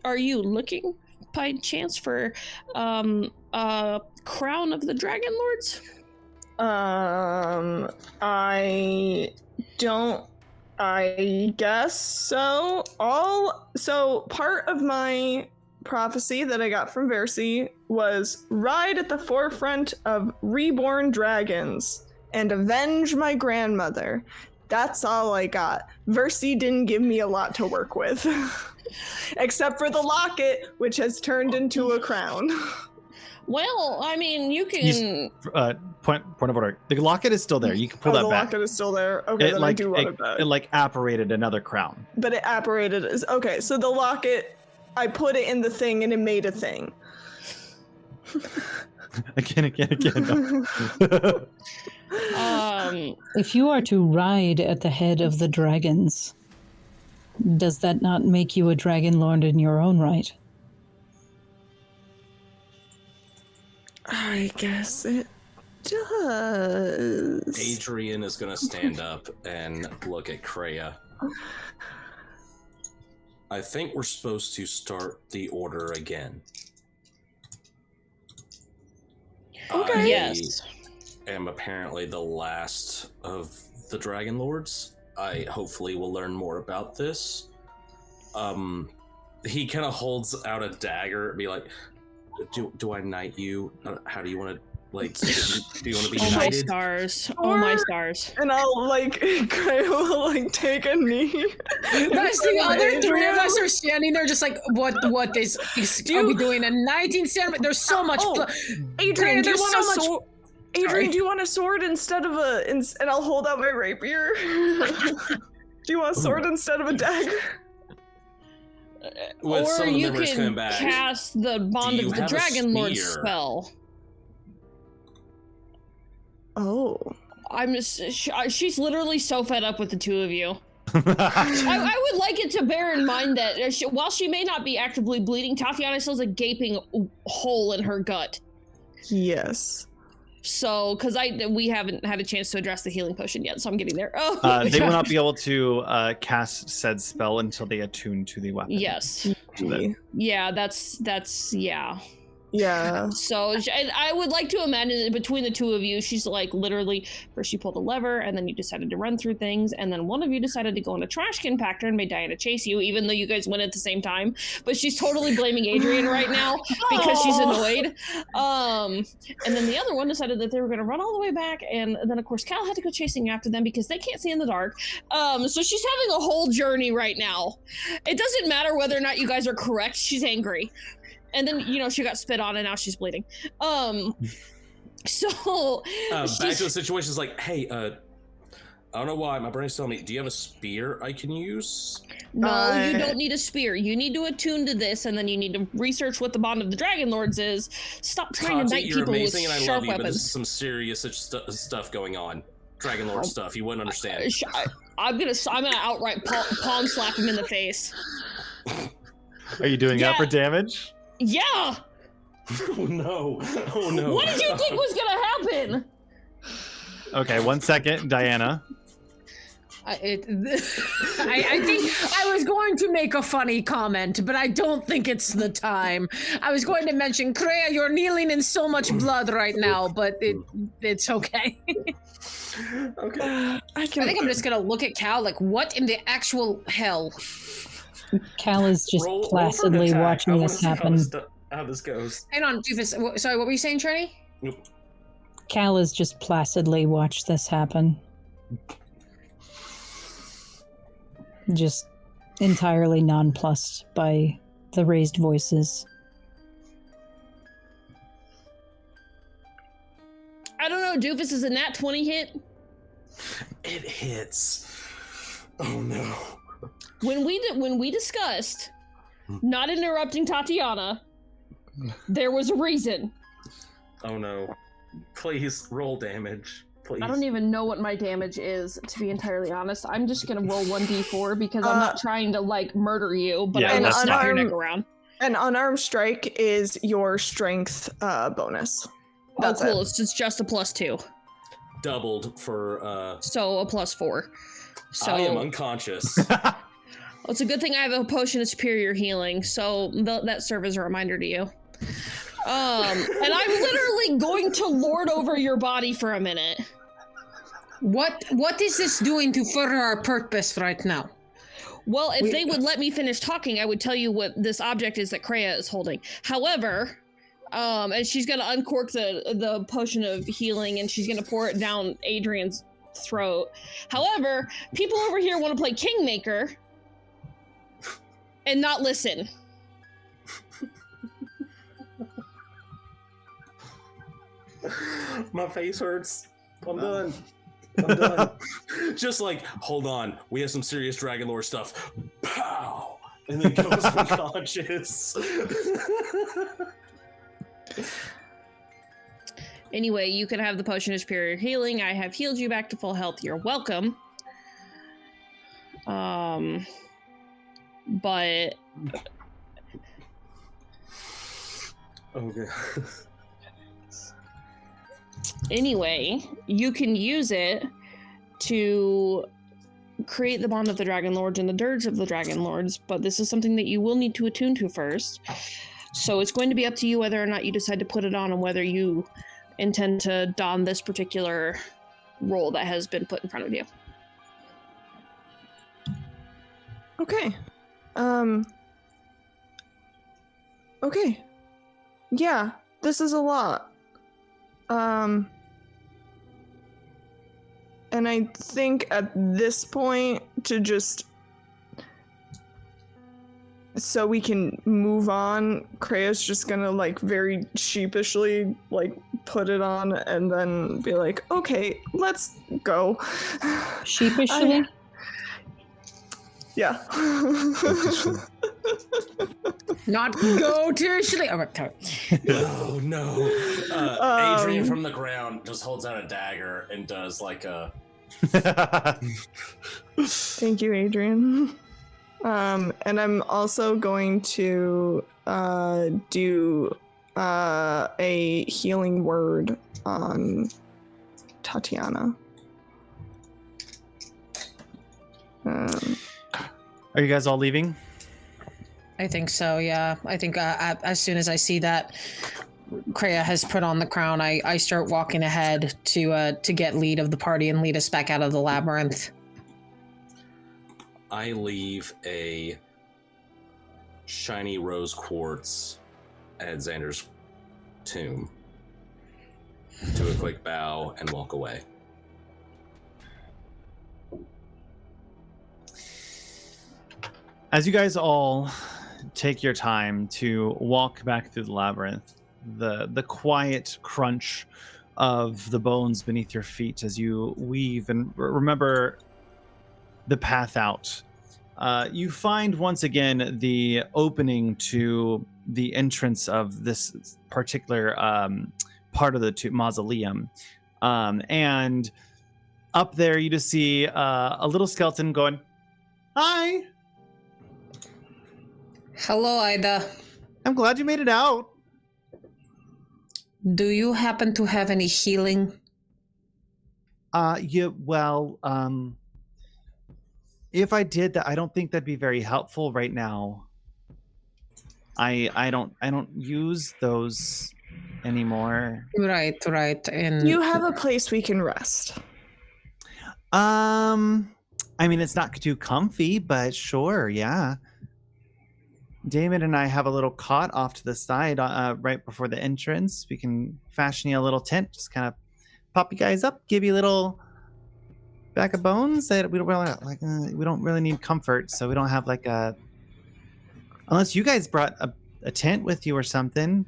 are you looking by chance for crown of the DragonLords? I guess so. So part of my prophecy that I got from Versi was ride at the forefront of reborn dragons and avenge my grandmother. That's all I got. Versi didn't give me a lot to work with. Except for the locket, which has turned into a crown. Well, I mean, you can... Point of order. The locket is still there. You can pull that the back. locket is still there. Okay, then I do want it back. It like apparated another crown. But it apparated. Okay, so the locket, I put it in the thing and it made a thing. Again. No. If you are to ride at the head of the dragons, does that not make you a Dragonlord in your own right? I guess it does. Adrian is going to stand up and look at Kreia. I think we're supposed to start the order again. Okay. Yes. I am apparently the last of the Dragonlords. I hopefully will learn more about this. He kind of holds out a dagger and be like, do I knight you? How do you want to, like, do you want to be Oh my knighted? stars. Oh my stars. And I'll, like, I will, like, take a knee. Guys, the other three of us are standing there just like, what is are we doing a 19th century? There's so much Adrian, do you there's want so a much- sword? Adrian, do you want a sword instead of and I'll hold out my rapier. Do you want a sword instead of a dagger? With Or some of the you members can coming back, cast the Bond you of the have a DragonLords spear? spell. Oh. She's literally so fed up with the two of you. I would like it to bear in mind that while she may not be actively bleeding, Tatiana still has a gaping hole in her gut. Yes. So, because we haven't had a chance to address the healing potion yet, so I'm getting there. Oh, They will not be able to cast said spell until they attune to the weapon. Yes. Yeah, that's yeah. Yeah. So and I would like to imagine that between the two of you, she's like literally first you pulled a lever and then you decided to run through things and then one of you decided to go in a trash compactor and made Diana chase you, even though you guys went at the same time. But she's totally blaming Adrian right now because she's annoyed. And then the other one decided that they were going to run all the way back, and then of course Cal had to go chasing after them because they can't see in the dark. So she's having a whole journey right now. It doesn't matter whether or not you guys are correct. She's angry. And then, she got spit on and now she's bleeding. So back to the situation is like, hey, I don't know why my brain's telling me, do you have a spear I can use? No, you don't need a spear. You need to attune to this, and then you need to research what the Bond of the DragonLords is. Stop trying to knight you're people amazing with and I sharp love you, but this weapons. is some serious stuff going on. Dragonlord stuff. You wouldn't understand. I'm gonna outright palm slap him in the face. Are you doing that for damage? Yeah. Oh no! Oh no! What did you think was gonna happen? Okay, 1 second, Diana. I think I was going to make a funny comment, but I don't think it's the time. I was going to mention, Kreia, you're kneeling in so much blood right now, but it's okay. Okay. I think I'm just gonna look at Cal like, what in the actual hell? Cal is just Roll for an placidly attack. I watching wanna this see happen. how this goes. Hang on, Doofus. Sorry, what were you saying, Trini? Nope. Cal is just placidly watched this happen. Just entirely nonplussed by the raised voices. I don't know, Doofus, is a nat 20 hit? It hits. Oh no. When we discussed not interrupting Tatiana, there was a reason. Oh no. Please roll damage. Please. I don't even know what my damage is, to be entirely honest. I'm just gonna roll 1d4 because I'm not trying to like murder you, but I will snap your neck around. An unarmed strike is your strength bonus. That's cool. It's just a +2. Doubled for so a +4. So I am unconscious. Well, it's a good thing I have a potion of superior healing, so that serves as a reminder to you. And I'm literally going to lord over your body for a minute. What is this doing to further our purpose right now? Well, if they would let me finish talking, I would tell you what this object is that Kreia is holding. However, and she's gonna uncork the potion of healing and she's gonna pour it down Adrian's throat. However, people over here want to play Kingmaker and not listen. My face hurts. I'm done. I'm done. Just like, hold on. We have some serious DragonLord stuff. Pow! And then goes unconscious. Anyway, you can have the potion of superior healing. I have healed you back to full health. You're welcome. But okay. Anyway, you can use it to create the bond of the DragonLords and the dirge of the DragonLords, but this is something that you will need to attune to first. So it's going to be up to you whether or not you decide to put it on and whether you intend to don this particular role that has been put in front of you. Okay. Okay. Yeah, this is a lot. And I think at this point to just so we can move on, Kreia's just gonna like very sheepishly like put it on and then be like, okay, let's go. Sheepishly? Yeah. Not go-tishly. Oh, Oh no. Adrian from the ground just holds out a dagger and does like a Thank you, Adrian. And I'm also going to do a healing word on Tatiana. Are you guys all leaving? I think so, yeah. I think as soon as I see that Kreia has put on the crown, I start walking ahead to get lead of the party and lead us back out of the labyrinth. I leave a shiny rose quartz at Xander's tomb. Do a quick bow and walk away. As you guys all take your time to walk back through the labyrinth, the quiet crunch of the bones beneath your feet as you weave and remember the path out, you find once again the opening to the entrance of this particular part of the mausoleum, and up there you just see a little skeleton going, "Hi." Hello, Ida. I'm glad you made it out. Do you happen to have any healing? If I did that, I don't think that'd be very helpful right now. I don't use those anymore. Right. And You have a place we can rest. I mean, it's not too comfy, but sure, yeah. Damon and I have a little cot off to the side right before the entrance. We can fashion you a little tent, just kind of pop you guys up, give you a little bag of bones. That we don't really need comfort, so we don't have like a. Unless you guys brought a tent with you or something,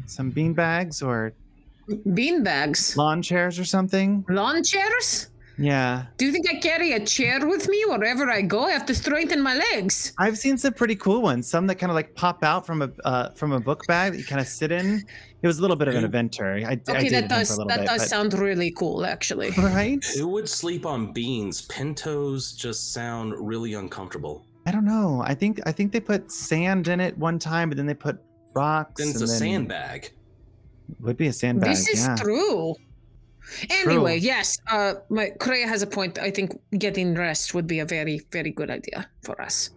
some bean bags or. Beanbags. Lawn chairs or something? Lawn chairs? Yeah. Do you think I carry a chair with me wherever I go? I have to strengthen my legs. I've seen some pretty cool ones. Some that kind of like pop out from a book bag that you kind of sit in. It was a little bit of an inventor. Okay, that does sound really cool, actually. Right? Who would sleep on beans? Pintos just sound really uncomfortable. I don't know. I think they put sand in it one time, but then they put rocks. Then it's a sandbag. Would be a sandbag. This is true. Anyway, yes, Kreia has a point. I think getting rest would be a very, very good idea for us.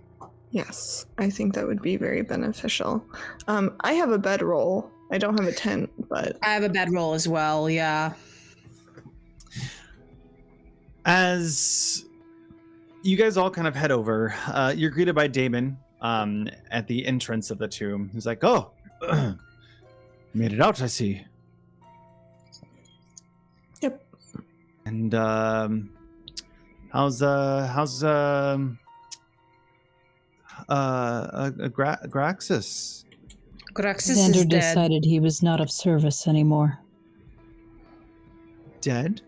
Yes, I think that would be very beneficial. I have a bedroll. I don't have a tent, but I have a bedroll as well, yeah. As you guys all kind of head over, you're greeted by Damon at the entrance of the tomb. He's like, "Oh, made it out, I see." Yep. And how's Graxus? Graxus Xander is dead. decided he was not of service anymore. Dead?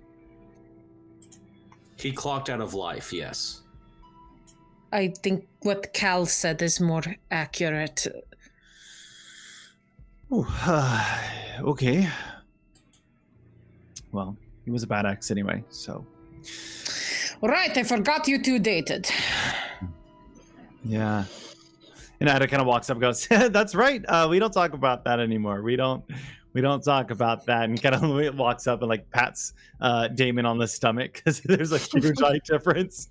He clocked out of life, yes. I think what Cal said is more accurate. Oh, okay. Well, he was a bad ex anyway, so. Right, I forgot you two dated. Yeah. And Ada kind of walks up and goes, "That's right. We don't talk about that anymore. We don't talk about that." And kind of walks up and like pats Damon on the stomach because there's a huge height difference.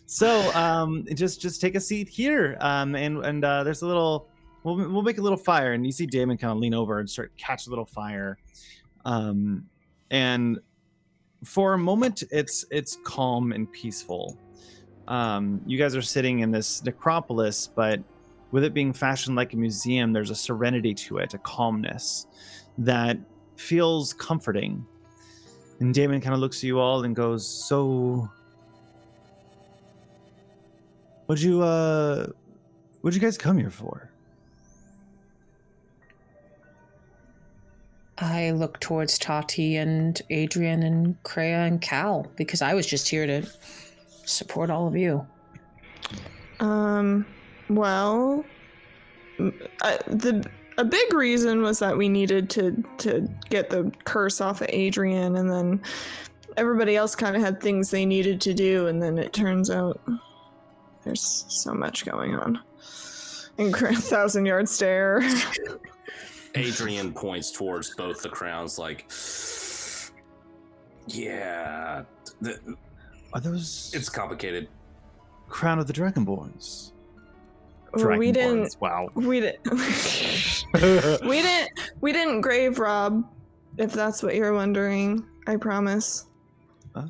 So just take a seat here. And there's a little. We'll make a little fire, and you see Damon kind of lean over and start catch a little fire. And for a moment, it's calm and peaceful. You guys are sitting in this necropolis, but with it being fashioned like a museum, there's a serenity to it, a calmness that feels comforting. And Damon kind of looks at you all and goes, "So, what'd you guys come here for?" I look towards Tati and Adrian and Kreia and Cal because I was just here to support all of you. Well, a big reason was that we needed to get the curse off of Adrian, and then everybody else kind of had things they needed to do, and then it turns out there's so much going on. And 1,000-yard stare. Adrian points towards both the crowns like, yeah, Are those it's complicated. Crown of the Dragonborns? We didn't. Wow. We didn't. We didn't grave rob. If that's what you're wondering, I promise. Oh.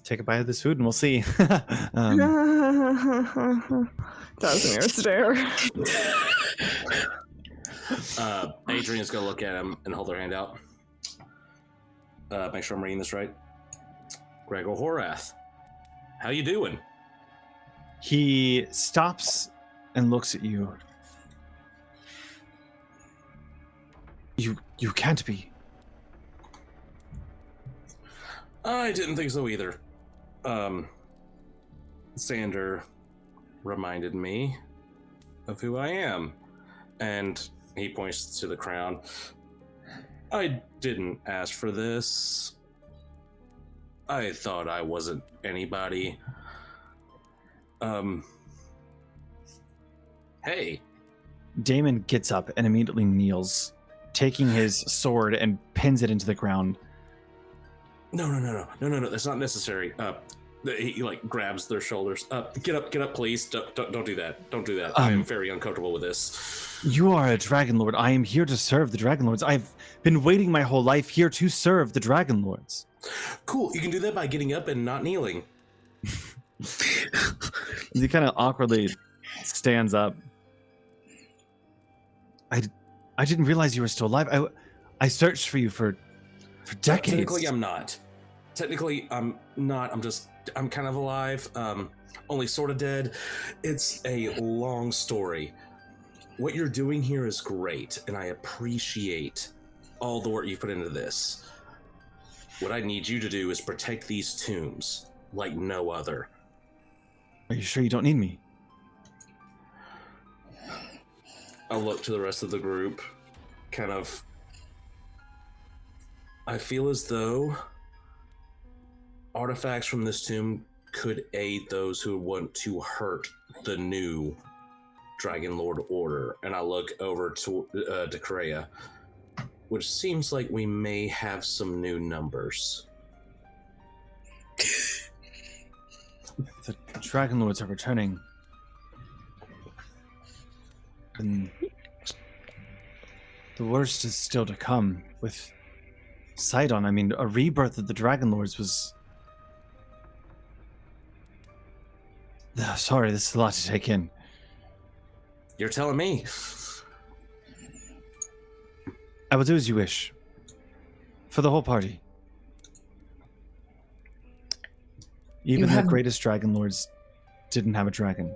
Take a bite of this food and we'll see. 1,000-yard stare. Adrian's gonna look at him and hold her hand out. Make sure I'm reading this right. Gregor Horath, how you doing? He stops and looks at you. You can't be. I didn't think so either. Xander reminded me of who I am, and he points to the crown. I didn't ask for this. I thought I wasn't anybody. Hey. Damon gets up and immediately kneels, taking his sword and pins it into the ground. No, that's not necessary. He like grabs their shoulders. Get up, please. Don't do that. Don't do that. I am very uncomfortable with this. You are a Dragonlord. I am here to serve the Dragonlords. I've been waiting my whole life here to serve the Dragonlords. Cool. You can do that by getting up and not kneeling. He kind of awkwardly stands up. I didn't realize you were still alive. I searched for you for decades. Technically, I'm not. I'm not. I'm kind of alive. Only sort of dead. It's a long story. what you're doing here is great, and I appreciate all the work you put into this. What I need you to do is protect these tombs like no other. Are you sure you don't need me? I'll look to the rest of the group, kind of. I feel as though artifacts from this tomb could aid those who want to hurt the new DragonLord Order. And I look over to Decrea, which seems like we may have some new numbers. The DragonLords are returning. And the worst is still to come with Sidon. I mean, a rebirth of the DragonLords was... Sorry, this is a lot to take in. You're telling me. I will do as you wish. For the whole party. Even the greatest DragonLords didn't have a dragon.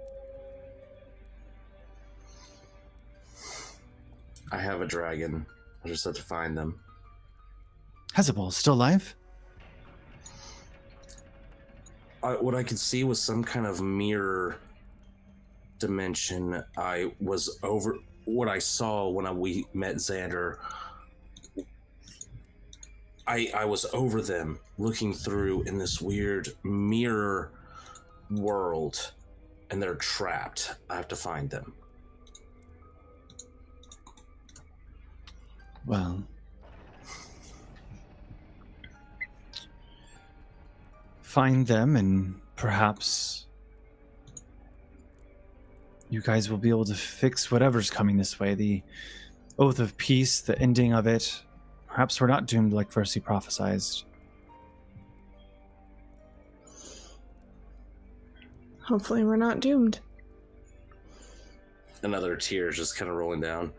I have a dragon. I just have to find them. Hezebel, still alive? What I could see was some kind of mirror dimension. I was over what I saw when we met Xander. I was over them, looking through in this weird mirror world, and they're trapped. I have to find them. Well, find them, and perhaps you guys will be able to fix whatever's coming this way. The Oath of Peace, the ending of it. Perhaps we're not doomed like Versi prophesized. Hopefully we're not doomed. Another tear just kind of rolling down.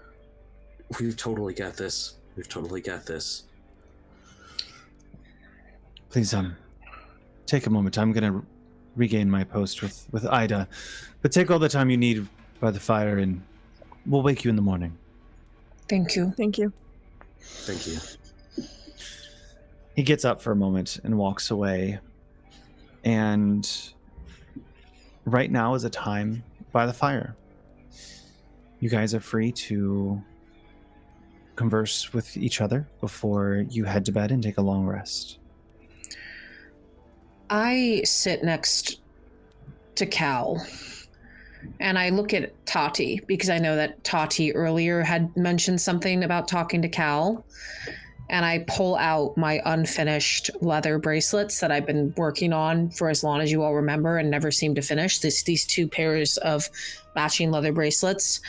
We've totally got this. We've totally got this. Please, take a moment. I'm going to regain my post with Ida. But take all the time you need by the fire, and we'll wake you in the morning. Thank you. Thank you. Thank you. He gets up for a moment and walks away. And right now is a time by the fire. You guys are free to converse with each other before you head to bed and take a long rest. I sit next to Cal, and I look at Tati, because I know that Tati earlier had mentioned something about talking to Cal, and I pull out my unfinished leather bracelets that I've been working on for as long as you all remember and never seem to finish. These two pairs of matching leather bracelets.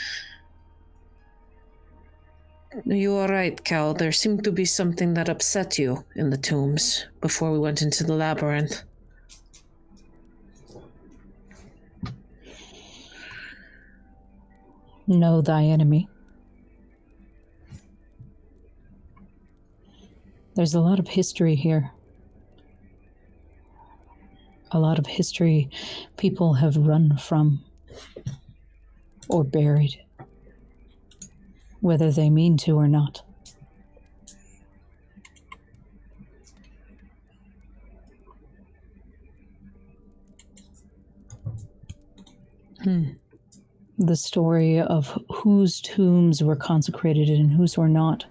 You are right, Cal. There seemed to be something that upset you in the tombs before we went into the labyrinth. Know thy enemy. There's a lot of history here. A lot of history people have run from or buried, whether they mean to or not. The story of whose tombs were consecrated and whose were not.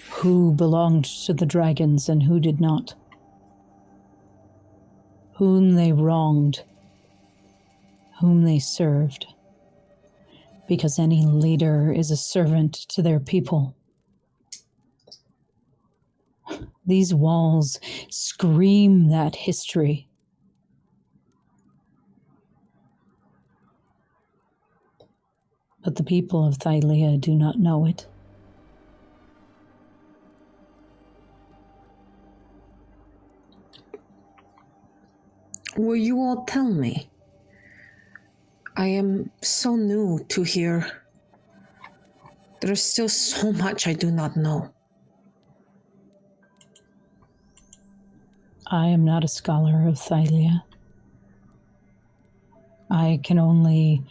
Who belonged to the dragons and who did not. Whom they wronged. Whom they served. Because any leader is a servant to their people. These walls scream that history. But the people of Thylea do not know it. Will you all tell me? I am so new to here. There is still so much I do not know. I am not a scholar of Thylea. I can only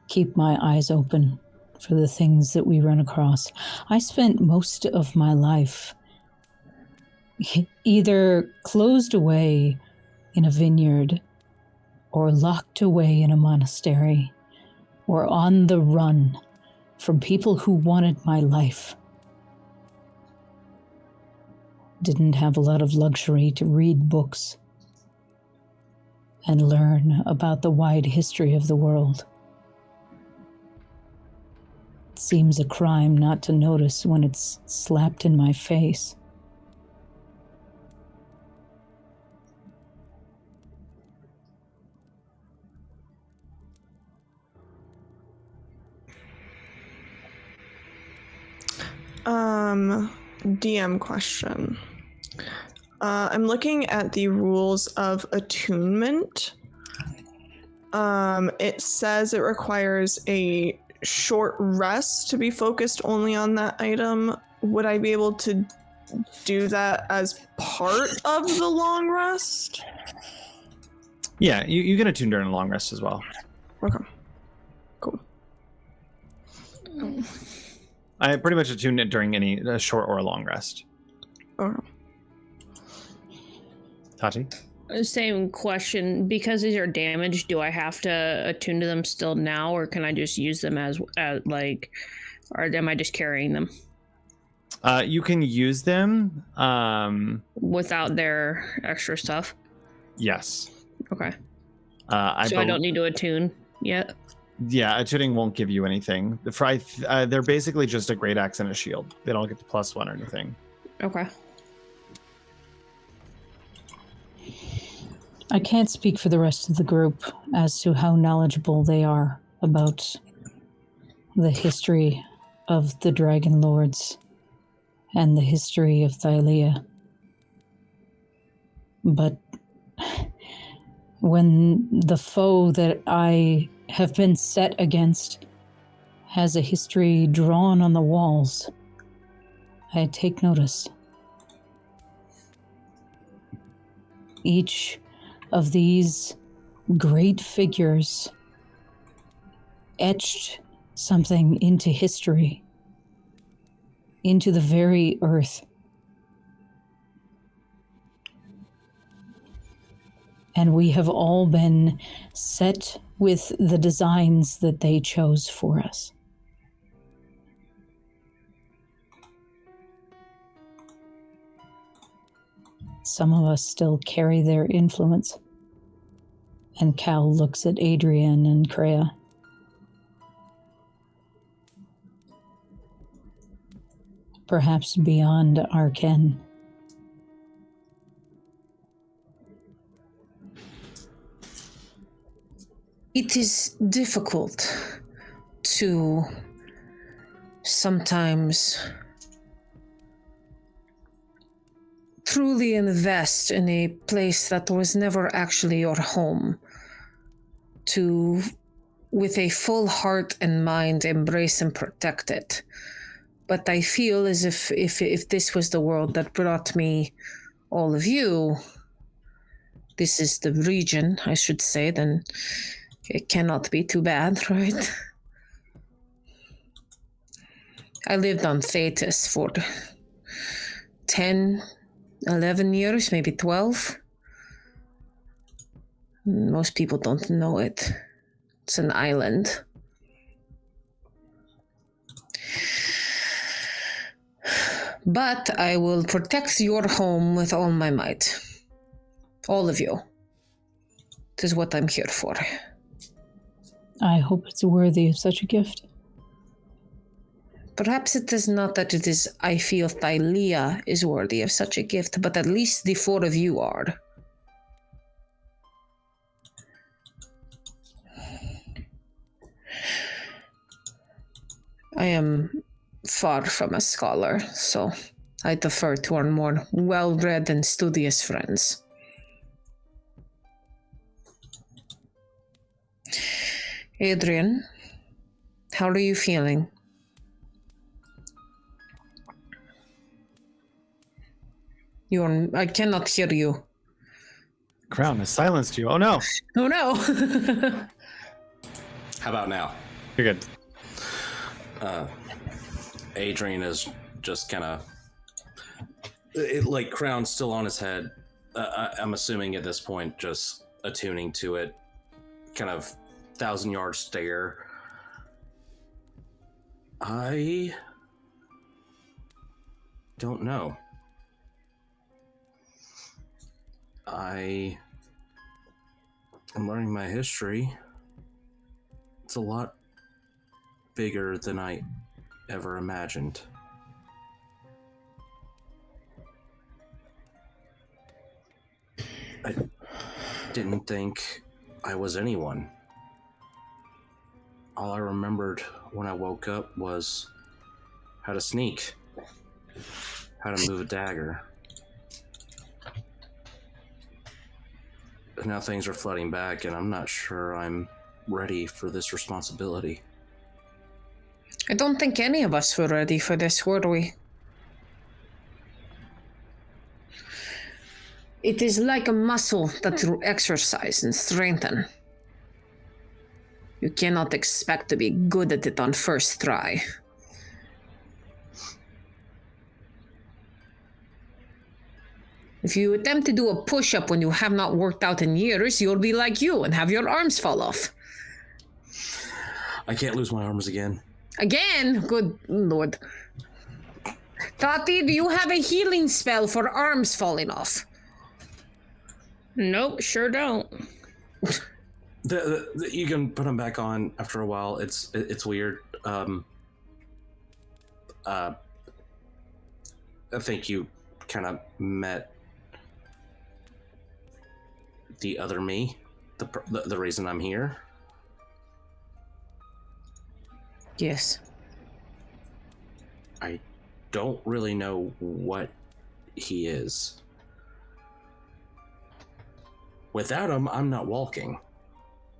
keep my eyes open for the things that we run across. I spent most of my life either closed away in a vineyard or locked away in a monastery or on the run from people who wanted my life. Didn't have a lot of luxury to read books and learn about the wide history of the world. It seems a crime not to notice when it's slapped in my face. DM question. I'm looking at the rules of attunement. It says it requires a short rest to be focused only on that item. Would I be able to do that as part of the long rest? Yeah, you can attune during a long rest as well. Okay. Cool. I pretty much attune it during any short or a long rest. Okay. Tati? Same question. Because these are damaged, do I have to attune to them still now, or can I just use them as like, or am I just carrying them? You can use them. Without their extra stuff? Yes. Okay. I don't need to attune yet? Yeah, attuning won't give you anything. They're basically just a great axe and a shield. They don't get the +1 or anything. Okay. I can't speak for the rest of the group as to how knowledgeable they are about the history of the DragonLords and the history of Thylea. But when the foe that I have been set against has a history drawn on the walls, I take notice. Each of these great figures etched something into history, into the very earth. And we have all been set with the designs that they chose for us. Some of us still carry their influence. And Cal looks at Adrian and Kreia. Perhaps beyond our ken. It is difficult to sometimes truly invest in a place that was never actually your home, to, with a full heart and mind, embrace and protect it. But I feel as if this was the world that brought me all of you, this is the region, I should say, then it cannot be too bad, right? I lived on Thetis for 10, 11 years, maybe 12. Most people don't know it. It's an island. But I will protect your home with all my might. All of you. It is what I'm here for. I hope it's worthy of such a gift. Perhaps it is not that it is, I feel Thylea is worthy of such a gift, but at least the four of you are. I am far from a scholar, so I defer to our more well-read and studious friends. Adrian, how are you feeling? I cannot hear you. Crown has silenced you. Oh no. Oh no. How about now? You're good. Adrian is just kind of like crown still on his head. I'm assuming at this point just attuning to it, kind of 1,000-yard stare. I don't know. I am learning my history. It's a lot bigger than I ever imagined. I didn't think I was anyone. All I remembered when I woke up was how to sneak, how to move a dagger. But now things are flooding back, and I'm not sure I'm ready for this responsibility. I don't think any of us were ready for this, were we? It is like a muscle that you exercise and strengthen. You cannot expect to be good at it on first try. If you attempt to do a push-up when you have not worked out in years, you'll be like you and have your arms fall off. I can't lose my arms again. Again? Good Lord. Tati, do you have a healing spell for arms falling off? Nope, sure don't. You can put them back on after a while. It's weird. I think you kind of met the other me, the reason I'm here. Yes. I don't really know what he is. Without him, I'm not walking.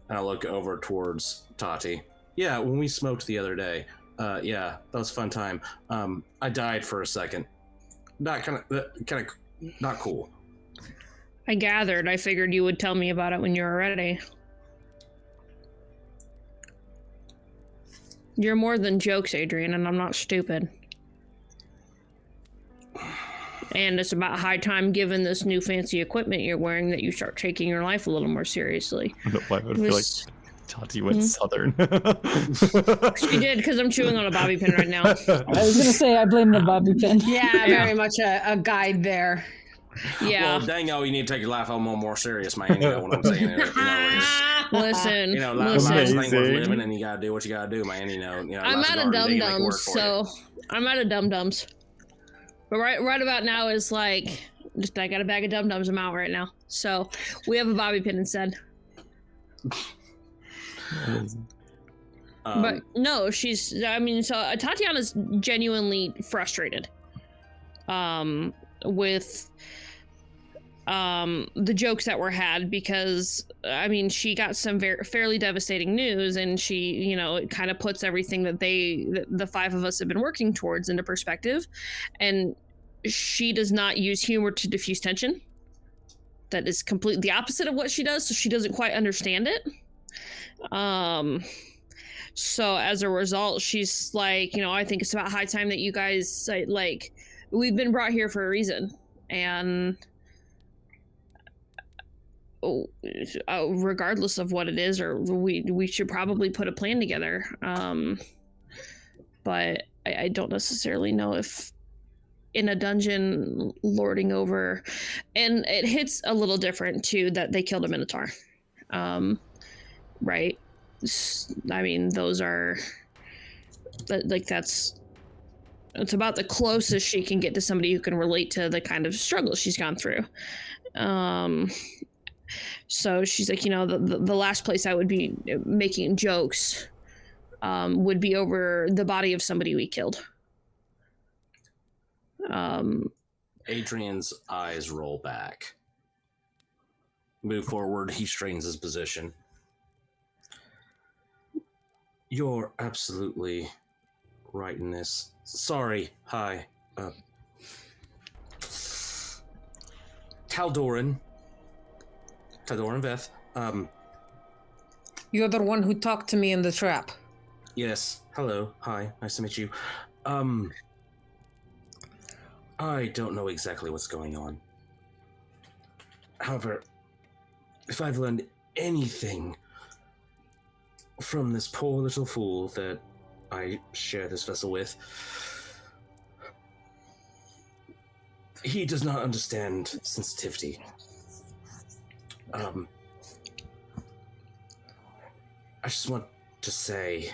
And I look over towards Tati. Yeah, when we smoked the other day. Yeah, that was a fun time. I died for a second. Not not cool. I gathered. I figured you would tell me about it when you were ready. You're more than jokes, Adrian, and I'm not stupid. And it's about high time, given this new fancy equipment you're wearing, that you start taking your life a little more seriously. Why would I feel like Tati went southern? She did, because I'm chewing on a bobby pin right now. I was going to say, I blame the bobby pin. Yeah, very much a guide there. Yeah. Well, dang, you need to take your life a little more serious, man. You know what I'm saying? Listen, life's thing worth living, and you gotta do what you gotta do, man. I'm out of dum-dums, so I'm out of dum-dums. But right about now is like, just I got a bag of dum-dums. I'm out right now. So we have a bobby pin instead. But no, so Tatiana's genuinely frustrated with the jokes that were had, because she got some fairly devastating news, and she, it kind of puts everything that the five of us have been working towards into perspective. And she does not use humor to diffuse tension. That is completely the opposite of what she does, so she doesn't quite understand it. So as a result, she's like, I think it's about high time that you guys, like, we've been brought here for a reason, and regardless of what it is, or we should probably put a plan together. But I don't necessarily know if in a dungeon lording over, and it hits a little different too, that they killed a Minotaur. Right? Those are like, it's about the closest she can get to somebody who can relate to the kind of struggle she's gone through. So she's like, the last place I would be making jokes would be over the body of somebody we killed. Adrian's eyes roll back. Move forward, he straightens his position. You're absolutely right in this. Sorry, hi. Taldoran Veth. You're the one who talked to me in the trap. Yes. Hello. Hi. Nice to meet you. I don't know exactly what's going on. However, if I've learned anything from this poor little fool that I share this vessel with, he does not understand sensitivity. I just want to say,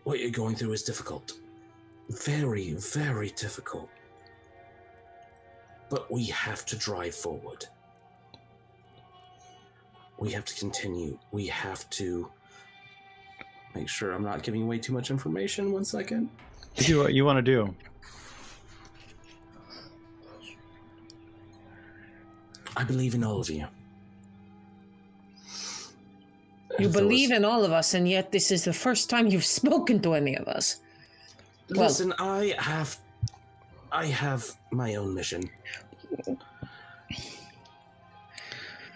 what you're going through is difficult. Very, very difficult. But we have to drive forward. We have to continue. We have to make sure I'm not giving away too much information. 1 second. You do what you want to do. I believe in all of you. You If there believe was- in all of us, and yet this is the first time you've spoken to any of us. Listen, I have my own mission.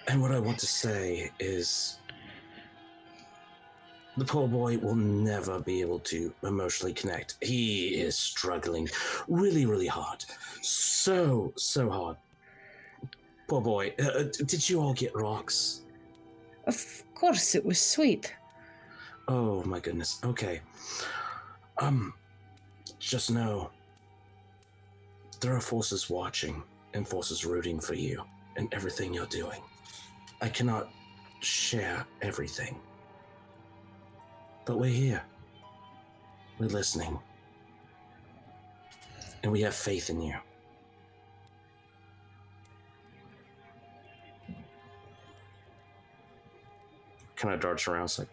And what I want to say is, the poor boy will never be able to emotionally connect. He is struggling really, really hard. So hard. Poor boy. Did you all get rocks? Of course, it was sweet. Oh my goodness. Okay. Just know there are forces watching and forces rooting for you and everything you're doing. I cannot share everything. But we're here. We're listening. And we have faith in you. Kind of darts around. It's like,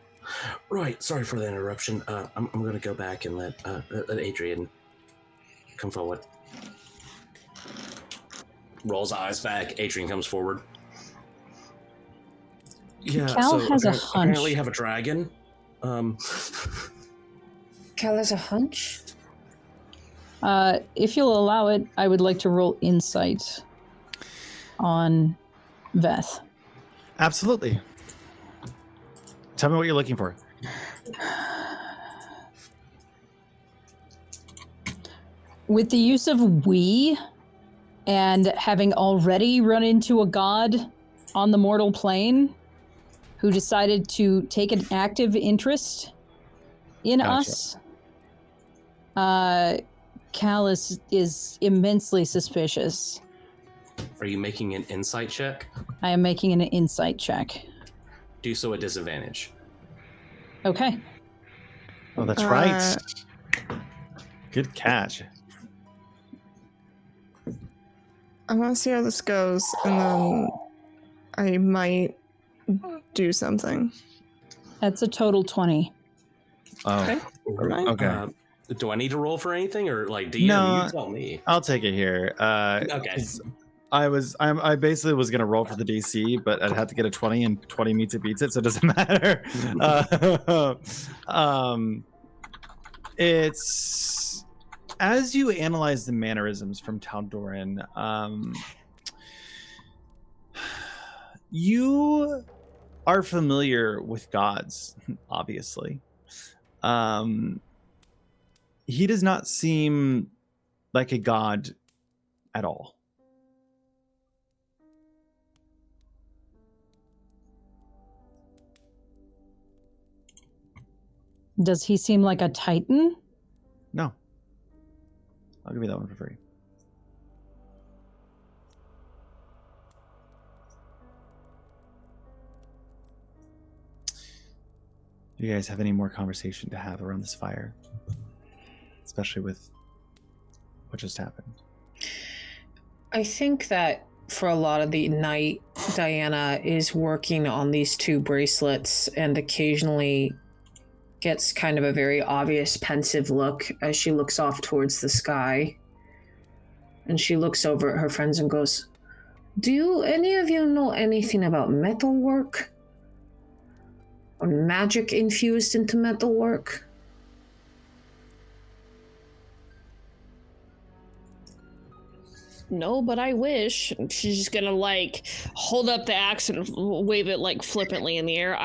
right, sorry for the interruption. I'm going to go back and let Adrian come forward. Rolls eyes back. Adrian comes forward. Yeah, Cal has a hunch. Apparently you have a dragon. Cal has a hunch? If you'll allow it, I would like to roll insight on Veth. Absolutely. Tell me what you're looking for. With the use of we, and having already run into a god on the mortal plane who decided to take an active interest in us, Cal is immensely suspicious. Are you making an insight check? I am making an insight check. Do so at disadvantage. Okay. Oh, that's right. Good catch. I want to see how this goes, and then I might do something. That's a total 20. Oh, Okay. Right. okay. Do I need to roll for anything, or like DM? No. You tell me. I'll take it here. Okay. 'Cause I basically was gonna roll for the DC, but I'd have to get a 20, and 20 meets it beats it, so it doesn't matter. It's as you analyze the mannerisms from Tal'Doran, you are familiar with gods, obviously. He does not seem like a god at all. Does he seem like a titan? No. I'll give you that one for free. Do you guys have any more conversation to have around this fire? Especially with what just happened. I think that for a lot of the night, Diana is working on these two bracelets and occasionally gets kind of a very obvious pensive look as she looks off towards the sky. And she looks over at her friends and goes, "Do any of you know anything about metalwork? Or magic infused into metalwork?" No, but I wish. She's just gonna like hold up the axe and wave it like flippantly in the air.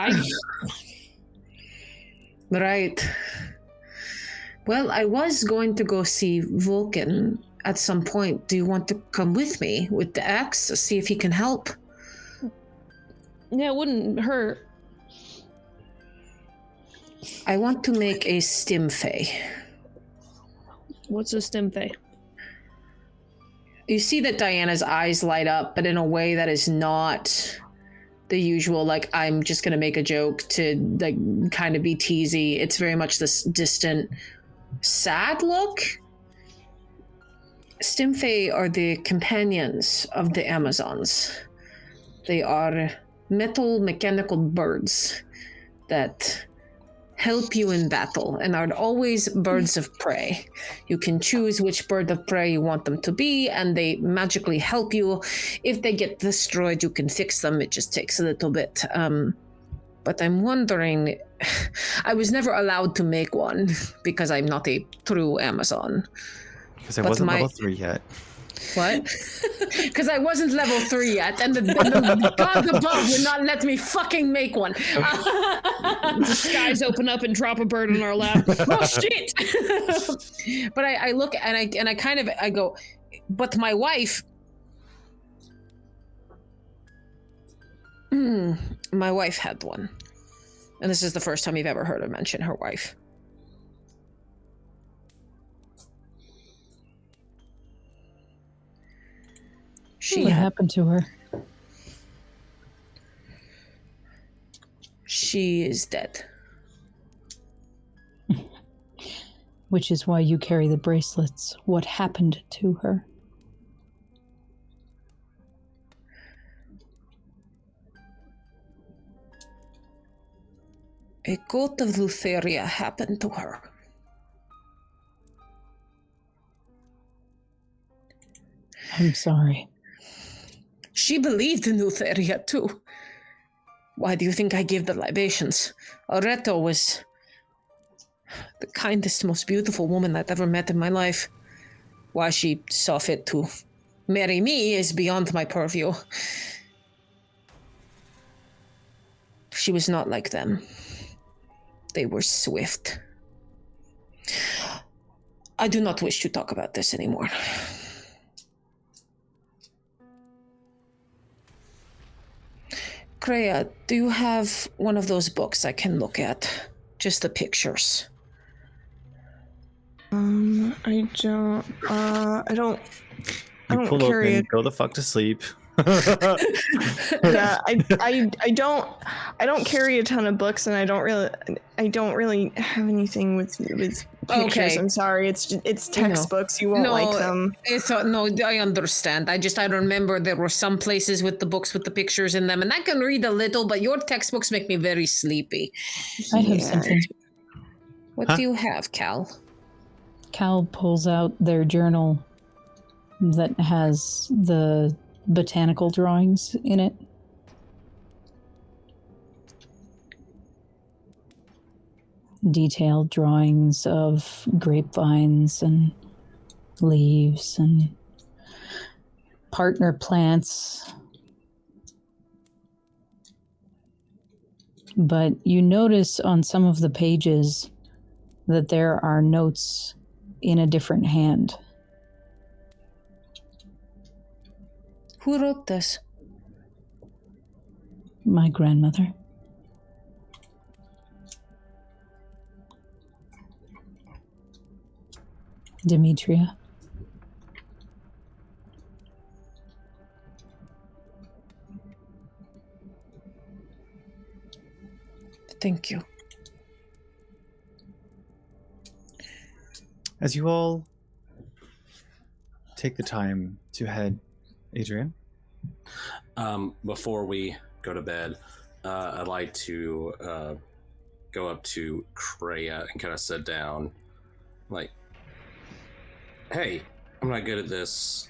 Right. Well, I was going to go see Vulcan at some point. Do you want to come with me with the axe? See if he can help? Yeah, it wouldn't hurt. I want to make a stimfay. What's a stimfay? You see that Diana's eyes light up, but in a way that is not the usual, like, I'm just going to make a joke to, like, kind of be teasy. It's very much this distant, sad look. Stimfay are the companions of the Amazons. They are metal mechanical birds that help you in battle and are always birds of prey. You can choose which bird of prey you want them to be, and they magically help you. If they get destroyed, you can fix them. It just takes a little bit. But I'm wondering, I was never allowed to make one because I'm not a true Amazon. Because I wasn't level 3 yet. What? Because I wasn't level 3 yet, and the gods above would not let me fucking make one. The skies open up and drop a bird in our lap. Oh shit! But I look and I go, but my wife. My wife had one, and this is the first time you've ever heard her mention her wife. What happened to her? She is dead. Which is why you carry the bracelets. What happened to her? A coat of Lutheria happened to her. I'm sorry. She believed in Lutheria, too. Why do you think I gave the libations? Oreto was the kindest, most beautiful woman I've ever met in my life. Why she saw fit to marry me is beyond my purview. She was not like them. They were swift. I do not wish to talk about this anymore. Kreia, do you have one of those books I can look at? Just the pictures. I don't. I don't Pull carry open, it. go the fuck to sleep. Yeah, I don't carry a ton of books, and I don't really have anything with pictures. Okay. I'm sorry, it's textbooks. You won't like them. No, I understand. I remember there were some places with the books with the pictures in them, and I can read a little, but your textbooks make me very sleepy. I have something. What do you have, Cal? Cal pulls out their journal that has the botanical drawings in it. Detailed drawings of grapevines and leaves and partner plants. But you notice on some of the pages that there are notes in a different hand. Who wrote this? My grandmother. Demetria. Thank you. As you all take the time to head, Adrian? Before we go to bed, I'd like to go up to Kreia and kind of sit down. Like, hey, I'm not good at this.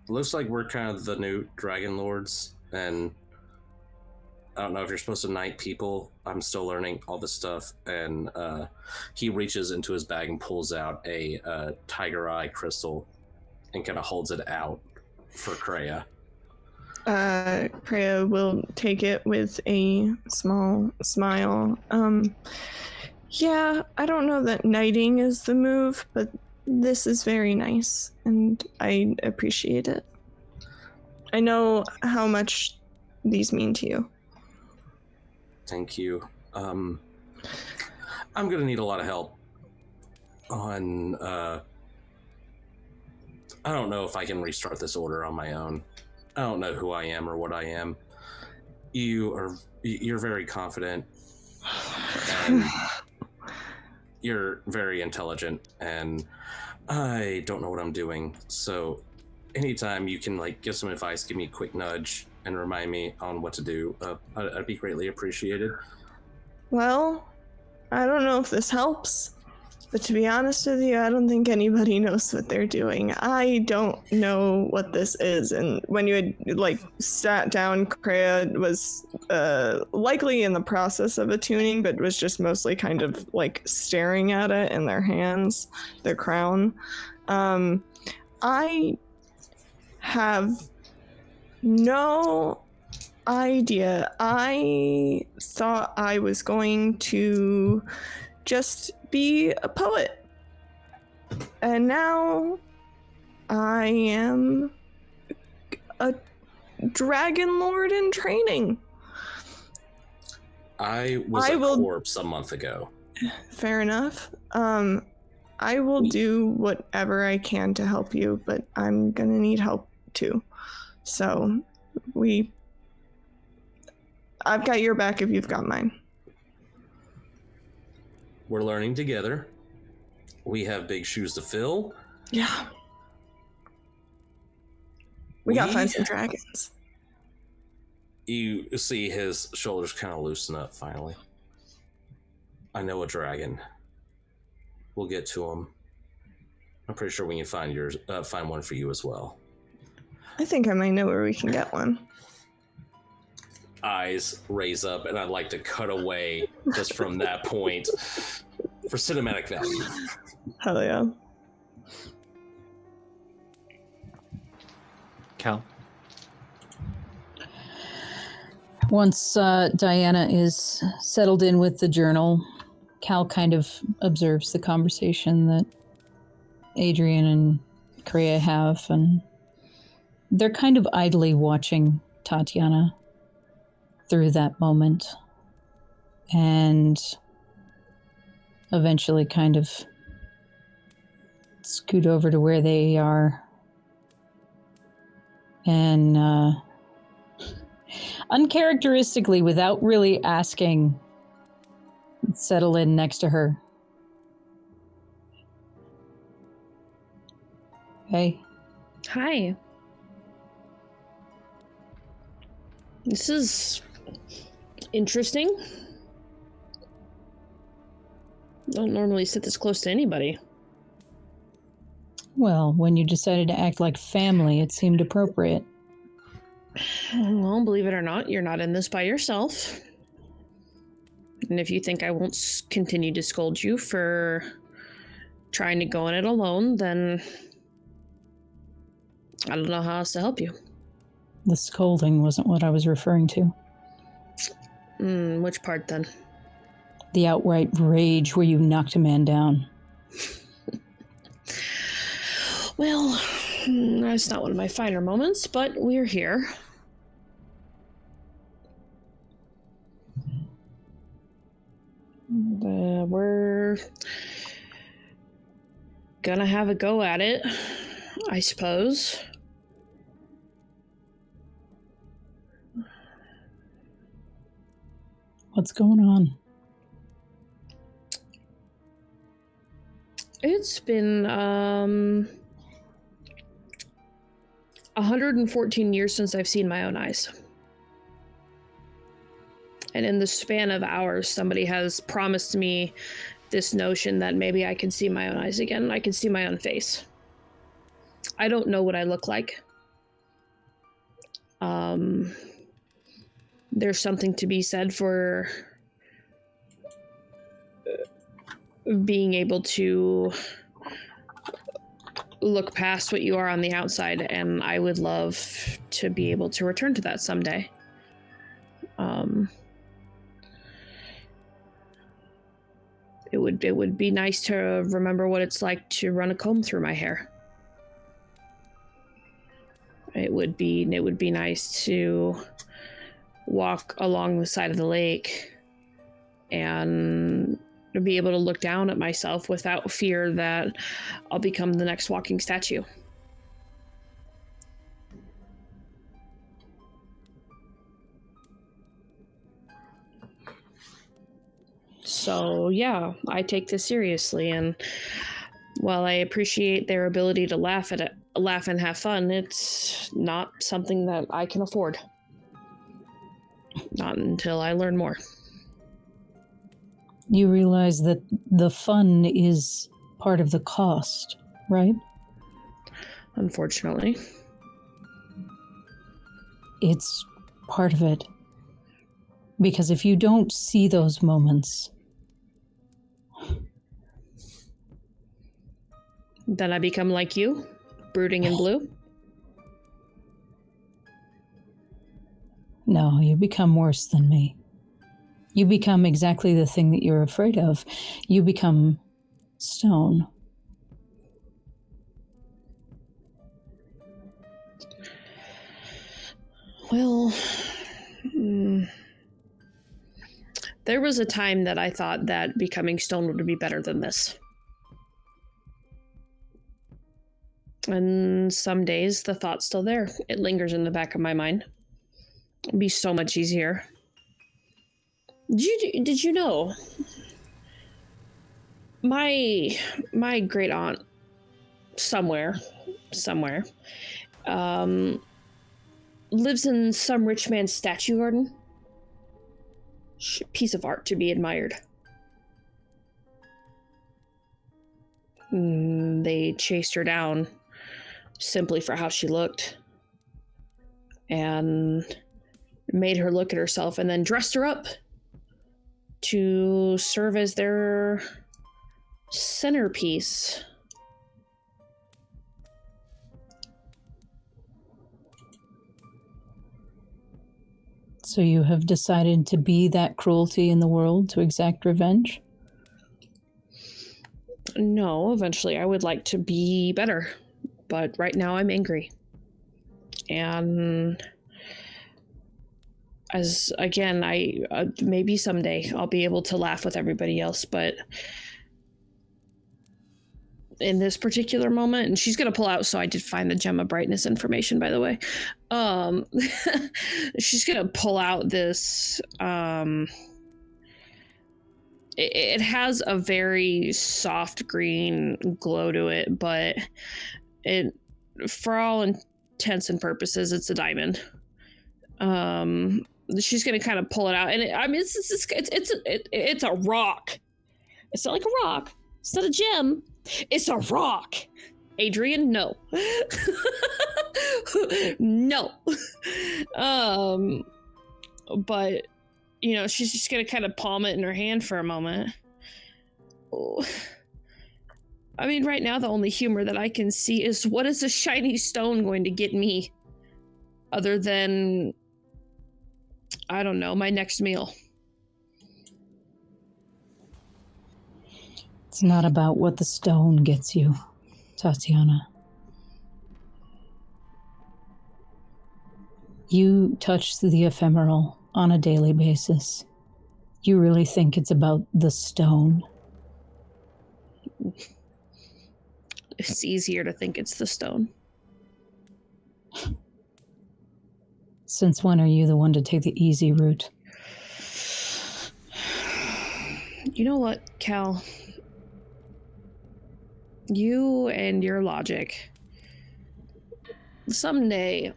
Looks like we're kind of the new DragonLords, and I don't know if you're supposed to knight people. I'm still learning all this stuff. And he reaches into his bag and pulls out a tiger eye crystal and kind of holds it out for Kreia. Kreia will take it with a small smile. Yeah, I don't know that knighting is the move, but this is very nice, and I appreciate it. I know how much these mean to you. Thank you. I'm gonna need a lot of help on, I don't know if I can restart this order on my own. I don't know who I am or what I am. You're very confident, and you're very intelligent, and I don't know what I'm doing. So anytime you can like give some advice, give me a quick nudge, and remind me on what to do, I'd be greatly appreciated. Well, I don't know if this helps, but to be honest with you, I don't think anybody knows what they're doing. I don't know what this is. And when you had like sat down, Kreia was likely in the process of attuning, but was just mostly kind of like staring at it in their hands, their crown. I have no idea. I thought I was going to just be a poet, and now I am a dragon lord in training. I was a corpse a month ago. Fair enough. I will do whatever I can to help you, but I'm gonna need help too. So I've got your back if you've got mine. We're learning together. We have big shoes to fill. Yeah. We gotta find some dragons. You see his shoulders kind of loosen up finally. I know a dragon. We'll get to him. I'm pretty sure we can find one for you as well. I think I might know where we can get one. Eyes raise up, and I'd like to cut away just from that point for cinematic value. Hell yeah. Cal? Once Diana is settled in with the journal, Cal kind of observes the conversation that Adrian and Kreia have, and they're kind of idly watching Tatiana through that moment, and eventually kind of scoot over to where they are and uncharacteristically, without really asking, settle in next to her. Hey. Hi. This is interesting. Don't normally sit this close to anybody. Well, when you decided to act like family, it seemed appropriate. Well, believe it or not, you're not in this by yourself. And if you think I won't continue to scold you for trying to go in it alone, then I don't know how else to help you. The scolding wasn't what I was referring to. Which part then? The outright rage where you knocked a man down. Well, that's not one of my finer moments, but we're here. We're gonna have a go at it, I suppose. What's going on? It's been 114 years since I've seen my own eyes. And in the span of hours, somebody has promised me this notion that maybe I can see my own eyes again. I can see my own face. I don't know what I look like. there's something to be said for being able to look past what you are on the outside, and I would love to be able to return to that someday. It would be nice to remember what it's like to run a comb through my hair. It would be nice to walk along the side of the lake and be able to look down at myself without fear that I'll become the next walking statue. So yeah, I take this seriously, and while I appreciate their ability to laugh and have fun, it's not something that I can afford. Not until I learn more. You realize that the fun is part of the cost, right? Unfortunately. It's part of it. Because if you don't see those moments, then I become like you, brooding in blue? no, you become worse than me. You become exactly the thing that you're afraid of. You become stone. Well, there was a time that I thought that becoming stone would be better than this. And some days the thought's still there. It lingers in the back of my mind. It'd be so much easier. Did you know? My great aunt somewhere, lives in some rich man's statue garden. Piece of art to be admired. They chased her down simply for how she looked and made her look at herself and then dressed her up to serve as their centerpiece. So you have decided to be that cruelty in the world to exact revenge? No, eventually I would like to be better. But right now I'm angry. And as again, maybe someday I'll be able to laugh with everybody else, but in this particular moment, and she's gonna pull out, so I did find the gem of brightness information, by the way. She's gonna pull out this it has a very soft green glow to it, but it, for all intents and purposes, it's a diamond. She's gonna kind of pull it out, and it's a rock. It's not like a rock. It's not a gem. It's a rock. Adrian, no. No. But you know, she's just gonna kind of palm it in her hand for a moment. Oh. I mean, right now the only humor that I can see is, what is a shiny stone going to get me? Other than, I don't know, my next meal. It's not about what the stone gets you, Tatiana. You touch the ephemeral on a daily basis. You really think it's about the stone? It's easier to think it's the stone. Since when are you the one to take the easy route? You know what, Cal? You and your logic. Someday,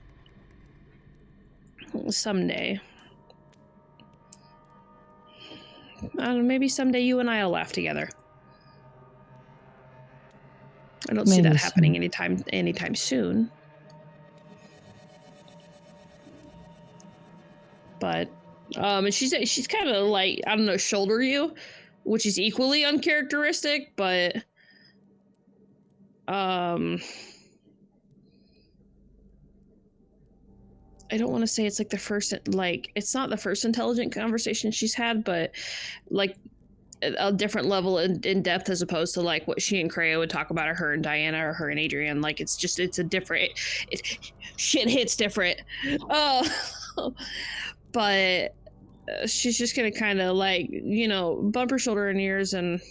I don't know, maybe someday you and I'll laugh together. I don't see that happening anytime soon. But And she's kind of like, I don't know, shoulder you, which is equally uncharacteristic, but I don't want to say it's like the first, like, it's not the first intelligent conversation she's had, but like a different level in depth as opposed to like what she and Kreia would talk about, or her and Diana, or her and Adrian. Like, it's a different, shit hits different. But she's just gonna kind of like, you know, bump her shoulder and ears and,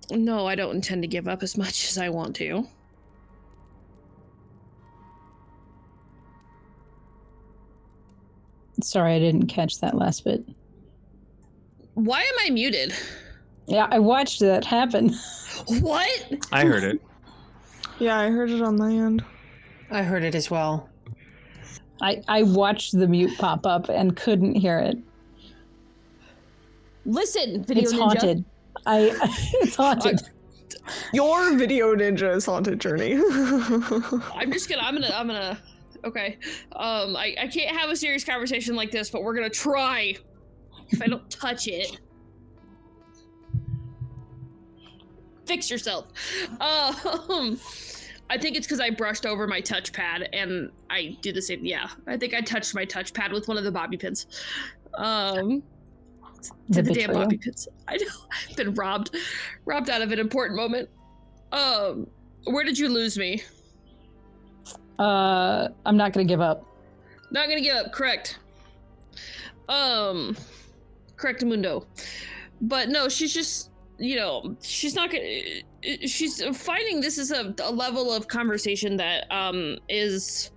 no, I don't intend to give up as much as I want to. Sorry, I didn't catch that last bit. Why am I muted? Yeah, I watched that happen. What? I heard it. Yeah, I heard it on my end. I heard it as well. I watched the mute pop up and couldn't hear it. Listen, Video It's Ninja. haunted. It's haunted. Your Video Ninja is haunted, Journey. I'm gonna, okay. I can't have a serious conversation like this, but we're gonna try. If I don't touch it. Fix yourself. I think it's because I brushed over my touchpad and I do the same. Yeah, I think I touched my touchpad with one of the bobby pins. The damn bobby pins. I know. I've been robbed out of an important moment. Where did you lose me? I'm not gonna give up. Not gonna give up. Correct. Correct, Mundo. But no, she's just, you know, she's not gonna. She's finding this is a level of conversation that is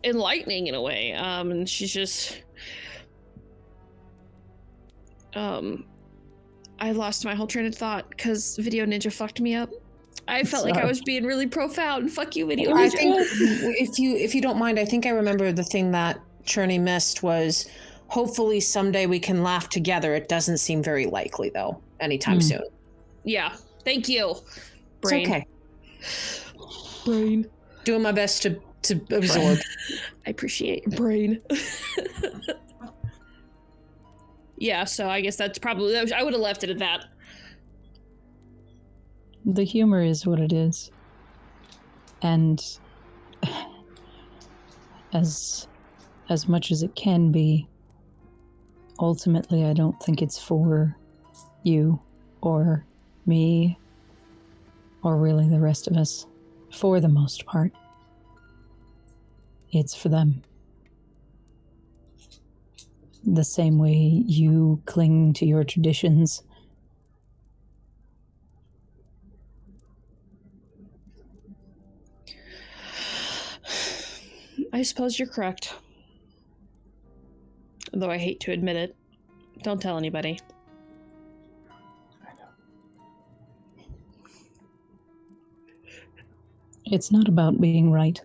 enlightening in a way. And she's just I lost my whole train of thought because Video Ninja fucked me up. I felt like I was being really profound. Fuck you, Video Ninja. I think if you don't mind, I think I remember the thing that Cherney missed was hopefully someday we can laugh together. It doesn't seem very likely though, anytime soon. Yeah. Thank you. Brain. It's okay. Brain. Doing my best to absorb. I appreciate brain. Yeah, so I guess that's probably, I would have left it at that. The humor is what it is. And as much as it can be, ultimately I don't think it's for you or me or really the rest of us, for the most part. It's for them. The same way you cling to your traditions. I suppose you're correct. Though I hate to admit it. Don't tell anybody. It's not about being right.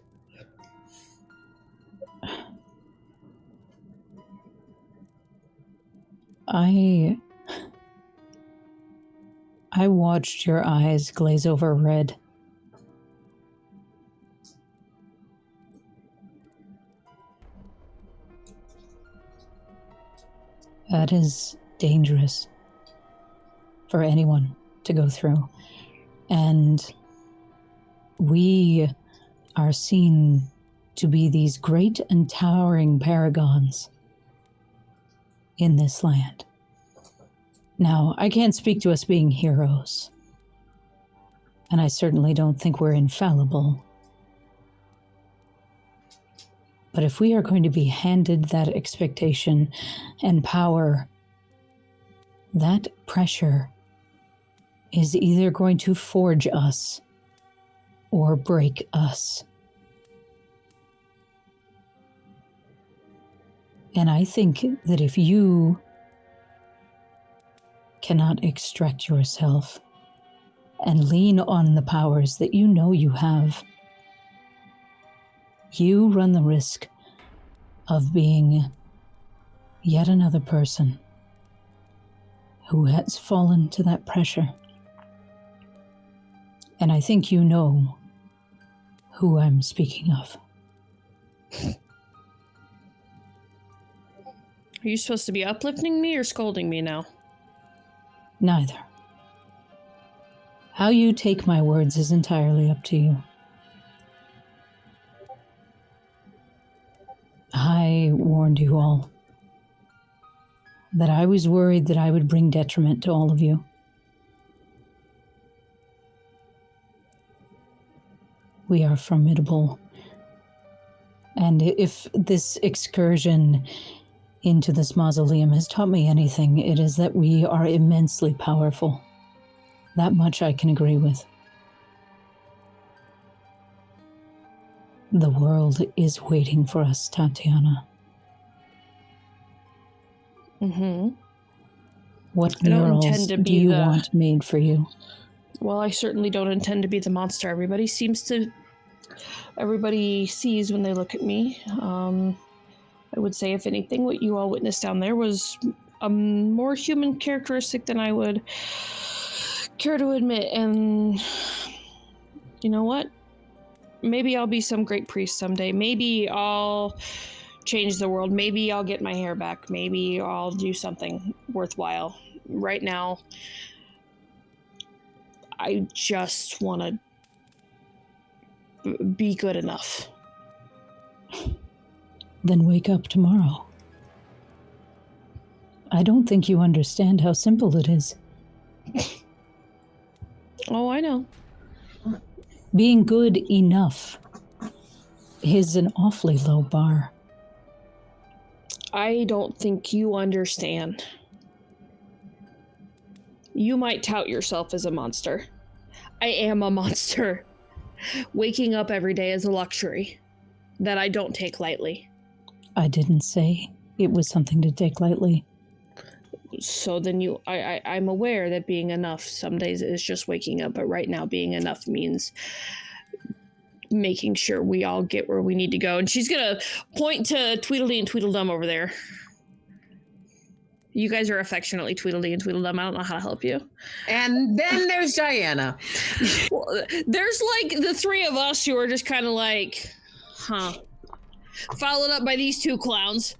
I watched your eyes glaze over red. That is dangerous for anyone to go through. And we are seen to be these great and towering paragons in this land. Now, I can't speak to us being heroes, and I certainly don't think we're infallible. But if we are going to be handed that expectation and power, that pressure is either going to forge us or break us. And I think that if you cannot extract yourself and lean on the powers that you know you have, you run the risk of being yet another person who has fallen to that pressure. And I think you know who I'm speaking of. Are you supposed to be uplifting me or scolding me now? Neither. How you take my words is entirely up to you. I warned you all that I was worried that I would bring detriment to all of you. We are formidable. And if this excursion into this mausoleum has taught me anything, it is that we are immensely powerful. That much I can agree with. The world is waiting for us, Tatiana. Mm-hmm. What murals do you want made for you? Well, I certainly don't intend to be the monster everybody sees when they look at me. I would say, if anything, what you all witnessed down there was a more human characteristic than I would care to admit. And you know what? Maybe I'll be some great priest someday. Maybe I'll change the world. Maybe I'll get my hair back. Maybe I'll do something worthwhile. Right now, I just want to be good enough. Then wake up tomorrow. I don't think you understand how simple it is. Oh, I know. Being good enough is an awfully low bar. I don't think you understand. You might tout yourself as a monster. I am a monster. Waking up every day is a luxury that I don't take lightly. I didn't say it was something to take lightly. So then I'm aware that being enough some days is just waking up, but right now being enough means making sure we all get where we need to go. And she's gonna point to Tweedledee and Tweedledum over there. You guys are affectionately Tweedledee and Tweedledum. I don't know how to help you. And then there's Diana. Well, there's like the three of us who are just kind of like, huh. Followed up by these two clowns.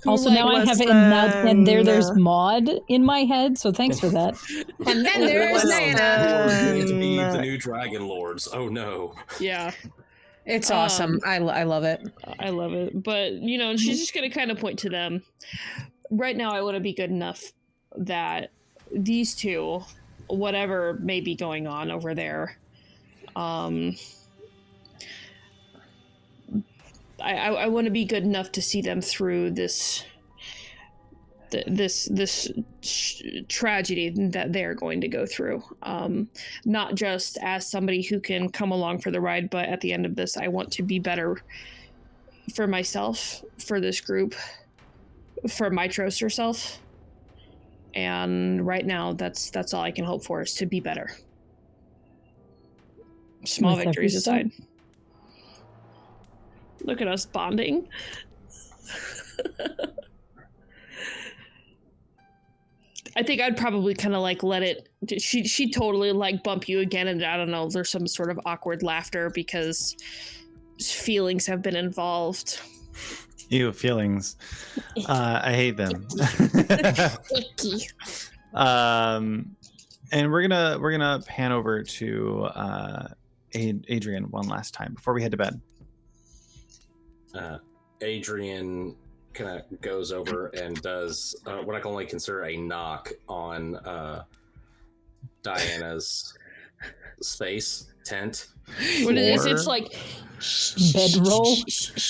Also, now I have it, and there's Maud in my head, so thanks for that. And then there's Diana. Going to be the new DragonLords. Oh no. Yeah. It's awesome. I love it. I love it. But, you know, she's just going to kind of point to them. Right now, I want to be good enough that these two, whatever may be going on over there, I want to be good enough to see them through this tragedy that they're going to go through. Not just as somebody who can come along for the ride, but at the end of this, I want to be better for myself, for this group, for Mitros herself. And right now, that's all I can hope for, is to be better. Small victories aside. Look at us bonding. I think I'd probably kind of like let it. She totally like bump you again, and I don't know. There's some sort of awkward laughter because feelings have been involved. Ew, feelings. I hate them. Icky. And we're gonna pan over to Adrian one last time before we head to bed. Adrian kind of goes over and does what I can only consider a knock on Diana's space tent. What is this? It's like bedroll.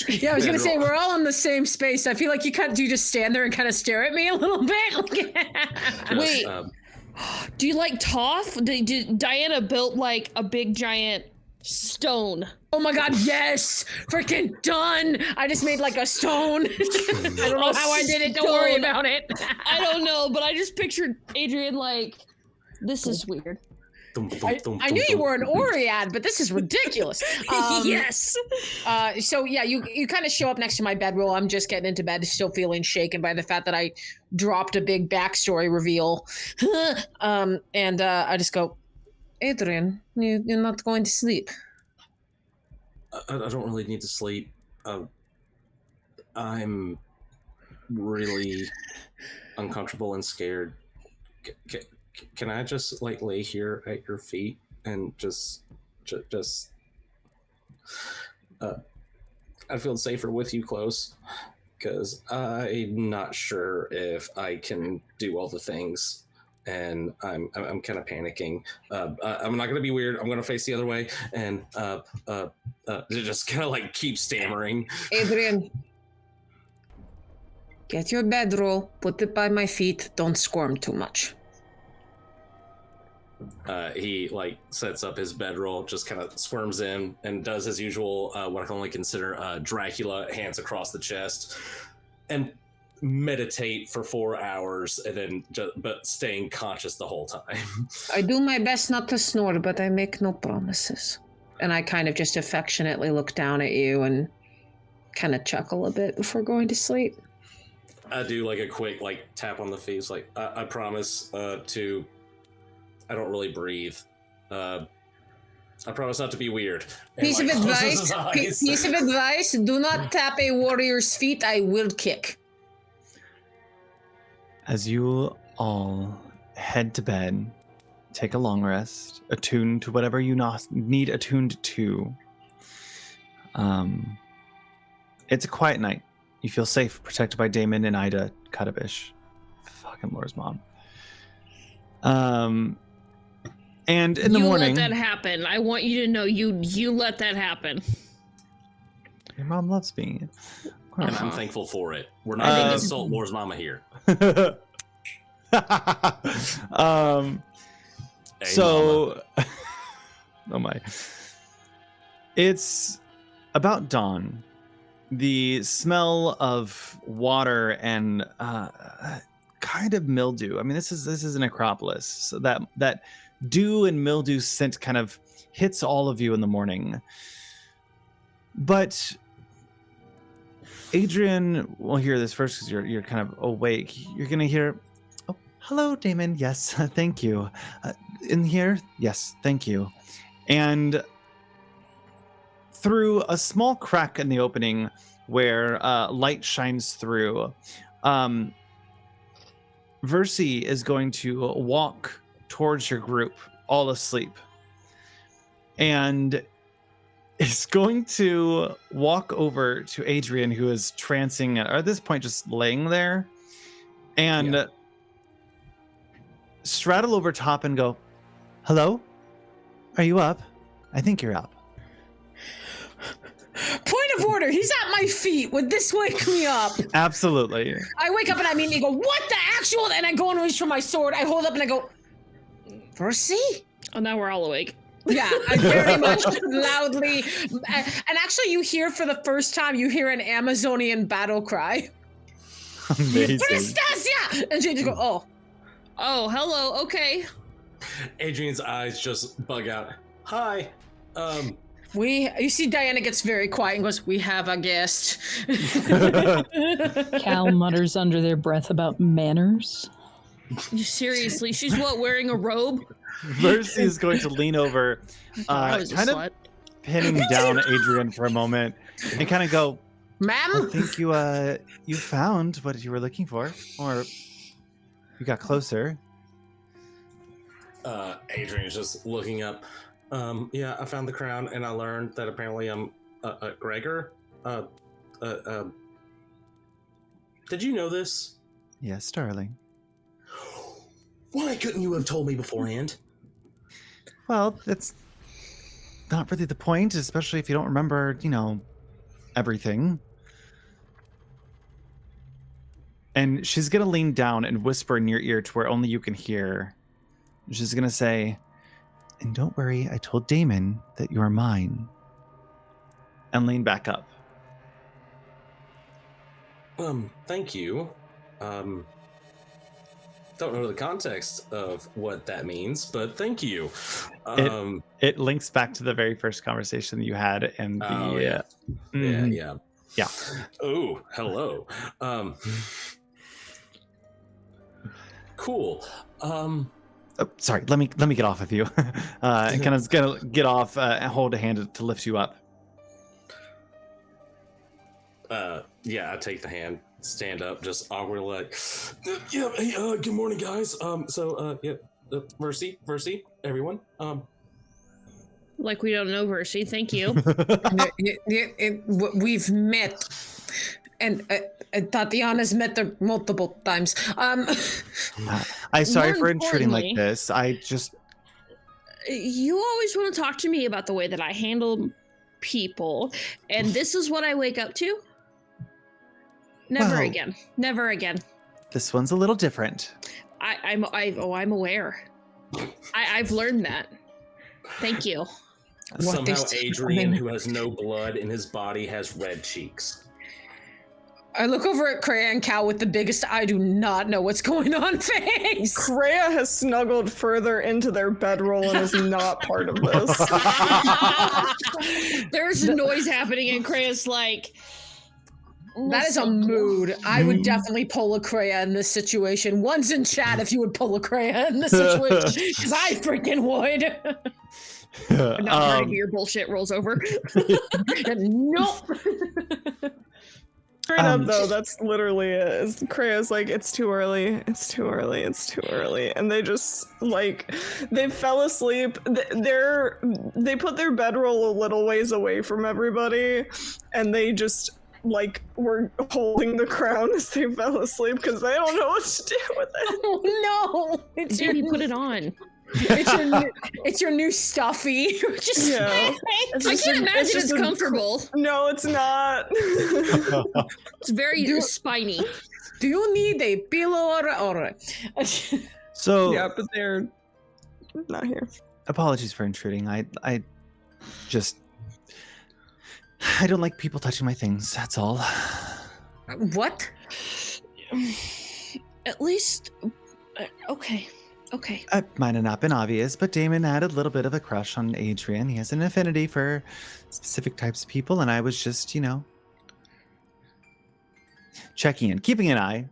Yeah, I was gonna say we're all in the same space. I feel like you just stand there and kind of stare at me a little bit. Wait, do you like Toph? Did Diana built like a big giant stone? Oh my god, yes! Freaking done! I just made like a stone. I don't know how I did it. Don't worry about it. I don't know, but I just pictured Adrian like, this is weird. I knew you were an Oread, but this is ridiculous. Yes. So yeah, you kind of show up next to my bedroll. I'm just getting into bed, still feeling shaken by the fact that I dropped a big backstory reveal. And I just go, Adrian, you're not going to sleep. I don't really need to sleep. I'm really uncomfortable and scared. Can I just like lay here at your feet and just I feel safer with you close, because I'm not sure if I can do all the things, and I'm kind of panicking. I'm not gonna be weird. I'm gonna face the other way and just kind of like keep stammering. Adrian, get your bedroll, put it by my feet. Don't squirm too much. He like sets up his bedroll, just kind of squirms in, and does his usual what I can only consider Dracula, hands across the chest, and meditate for 4 hours, and then but staying conscious the whole time. I do my best not to snore, but I make no promises. And I kind of just affectionately look down at you and kind of chuckle a bit before going to sleep. I do like a quick like tap on the face, like I promise to. I don't really breathe. I promise not to be weird. And, Piece of advice, do not tap a warrior's feet. I will kick. As you all head to bed, take a long rest, attune to whatever you need attuned to. It's a quiet night. You feel safe, protected by Damon and Ida Kutabish. Fucking Laura's mom. And in the morning, let that happen. I want you to know you let that happen. Your mom loves me. And I'm thankful for it. We're not going to insult Laura's mama here. So, oh my. It's about dawn. The smell of water and kind of mildew. I mean, this is an Acropolis, so that dew and mildew scent kind of hits all of you in the morning. But Adrian will hear this first because you're kind of awake. You're gonna hear, "Oh, hello, Damon. Yes, thank you. In here, yes, thank you." And through a small crack in the opening where light shines through, Versi is going to walk towards your group, all asleep, and is going to walk over to Adrian, who is trancing, or at this point just laying there, and straddle over top and go, "Hello? Are you up? I think you're up." Point of order, he's at my feet. Would this wake me up? Absolutely. I wake up and I immediately go, what the actual? And I go and reach for my sword. I hold up and I go, Percy? Oh, now we're all awake. Yeah, I very much loudly. And actually, you hear for the first time, you hear an Amazonian battle cry. Amazing. Anastasia! And she just go, oh. Oh, hello, okay. Adrian's eyes just bug out. Hi. You see Diana gets very quiet and goes, we have a guest. Cal mutters under their breath about manners. Seriously, she's what, wearing a robe? Versi is going to lean over, kind of pinning down Adrian for a moment, and kind of go, Ma'am? I think you found what you were looking for, or you got closer. Adrian's just looking up. Yeah, I found the crown, and I learned that apparently I'm Gregor. Did you know this? Yes, darling. Why couldn't you have told me beforehand? Well, that's not really the point, especially if you don't remember, everything. And she's going to lean down and whisper in your ear to where only you can hear. She's going to say, "And don't worry, I told Damon that you're mine." And lean back up. Thank you. Don't know the context of what that means, but thank you. It links back to the very first conversation that you had, and the yeah. Oh, hello. Cool. Oh, sorry, let me get off of you. And kind of gonna get off and hold a hand to lift you up. Yeah, I take the hand, stand up, just awkward, like, yeah, hey, good morning, guys. Mercy, everyone. Like we don't know Versi. Thank you. We've met, and Tatiana's met her multiple times. I'm sorry More for intruding like importantly- this. I just You always want to talk to me about the way that I handle people, and this is what I wake up to. Never Well- again. Never again. this one's a little different. I'm aware. I've learned that. Thank you. Somehow is- Adrian, who has no blood in his body, has red cheeks. I look over at Kreia and Cal with the biggest I do not know what's going on face. Kreia has snuggled further into their bedroll and is not part of this. There's a noise happening, and Krea's like, That is a mood. I would definitely pull a Kreia in this situation. One's in chat if you would pull a Kreia in this situation, because I freaking would. I'm not ready to your bullshit rolls over. Nope. Straight up though, that's literally it. Kreia's like, it's too early, it's too early, it's too early, and they just like they fell asleep. They put their bedroll a little ways away from everybody, and they just like were holding the crown as they fell asleep because they don't know what to do with it. Oh no! It's your, Dude, put it on. it's your new stuffy. Just Yeah. I can't imagine it's a- comfortable. No, it's not. It's very spiny. Do you need a pillow or? So Yeah, but they're not here. apologies for intruding. I don't like people touching my things. That's all. What? At least, okay. It might have not been obvious, but Damon had a little bit of a crush on Adrian. He has an affinity for specific types of people, and I was just, checking in, keeping an eye.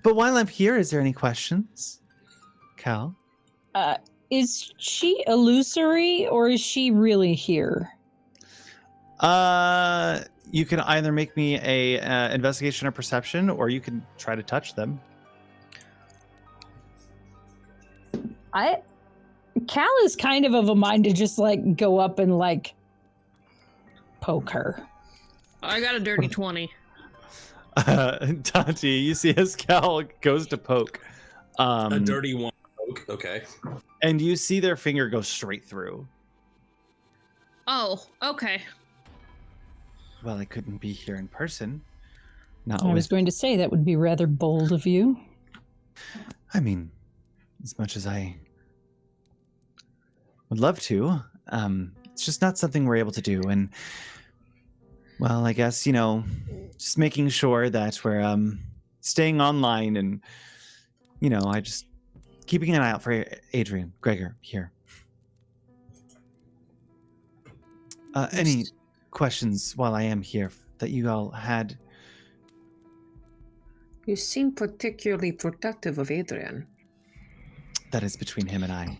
But while I'm here, is there any questions? Cal? Is she illusory or is she really here? You can either make me a investigation or perception, or you can try to touch them. Cal is kind of a mind to just like go up and like poke her. I got a dirty 20. Tati, you see as Cal goes to poke. A dirty one. Okay. And you see their finger go straight through. Oh, okay. Well, I couldn't be here in person. Not I was with, going to say that would be rather bold of you. I mean, as much as I would love to, it's just not something we're able to do. And, well, I guess, just making sure that we're staying online and, I just keeping an eye out for Adrian, Gregor, here. Any questions while I am here that you all had? You seem particularly protective of Adrian. That is between him and I.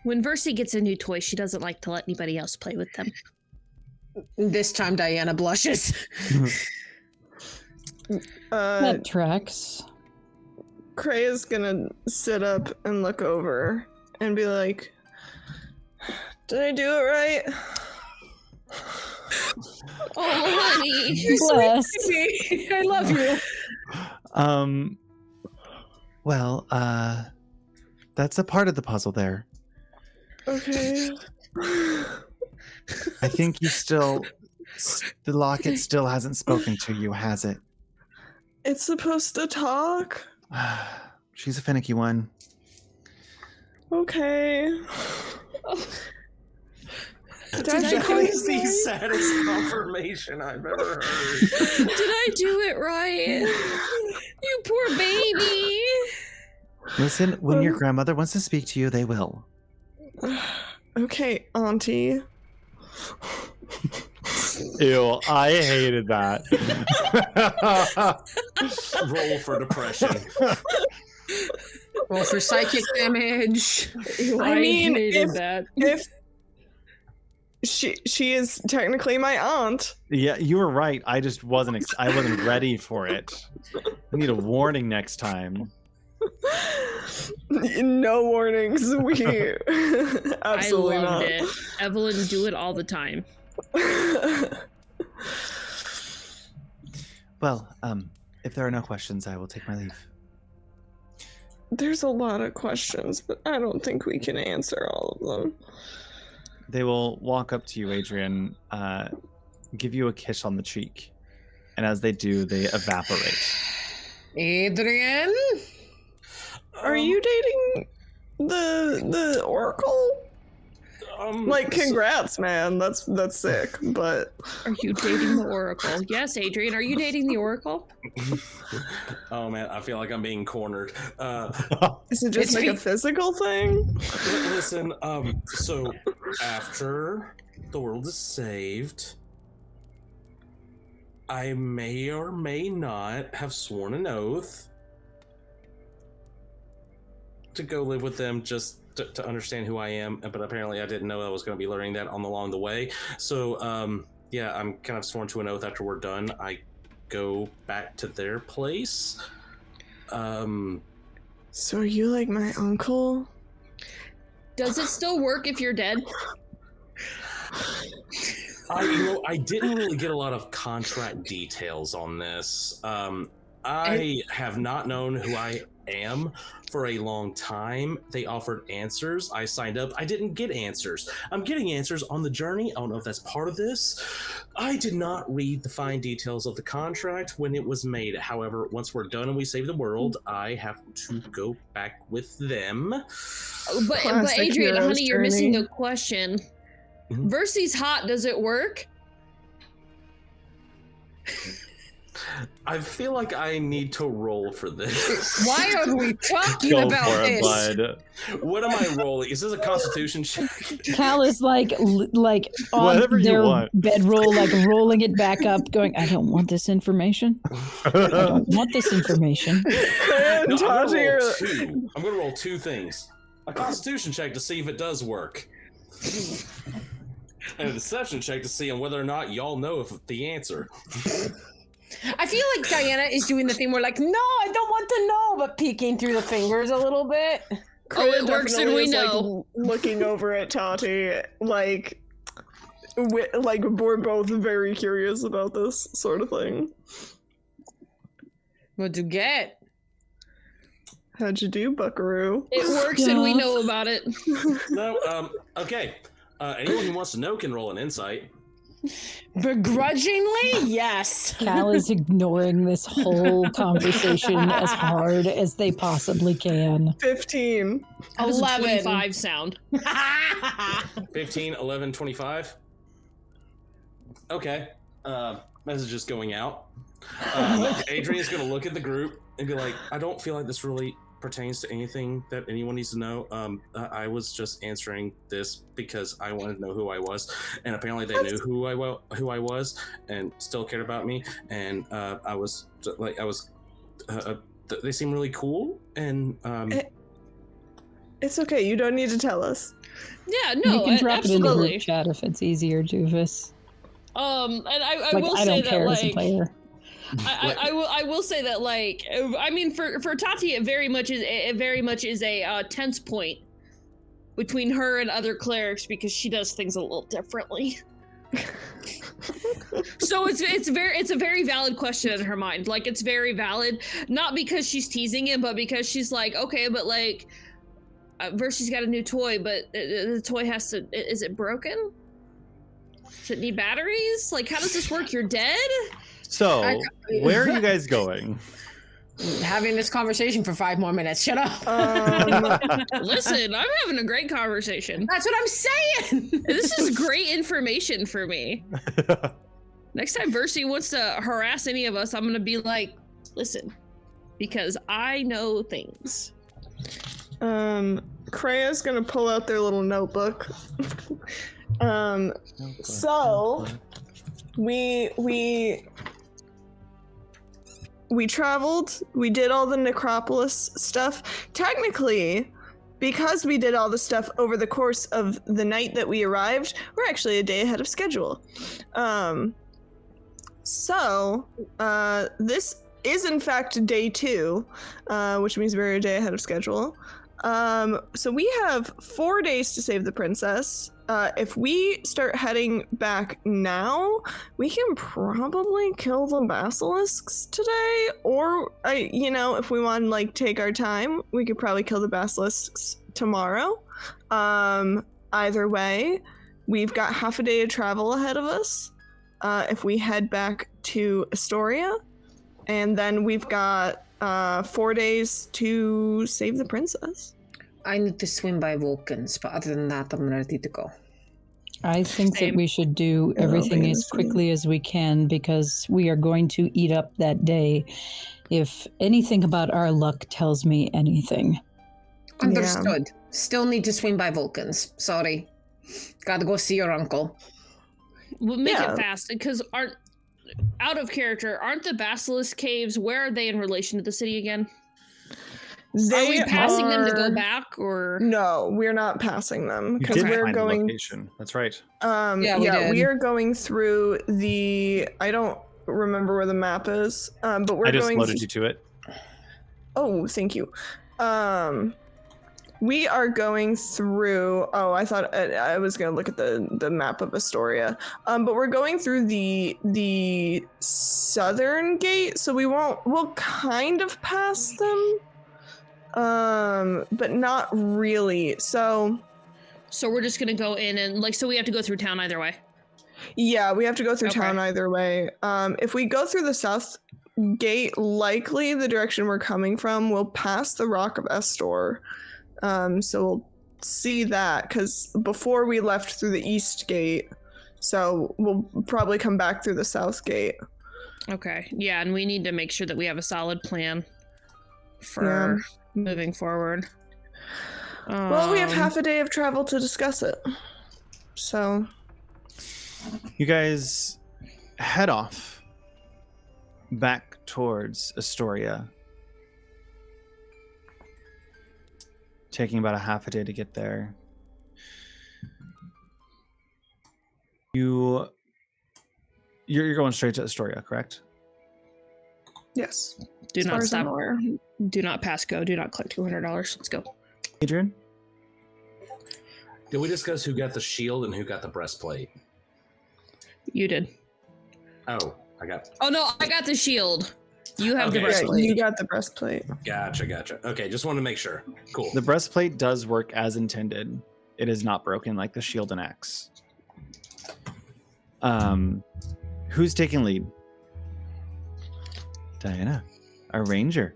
When Versi gets a new toy, she doesn't like to let anybody else play with them. This time Diana blushes. That tracks. Kreia's gonna sit up and look over and be like, did I do it right? Oh, honey. Bless. I love you. Well, that's a part of the puzzle there. Okay. I think the locket still hasn't spoken to you, has it? It's supposed to talk? She's a finicky one. Okay. Did I That call is you the right? saddest confirmation I've ever heard. Did I do it right? You poor baby. Listen, when your grandmother wants to speak to you, they will. Okay, Auntie. Ew, I hated that. Roll for depression. Roll for psychic damage. I mean, hated that. if She is technically my aunt. Yeah, you were right. I just wasn't. I wasn't ready for it. I need a warning next time. No warnings. We absolutely I loved not. it. Evelyn, do it all the time. Well, if there are no questions, I will take my leave. There's a lot of questions, but I don't think we can answer all of them. They will walk up to you, Adrian, give you a kiss on the cheek, and as they do, they evaporate. Adrian? Are you dating the Oracle? Like, congrats, man. That's sick. But Are you dating the Oracle? Yes, Adrian. Are you dating the Oracle? Oh man, I feel like I'm being cornered. is it just like a physical thing? Listen, so after the world is saved, I may or may not have sworn an oath to go live with them just to understand who I am, but apparently I didn't know I was going to be learning that along the way. So, yeah, I'm kind of sworn to an oath after we're done. I go back to their place. So are you like my uncle? Does it still work if you're dead? I didn't really get a lot of contract details on this. I have not known who I am for a long time. They offered answers. I signed up. I didn't get answers. I'm getting answers on the journey. I don't know if that's part of this. I did not read the fine details of the contract when it was made. However, once we're done and we save the world, I have to go back with them. But Adrian, honey, you're missing a question. Versus hot, does it work? I feel like I need to roll for this. Why are we talking Go about for it, this? bud. What am I rolling? Is this a Constitution check? Cal is like on Whatever you their want. bedroll, like rolling it back up, going, I don't want this information. I don't want this information. No, I'm gonna roll two things. A Constitution check to see if it does work. And a Deception check to see on whether or not y'all know if the answer. I feel like Diana is doing the thing where like, no, I don't want to know, but peeking through the fingers a little bit. It works and we know. Like, looking over at Tati, like we're both very curious about this sort of thing. What'd you get? How'd you do, Buckaroo? It works and we know about it. No, okay. Anyone who wants to know can roll an insight. Begrudgingly, yes. Cal is ignoring this whole conversation as hard as they possibly can. 15. How does 11. 25 sound? 15, 11, 25. Okay. Message is going out. Adrian's going to look at the group and be like, I don't feel like this really pertains to anything that anyone needs to know. I was just answering this because I wanted to know who I was, and apparently they knew who I was and still cared about me. And they seem really cool. And It's okay. You don't need to tell us. Yeah, no, you can drop it in the absolutely. group chat if it's easier, Doofus. And I Like, will I say don't that, care as a like, player. I will say that, like, I mean, for Tati, it very much is a tense point between her and other clerics because she does things a little differently. So it's a very valid question in her mind. Like, it's very valid, not because she's teasing him, but because she's like, okay, but like, Versy's got a new toy, but the toy has to. Is it broken? Does it need batteries? Like, how does this work? You're dead? So, where are you guys going? Having this conversation for 5 more minutes. Shut up. Listen, I'm having a great conversation. That's what I'm saying. This is great information for me. Next time Versy wants to harass any of us, I'm going to be like, listen, because I know things. Krea's gonna pull out their little notebook. So we traveled, we did all the necropolis stuff. Technically, because we did all the stuff over the course of the night that we arrived, we're actually a day ahead of schedule. So this is in fact day 2, which means we're a day ahead of schedule. So we have 4 days to save the princess. If we start heading back now, we can probably kill the basilisks today, or if we want to like take our time, we could probably kill the basilisks tomorrow. Either way, we've got half a day of travel ahead of us. If we head back to Astoria, and then we've got 4 days to save the princess. I need to swim by Vulcans, but other than that, I'm ready to go. I think that we should do everything as quickly as we can, because we are going to eat up that day if anything about our luck tells me anything. Understood. Yeah. Still need to swim by Vulcans. Sorry. Gotta go see your uncle. We'll make it fast, because out of character, aren't the Basilisk Caves, where are they in relation to the city again? Are we passing them to go back, or no? We're not passing them because we're going. Location. That's right. We are going through the. I don't remember where the map is, but we're going. I just loaded you to it. Oh, thank you. We are going through. Oh, I thought I was going to look at the map of Astoria. But we're going through the southern gate, so we'll kind of pass them. But not really. So we're just gonna go in and so we have to go through town either way. Yeah, we have to go through town either way. If we go through the south gate, likely the direction we're coming from, we'll pass the Rock of Estor. So we'll see that, because before we left through the east gate, so we'll probably come back through the south gate. Okay. Yeah, and we need to make sure that we have a solid plan for moving forward. Well, we have half a day of travel to discuss it. So you guys head off back towards Astoria, taking about a half a day to get there. You're going straight to Astoria, correct? Yes. Do not stop. Do not pass go. Do not collect $200. Let's go. Adrian? Did we discuss who got the shield and who got the breastplate? You did. Oh, I got the shield. You have the breastplate. You got the breastplate. Gotcha. Okay, just wanted to make sure. Cool. The breastplate does work as intended. It is not broken like the shield and axe. Who's taking lead? Diana, a ranger.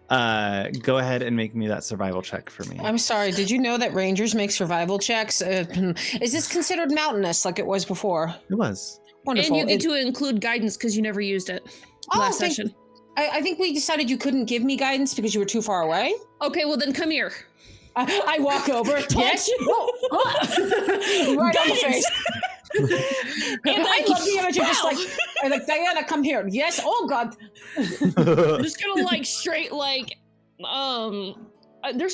Go ahead and make me that survival check for me. I'm sorry, did you know that rangers make survival checks? Is this considered mountainous like it was before? It was. Wonderful. And you get to include guidance because you never used it last session. I think we decided you couldn't give me guidance because you were too far away. Okay, well then come here. I walk over. Yes. Right on the face. And I love the image of just like Diana, come here. Yes. Oh God. I'm just gonna straight there's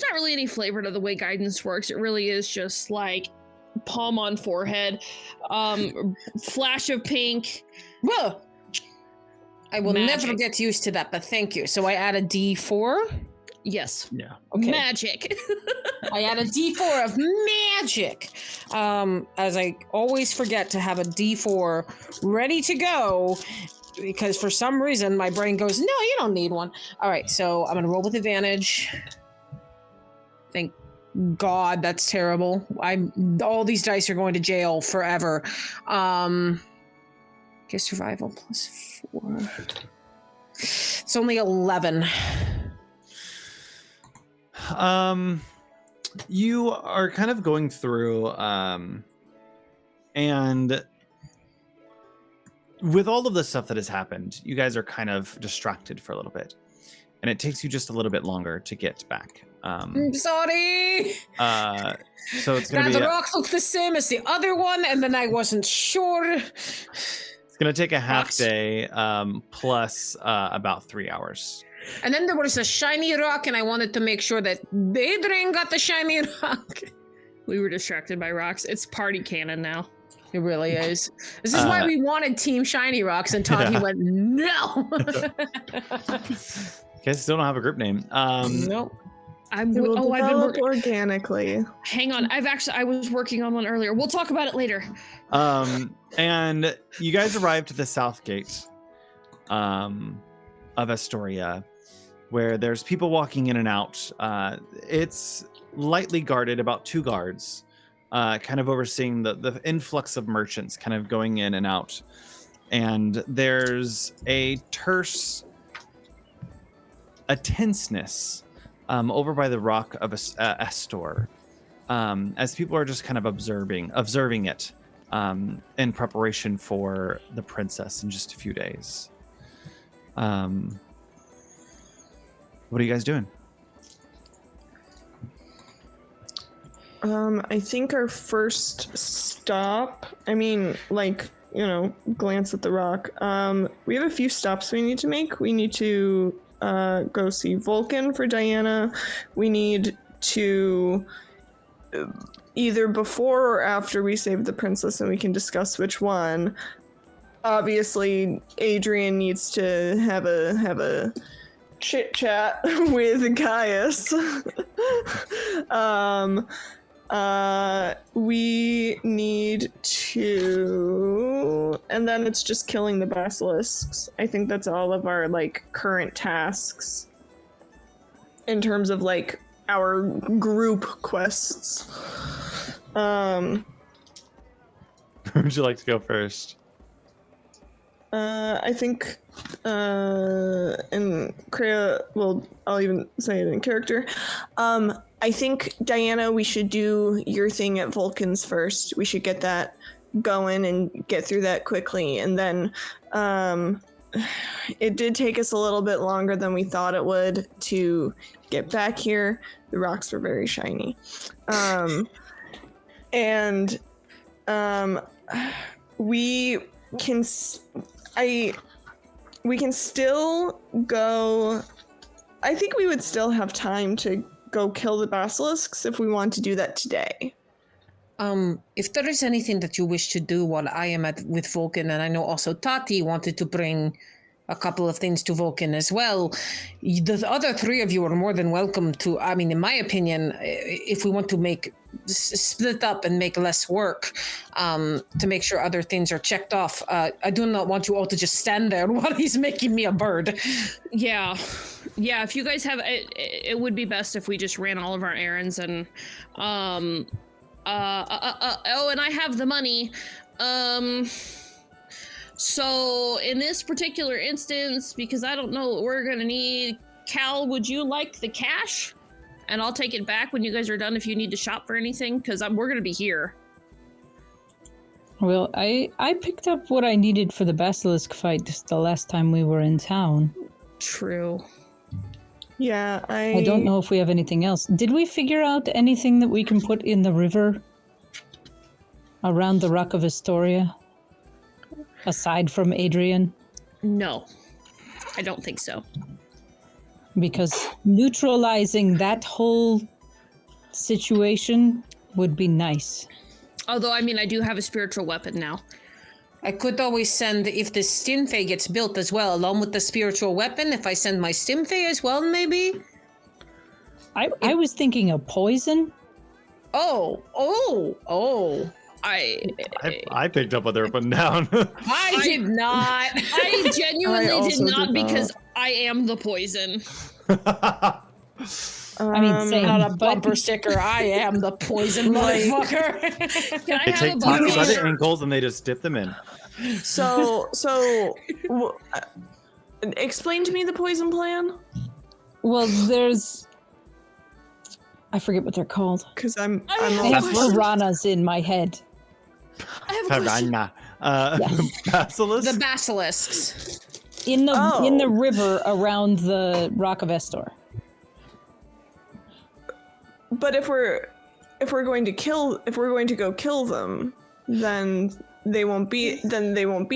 not really any flavor to the way guidance works. It really is just palm on forehead, flash of pink. Well, I will never get used to that, but thank you. So I add a D4. Yes. Yeah. Okay. Magic. I add a D4 of magic. As I always forget to have a D4 ready to go, because for some reason my brain goes, no, you don't need one. All right, so I'm gonna roll with advantage. Thank God, that's terrible. All these dice are going to jail forever. Guess survival plus 4. It's only 11. You are kind of going through, and with all of the stuff that has happened, you guys are kind of distracted for a little bit, and it takes you just a little bit longer to get back. I'm sorry. So it's gonna be the rock looked the same as the other one, and then I wasn't sure. It's gonna take a half day, plus about 3 hours. And then there was a shiny rock, and I wanted to make sure that Adrian got the shiny rock. We were distracted by rocks. It's party cannon now. It really is. This is why we wanted Team Shiny Rocks, and Todd, he went, no. Guys still don't have a group name. Nope. I've been organically. Hang on. I was working on one earlier. We'll talk about it later. And you guys arrived at the south gate of Astoria, where there's people walking in and out. It's lightly guarded, about 2 guards, kind of overseeing the influx of merchants kind of going in and out. And there's a tenseness over by the rock of Astor, as people are just kind of observing it in preparation for the princess in just a few days. What are you guys doing? I think our first stop, glance at the rock. We have a few stops we need to make. We need to go see Vulcan for Diana. We need to either before or after we save the princess, and we can discuss which one. Obviously, Adrian needs to have a chit chat with Gaius. We need to, and then it's just killing the basilisks. I think that's all of our current tasks in terms of our group quests. Would you like to go first? I think, in Kreia, well, I'll even say it in character. I think, Diana, we should do your thing at Vulcan's first. We should get that going and get through that quickly. And then, it did take us a little bit longer than we thought it would to get back here. The rocks were very shiny. We can still go. I think we would still have time to go kill the basilisks if we want to do that today. If there is anything that you wish to do while I am with Vulcan, and I know also Tati wanted to bring a couple of things to Vulcan as well, the other 3 of you are more than welcome to. I mean, in my opinion, if we want to split up and make less work, to make sure other things are checked off, I do not want you all to just stand there while he's making me a bird. Yeah, if you guys have it would be best if we just ran all of our errands and and I have the money. So in this particular instance, because I don't know what we're gonna need, Cal, would you like the cash? And I'll take it back when you guys are done if you need to shop for anything, because we're gonna be here. Well, I picked up what I needed for the basilisk fight the last time we were in town. True. Yeah, I don't know if we have anything else. Did we figure out anything that we can put in the river around the Rock of Astoria? Aside from Adrian? No, I don't think so. Because neutralizing that whole situation would be nice. Although, I mean, I do have a spiritual weapon now. I could always send, if the Stimfey gets built as well, along with the spiritual weapon, if I send my Stimfey as well, maybe? I was thinking of poison. Oh. I picked up what they were putting down. I did not. I genuinely did not because I am the poison. I mean, same, not a bumper sticker. I am the poison motherfucker. Can I They have take a Tati bumper by the sticker? ankles and they just dip them in. Explain to me the poison plan. Well, there's... I forget what they're called. Because I have piranhas in my head. I have a question. Piranha. Yes. Basilisk? The basilisks. In the river around the Rock of Astor. But if we're going to go kill them, then they won't be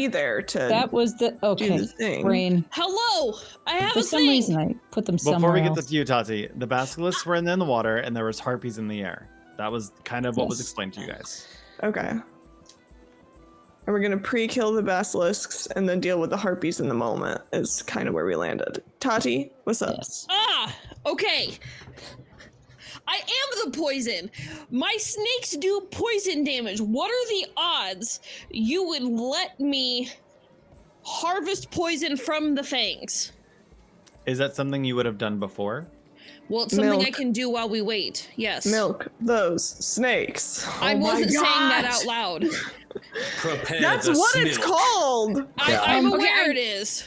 there to That was the do okay. the thing. Brain. Hello, I have For a some thing. reason, I put them somewhere Before we get else. this to you, Tati, the basilisks were in the water and there was harpies in the air. That was kind of what was Yes. explained to you guys. Okay. And we're gonna pre-kill the basilisks and then deal with the harpies in the moment is kind of where we landed. Tati, what's up? Yes. Okay. I am the poison. My snakes do poison damage. What are the odds you would let me harvest poison from the fangs? Is that something you would have done before? Well, it's something I Milk. can do while we wait. Yes. Milk those snakes. I wasn't saying that out loud. Prepare That's the what it's snilk. called. I'm okay, aware it is.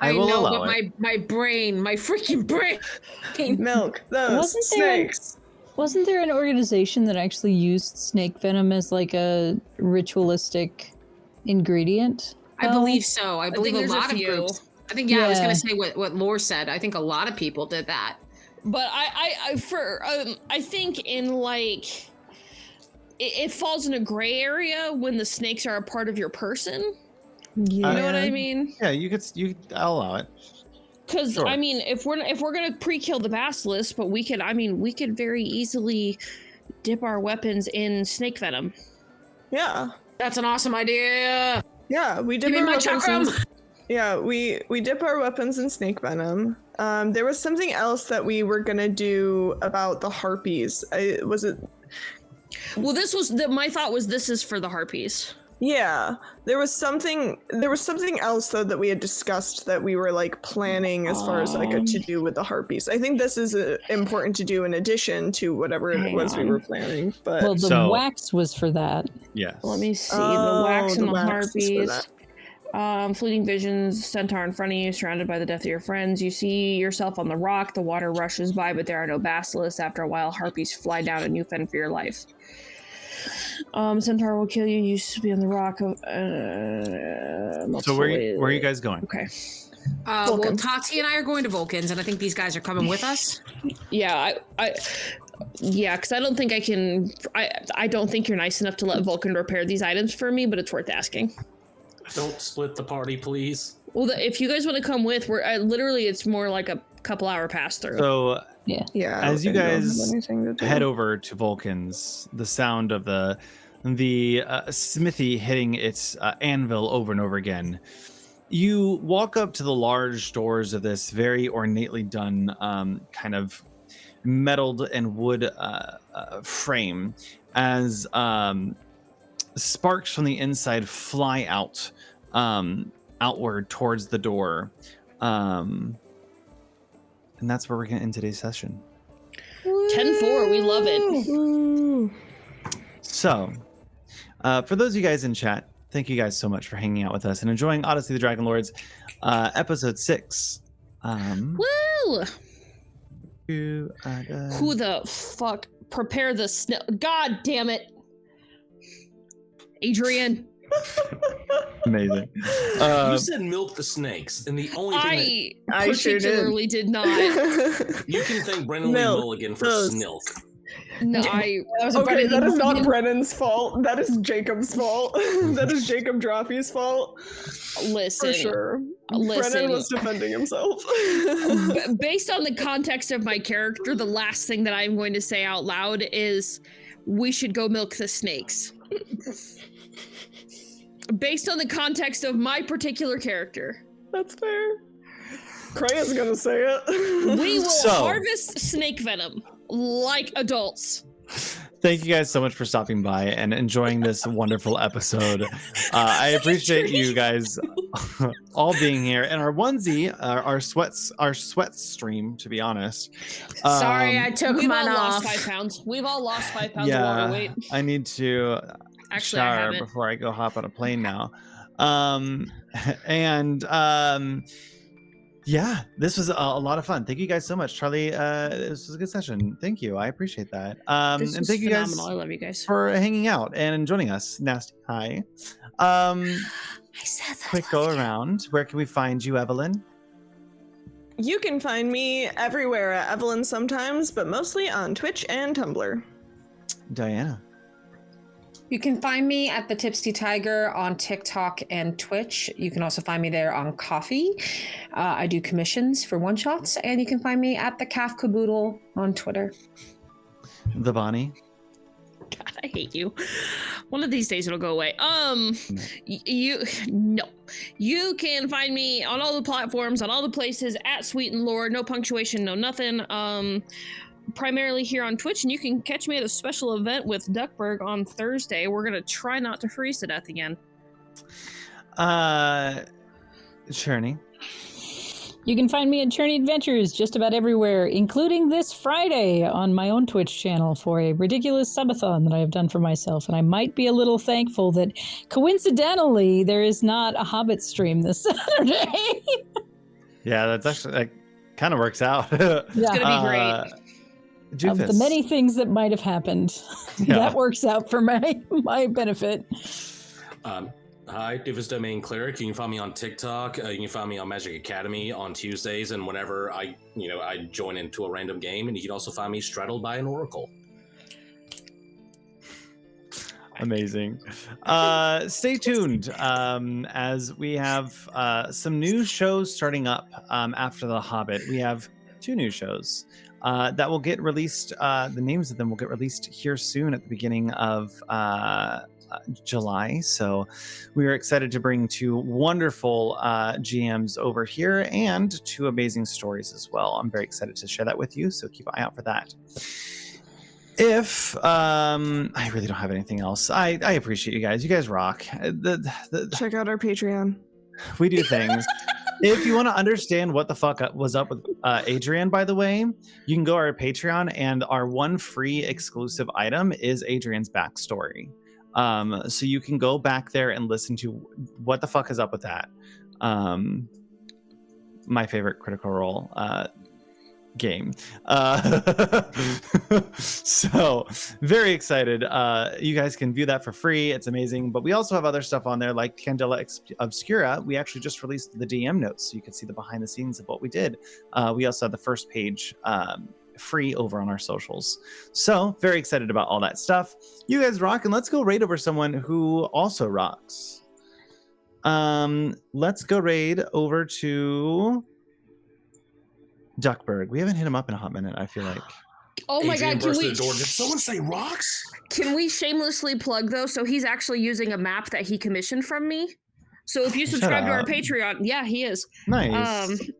I will know, allow but it. my brain, my freaking brain. Milk those Wasn't there- snakes. Wasn't there an organization that actually used snake venom as like a ritualistic ingredient? I believe so. I believe a there's a lot of few. groups. I think I was Yeah. gonna say what Lore said. I think a lot of people did that. But I think in like it falls in a gray area when the snakes are a part of your person. You know what I mean? Yeah, I'll allow it. Because Sure. I mean, if we're gonna pre-kill the basilisk, but we could very easily dip our weapons in snake venom. Yeah. That's an awesome idea. Yeah, we dip Give me our my weapons chakram. Yeah, we dip our weapons in snake venom. There was something else that we were gonna do about the harpies. Was it? Well, my thought was this is for the harpies. Yeah, there was something else though that we had discussed that we were like planning as far as like a to do with the harpies. I think this is important to do in addition to whatever it was we were planning. But Well, the So- wax was for that. Yes. Let me see Oh, the wax and the the wax is for harpies. that. Fleeting visions, centaur in front of you, surrounded by the death of your friends. You see yourself on the rock. The water rushes by, but there are no basilisks. After a while, harpies fly down and you fend for your life. Centaur will kill you. You used to be on the rock. So where are you guys going? Okay. Well, Vulcan. Tati and I are going to Vulcans, and I think these guys are coming with us. Yeah, yeah, because I don't think I can. I don't think you're nice enough to let Vulcan repair these items for me, but it's worth asking. Don't split the party, please. Well, if you guys want to come with, we're literally it's more like a couple hour pass through. So Yeah. as you I don't have guys anything to do. head over to Vulcan's, the sound of the smithy hitting its anvil over and over again. You walk up to the large doors of this very ornately done kind of metalled and wood frame as sparks from the inside fly out outward towards the door. And that's where we're going to end today's session. 10-4, we love it. Ooh. So, for those of you guys in chat, thank you guys so much for hanging out with us and enjoying Odyssey of the DragonLords, episode 6. Woo! Who Who the fuck prepare the snail? God damn it, Adrian! Amazing. You said milk the snakes, and the only thing I sure did. particularly did not. that you can thank Brennan Lee Milk Mulligan for those. snilk. No, Okay, that is not Brennan's fault. That is Jacob's fault. That is Jacob Drawfee's fault. listen. For sure. Listen. Brennan was defending himself. Based on the context of my character, the last thing that I'm going to say out loud is we should go milk the snakes. Based on the context of my particular character. That's fair. Kraya's gonna say it. We will So- harvest snake venom like adults. Thank you guys so much for stopping by and enjoying this wonderful episode. I appreciate you guys all being here and our onesie, our sweat stream. To be honest, Sorry, I took We've mine all off. lost 5 pounds. We've all lost 5 pounds of water weight. I need to Actually, I shower haven't. before I go hop on a plane now. Yeah, this was a lot of fun. Thank you guys so much, Charlie. This was a good session. Thank you. I appreciate that. This And was thank you guys phenomenal. I love you guys. for hanging out and joining us. Nasty hi. I said that. Quick go around. Where can we find you, Evelyn? You can find me everywhere at Evelyn sometimes, but mostly on Twitch and Tumblr. Diana. You can find me at the Tipsy Tiger on TikTok and Twitch. You can also find me there on Coffee. I do commissions for one shots, and you can find me at the Calf Caboodle on Twitter. The Bonnie. God, I hate you. One of these days it'll go away. You can find me on all the platforms, on all the places at Sweet and Lore. No punctuation, no nothing. Primarily here on Twitch, and you can catch me at a special event with Duckburg on Thursday. We're gonna try not to freeze to death again. Churney. You can find me at Churney Adventures just about everywhere, including this Friday on my own Twitch channel for a ridiculous subathon that I have done for myself. And I might be a little thankful that coincidentally there is not a Hobbit stream this Saturday. Yeah, that's actually that kind of works out. It's gonna be great. Doofus. Of the many things that might have happened, that works out for my benefit. Hi, Doofus Domain Cleric. You can find me on TikTok. You can find me on Magic Academy on Tuesdays, and whenever I join into a random game, and you can also find me straddled by an oracle. Amazing. Stay tuned as we have some new shows starting up after The Hobbit. We have 2 new shows that will get released. The names of them will get released here soon at the beginning of July. So we are excited to bring 2 wonderful GMs over here and 2 amazing stories as well. I'm very excited to share that with you. So keep an eye out for that. If I really don't have anything else, I appreciate you guys. You guys rock. Check out our Patreon. We do things. If you want to understand what the fuck was up with Adrian, by the way, you can go to our Patreon, and our one free exclusive item is Adrian's backstory. So you can go back there and listen to what the fuck is up with that. My favorite Critical Role game. So very excited. You guys can view that for free. It's amazing. But we also have other stuff on there like Candela Obscura. We actually just released the DM notes, so you can see the behind the scenes of what we did. We also have the first page free over on our socials. So very excited about all that stuff. You guys rock, and let's go raid over someone who also rocks. Let's go raid over to Duckburg. We haven't hit him up in a hot minute, I feel like. Oh my Adrian god, can burst we the door. Did someone say rocks? Can we shamelessly plug though? So he's actually using a map that he commissioned from me. So if you subscribe to our up. Patreon, yeah, he is. Nice.